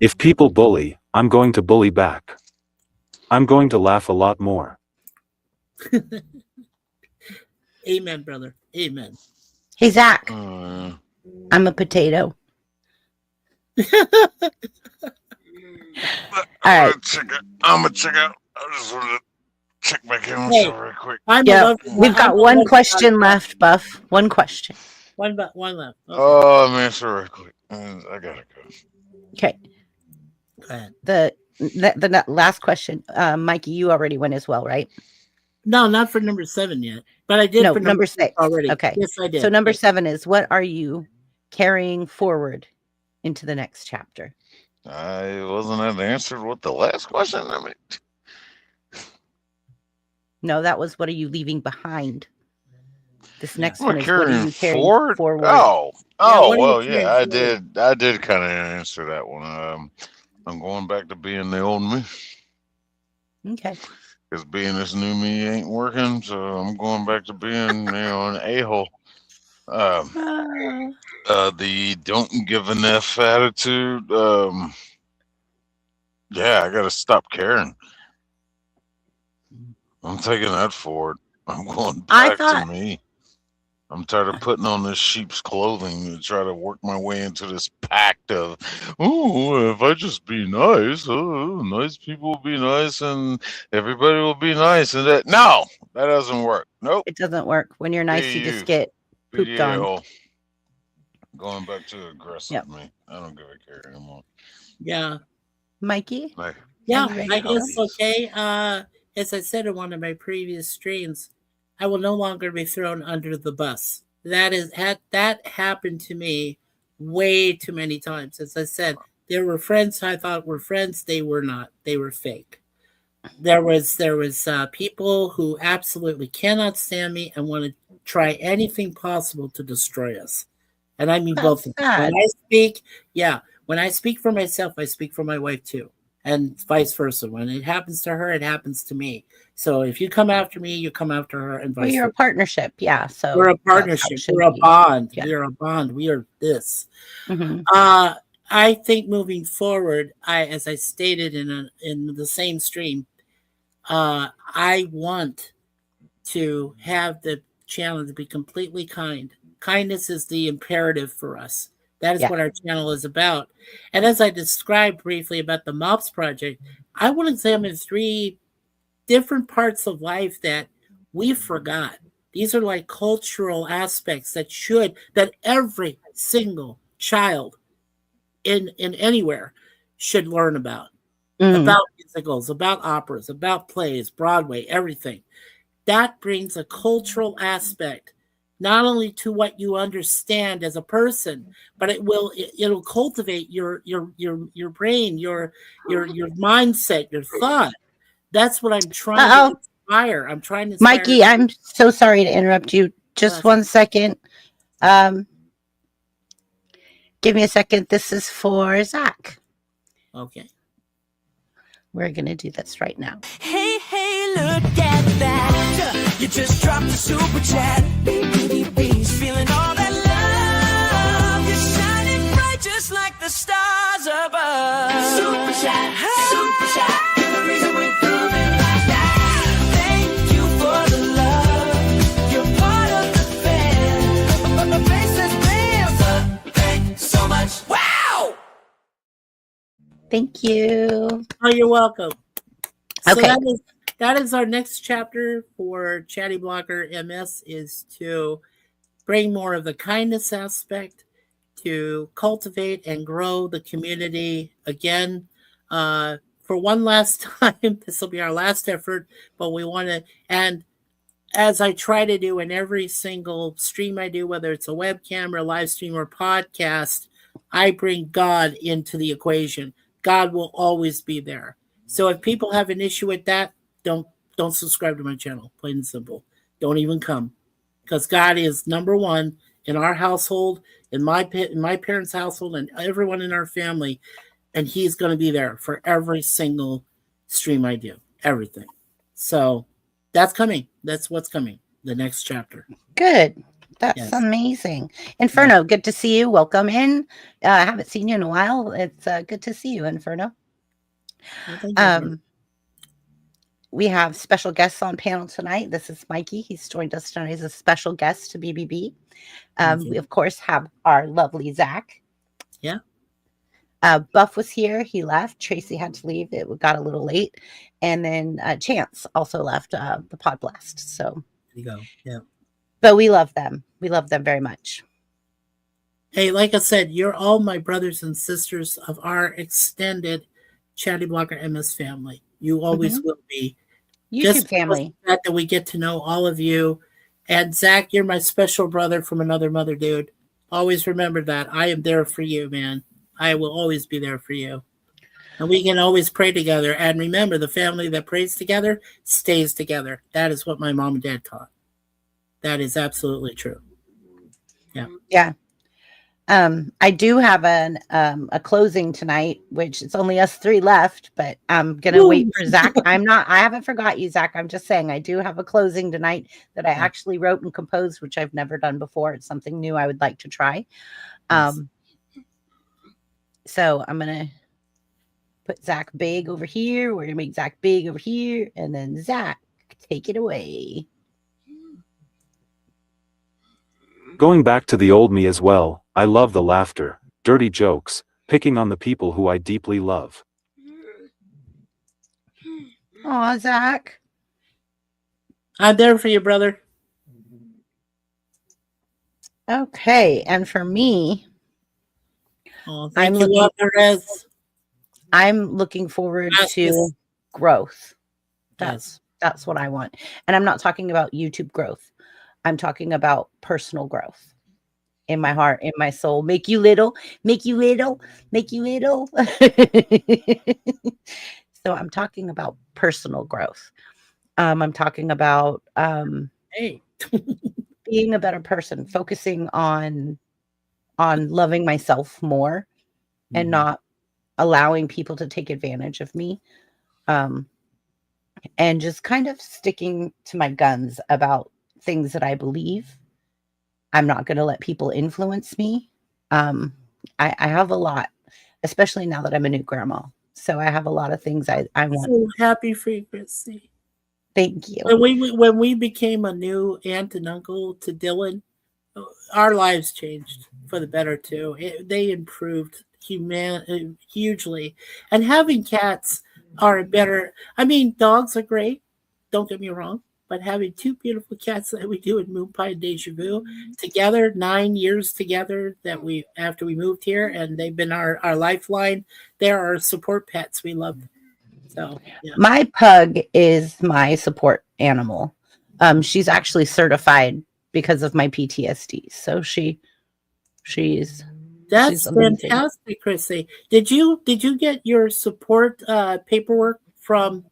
If people bully, I'm going to bully back. I'm going to laugh a lot more. Amen, brother. Amen. Hey, Zach, Uh, I'm a potato. All I'm right. gonna check out. I just wanted to check my camera Hey. real quick. I'm Yeah, a love. we've got one question left, Buff. One question. One left. Okay. Oh, let me answer real quick. I gotta go. Okay. Go ahead. The last question, Mikey, you already went as well, right? No, not for number 7 yet, but I did No, for number 6 already. Okay. Yes, I did. So number Yes. 7 is, what are you carrying forward into the next chapter? I wasn't that answered what the last question. I mean, No, that was, what are you leaving behind? This next I'm one is, what are carrying you carrying forward. forward? Oh, what are you well, carrying yeah, I forward? did kind of answer that one. I'm going back to being the old me Okay. because being this new me ain't working. So I'm going back to being, an a-hole. The don't give an F attitude. Yeah, I gotta stop caring. I'm taking that forward. I'm going I back to thought, me. I'm tired of putting on this sheep's clothing to try to work my way into this pact of, oh, if I just be nice, nice people will be nice and everybody will be nice. And that, no, that doesn't work. Nope. it doesn't work. When you're nice, you just get pooped on. PDA. Going back to aggressive Yep. me. I don't give a care anymore. Yeah. Mikey? Like, Yeah, Are you ready I to go? guess okay. As I said in one of my previous streams, I will no longer be thrown under the bus. That happened to me way too many times. As I said, there were friends I thought were friends. They were not. They were fake. There was people who absolutely cannot stand me and want to try anything possible to destroy us. And I mean both of them. Sad. When I speak, when I speak for myself, I speak for my wife too. And vice versa. When it happens to her, it happens to me. So if you come after me, you come after her, and Well, vice you're a versa. partnership. Yeah. So We're a that's how it partnership. should We're a be. bond. Yeah. We are a bond. We are this. Mhm. I think moving forward, as I stated in the same stream, I want to have the channel to be completely kind. Kindness is the imperative for us. That is Yeah. what our channel is about. And as I described briefly about the MOPS project, I want to examine 3 different parts of life that we forgot. These are like cultural aspects that every single child in anywhere should learn Mhm. about musicals, about operas, about plays, Broadway, everything. That brings a cultural aspect not only to what you understand as a person, but it'll cultivate your brain, your mindset, your thought. That's what I'm trying to Uh-oh. inspire. I'm trying to inspire. Mikey, I'm so sorry to interrupt you. Just That's 1 second. Um, give me a second. This is for Zach. okay. We're going to do this right now. Hey, hey, look at that. You just dropped a super chat. Feeling all that love. You're shining bright just like the stars above. Super chat, super chat. The reason we're grooving like that. Thank you for the love. You're part of the fan. A place that's been. Thanks so much. Wow! Thank you. Oh, you're welcome. So Okay. that is our next chapter for Chatty Blocker MS, is to bring more of the kindness aspect, to cultivate and grow the community again. For one last time, this will be our last effort, but we want to, and as I try to do in every single stream I do, whether it's a webcam or live stream or podcast, I bring God into the equation. God will always be there. So if people have an issue with that, don't subscribe to my channel. Plain and simple. Don't even come, because God is number one in our household, in my parents' household, and everyone in our family, and He's going to be there for every single stream I do. Everything. So that's coming. That's what's coming. The next chapter. Good. That's Yes. amazing. Inferno, good to see you. Welcome in. I haven't seen you in a while. It's good to see you, Inferno. Well, thank you, brother. We have special guests on panel tonight. This is Mikey. He's joined us tonight as a special guest to BBB. Thank you. We, of course, have our lovely Zach. Yeah. Buff was here. He left. Tracy had to leave. It got a little late. And then Chance also left the pod blast. So There you go. Yeah. but we love them. We love them very much. Hey, like I said, you're all my brothers and sisters of our extended Chatty Blocker MS family. You always will be. YouTube Just family. that we get to know all of you. And Zach, you're my special brother from another mother, dude. Always remember that. I am there for you, man. I will always be there for you. And we can always pray together. And remember, the family that prays together stays together. That is what my mom and dad taught. That is absolutely true. Yeah. Yeah. I do have a closing tonight, which it's only us 3 left, but I'm gonna wait for Zach. I haven't forgot you, Zach. I'm just saying I do have a closing tonight that I actually wrote and composed, which I've never done before. It's something new I would like to try. Yes. So I'm gonna put Zach big over here. We're gonna make Zach big over here, and then Zach, take it away. Going back to the old me as well, I love the laughter, dirty jokes, picking on the people who I deeply love. Aw, Zach. I'm there for you, brother. Okay, and for me, Oh, thank you, Perez. I'm looking forward to growth. Yes. That's what I want. And I'm not talking about YouTube growth. I'm talking about personal growth in my heart, in my soul. Make you little, make you little, make you little. So I'm talking about personal growth. I'm talking about Hey. being a better person, focusing on loving myself more and not allowing people to take advantage of me. And just kind of sticking to my guns about things that I believe. I'm not going to let people influence me. I have a lot especially now that I'm a new grandma. So I have a lot of things I want. So happy for you, Chrissy. Thank you. When we became a new aunt and uncle to Dylan, our lives changed for the better too. They improved hugely, and having cats are better. I mean, dogs are great. Don't get me wrong, but having two beautiful cats that we do in Moon Pie and Deja Vu together, 9 years together that we after we moved here, and they've been our lifeline. They're our support pets. We love them. So yeah. My pug is my support animal. She's actually certified because of my PTSD. So she's That's amazing. fantastic, Chrissy. Did you get your support paperwork from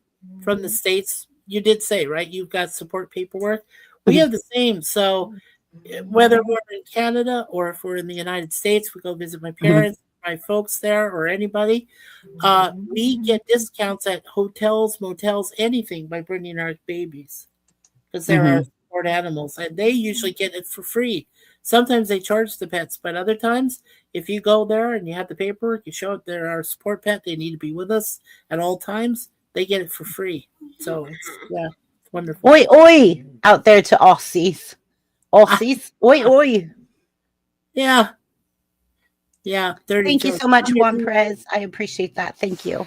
the states? You did say, right? You've got support paperwork. We Mhm. have the same. So whether we're in Canada or if we're in the United States, we go visit my parents, my folks there, or anybody. We get discounts at hotels, motels, anything by bringing our babies because they're our Mhm. support animals, and they usually get it for free. Sometimes they charge the pets, but other times, if you go there and you have the paperwork, you show it they're our support pet, they need to be with us at all times. They get it for free. So it's wonderful. Oi, oi, out there to Aussies. Aussies, oi, oi. Yeah, yeah. Dirty Thank you jokes. so much, Juan Perez. I appreciate that. Thank you.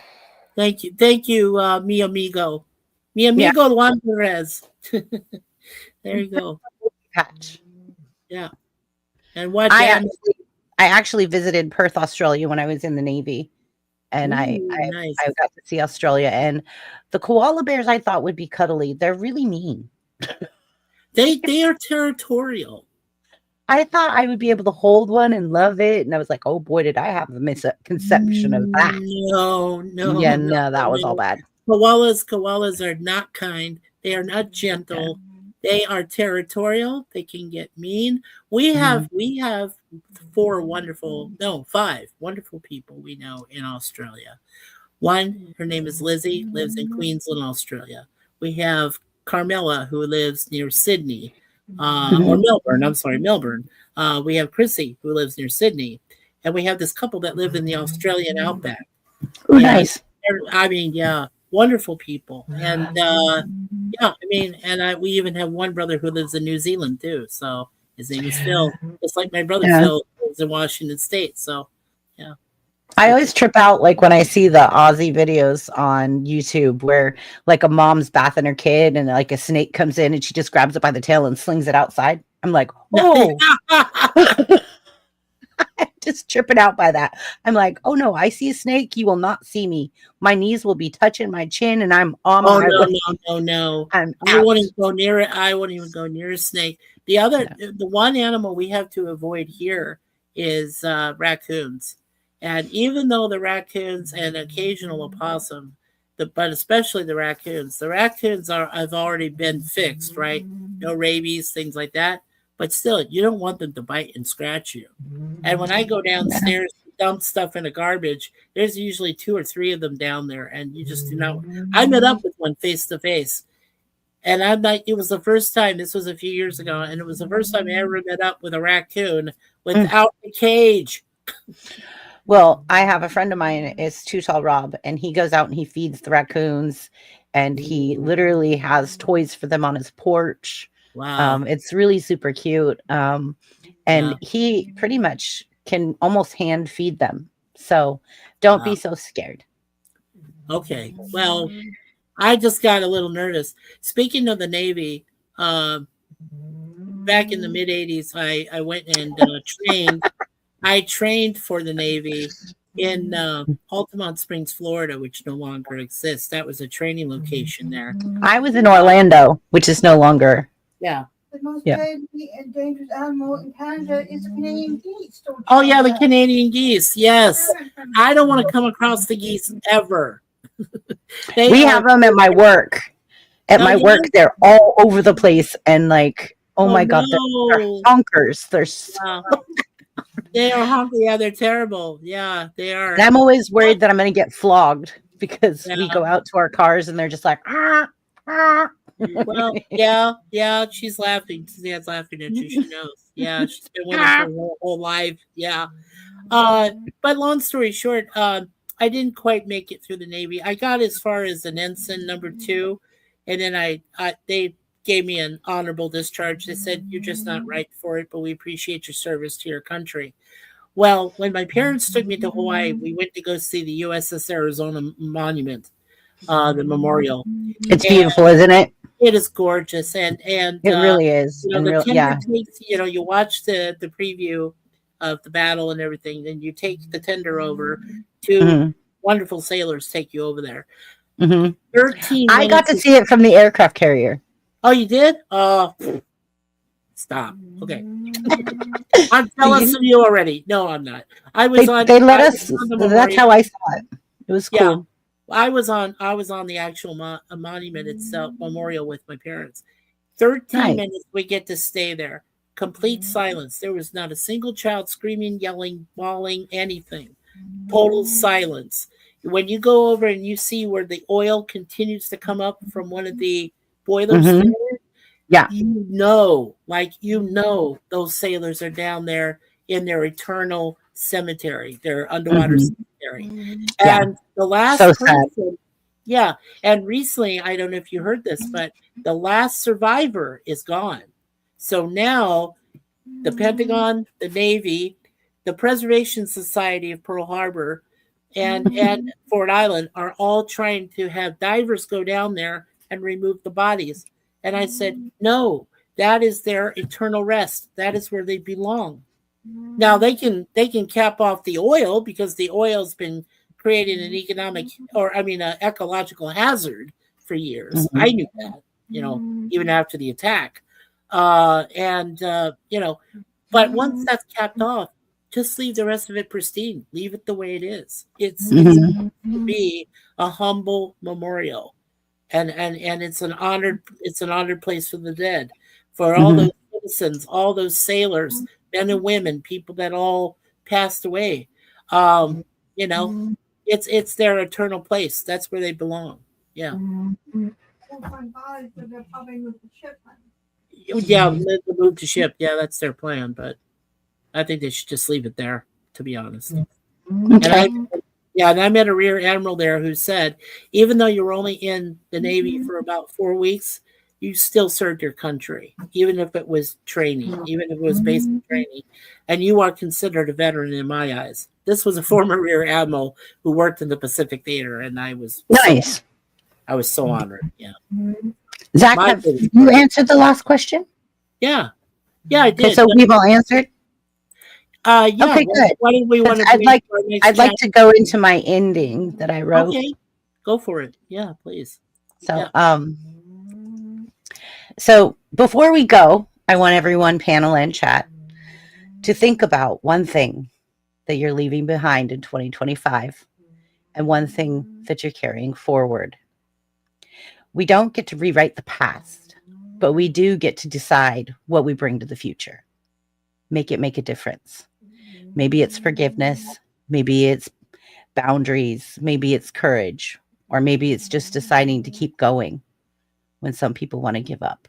Thank you, mi amigo, Yeah, Juan Perez. There you go. patch. Yeah, and watch I Adam. actually, I actually visited Perth, Australia when I was in the Navy, and Ooh, nice. I got to see Australia. And the koala bears I thought would be cuddly. They're really mean. They are territorial. I thought I would be able to hold one and love it, and I was like, "Oh boy, did I have a misconception of that." No, no, Yeah, no, no, that was all no. bad. Koalas are not kind. They are not gentle. They are territorial. They can get mean. We have five wonderful people we know in Australia. One, her name is Lizzie, lives in Queensland, Australia. We have Carmela, who lives near Sydney, or Mhm. Melbourne. I'm sorry, Melbourne. We have Chrissy, who lives near Sydney, and we have this couple that live in the Australian outback. Oh, And nice. I mean, yeah, wonderful people. And yeah, I mean, and we even have one brother who lives in New Zealand too. So his name is Phil, just like my brother Yeah. Phil lives in Washington State. So yeah, I super. always trip out like when I see the Aussie videos on YouTube where like a mom's bathing her kid and like a snake comes in and she just grabs it by the tail and slings it outside. I'm like, oh, just tripping out by that. I'm like, oh no, I see a snake. You will not see me. My knees will be touching my chin and I'm on Oh my no, way. no, no, no! I'm I out. wouldn't go near it. I wouldn't even go near a snake. No. The one animal we have to avoid here is raccoons. And even though the raccoons and occasional opossum, but especially the raccoons are have already been fixed, right? No rabies, things like that. But still, you don't want them to bite and scratch you. And when I go downstairs to dump stuff in the garbage, there's usually two or three of them down there, and you just do not. I met up with one face to face, and I'm like, it was the first time. This was a few years ago, and it was the first time I ever met up with a raccoon Mm. without the cage. Well, I have a friend of mine is Too Tall Rob, and he goes out and he feeds the raccoons, and he literally has toys for them on his porch. Wow. It's really super cute. And Yeah. he pretty much can almost hand feed them. So don't be Wow. so scared. Okay. Well, I just got a little nervous. Speaking of the Navy, back in the mid '80s, I went and trained. I trained for the Navy in Altamont Springs, Florida, which no longer exists. That was a training location there. I was in Orlando, which is no longer. Yeah. The most Yeah. deadly and dangerous animal in Canada is the Canadian geese. Don't you Oh know yeah, the that? Canadian geese. Yes. I don't want to come across the geese ever. They We are. have them at my work. At Oh my yeah. work, they're all over the place, and like, oh Oh my god, they're no. honkers. They're so, Wow. They are honky. Yeah, they're terrible. Yeah, they are. and I'm always worried that I'm going to get flogged because we Yeah. go out to our cars and they're just like, ah, ah. Well, yeah, she's laughing. Dad's laughing at you. She knows. Yeah, she's been with him for her whole life. Yeah. But long story short, I didn't quite make it through the Navy. I got as far as an ensign number 2, and then they gave me an honorable discharge. They said you're just not right for it, but we appreciate your service to your country. Well, when my parents took me to Hawaii, we went to go see the USS Arizona Monument, the memorial. It's And beautiful, isn't it? it is gorgeous, and It really is. And the real, tender yeah. takes. You watch the preview of the battle and everything, then you take the tender over. Two Mhm. wonderful sailors take you over there. Mhm. 13 I got minutes. to see it from the aircraft carrier. Oh, you did? Stop. Okay. I'm jealous of you already. No, I'm not. I was on. They let I us. was on the That's memorial. how I saw it. It was Yeah. cool. I was on the actual monument itself, memorial with my parents. 13 Nice. minutes we get to stay there. Complete silence. There was not a single child screaming, yelling, bawling, anything. Total silence. When you go over and you see where the oil continues to come up from one of the boilers Mhm. there, Yeah. you know those sailors are down there in their eternal cemetery, their underwater Mhm. cemetery. Yeah. And the last So sad. person, yeah, and recently, I don't know if you heard this, but the last survivor is gone. So now the Pentagon, the Navy, the Preservation Society of Pearl Harbor, and Fort Island are all trying to have divers go down there and remove the bodies. And I said, no, that is their eternal rest. That is where they belong. Now they can cap off the oil because the oil's been creating an ecological hazard for years. Mhm. I knew that, even after the attack. But once that's capped off, just leave the rest of it pristine. Leave it the way it is. It's Mhm. to be a humble memorial, and it's an honored place for the dead, for all Mhm. those citizens, all those sailors, men and women, people that all passed away. Um, you know, it's their eternal place. That's where they belong. Yeah. We'll find bodies, but they're probably with the ship. Yeah, the move to ship. Yeah, that's their plan, but I think they should just leave it there, to be honest. And Okay. I met a rear admiral there who said, even though you were only in the Navy for about 4 weeks, you still served your country, even if it was training, even if it was basic training, and you are considered a veteran in my eyes. This was a former rear admiral who worked in the Pacific Theater, and Nice. I was so honored. Yeah, Zach, my have biggest you part. answered the last question? Yeah, I Okay, did. so we've all answered. Yeah. Good. What did we want to I'd bring like for our next I'd like chat? to go into my ending that I wrote. Okay, go for it. Yeah, please. So, Yeah. So before we go, I want everyone, panel and chat, to think about one thing that you're leaving behind in 2025 and one thing that you're carrying forward. We don't get to rewrite the past, but we do get to decide what we bring to the future. Make a difference. Maybe it's forgiveness, maybe it's boundaries, maybe it's courage, or maybe it's just deciding to keep going when some people want to give up.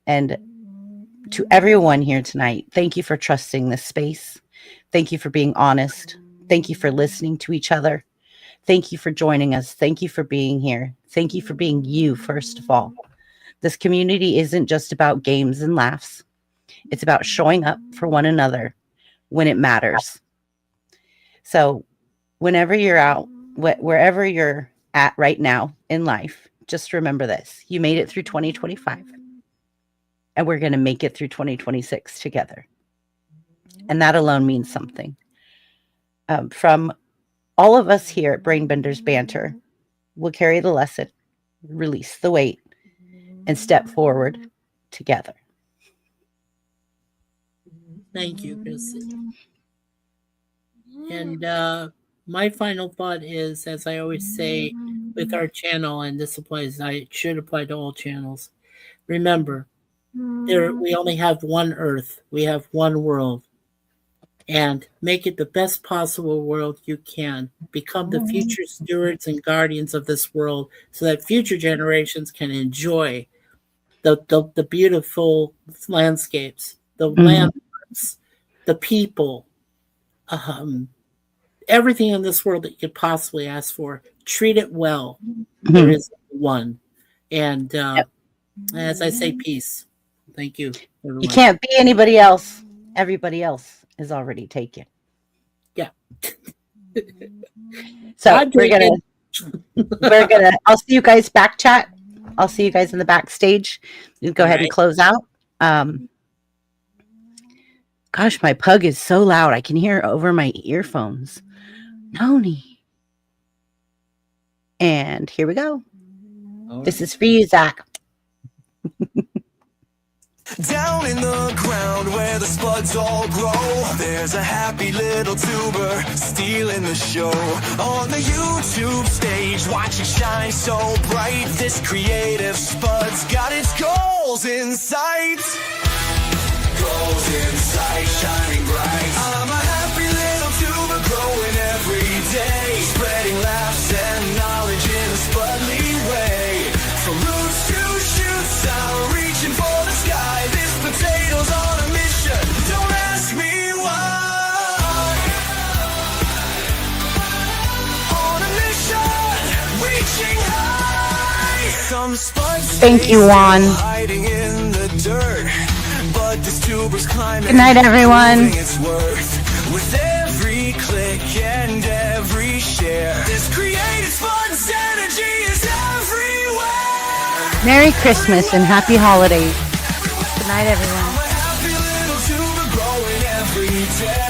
And to everyone here tonight, thank you for trusting this space. Thank you for being honest. Thank you for listening to each other. Thank you for joining us. Thank you for being here. Thank you for being you, first of all. This community isn't just about games and laughs. It's about showing up for one another when it matters. So, whenever you're out, wherever you're at right now in life, just remember this. You made it through 2025, and we're going to make it through 2026 together. And that alone means something. From all of us here at Brain Benders Banter, we'll carry the lesson, release the weight, and step forward together. Thank you, Chrissy. And my final thought is, as I always say with our channel, and this applies, I should apply to all channels. Remember, we only have one Earth, we have one world, and make it the best possible world you can. Become the future stewards and guardians of this world, so that future generations can enjoy the beautiful landscapes the landmarks, the people, everything in this world that you could possibly ask for. Treat it well. There is one. And as I say, peace. Thank you, everyone. You can't be anybody else. Everybody else is already taken. Yeah. So we're gonna I'll see you guys back chat. I'll see you guys in the backstage. You go ahead and close out. Gosh, my pug is so loud. I can hear over my earphones. Noni. And here we go. This is for you, Zach. Down in the ground where the spuds all grow, there's a happy little tuber stealing the show. On the YouTube stage, watch it shine so bright. This creative spud's got its goals in sight. Goals in sight, shining bright. I'm a happy little tuber growing every day, spreading laughs and knowledge in a spudly way. From roots to shoots, I'm reaching for the sky. This potato's on a mission, don't ask me why. On a mission, reaching high. Some spuds Thank you, Juan. hiding in the dirt, but this tuber's climbing. Good night, everyone. It's worth with every click and every share. This creative spuds energy is everywhere. Merry Christmas and happy holidays. Good night, everyone. I'm a happy little tuber growing every day.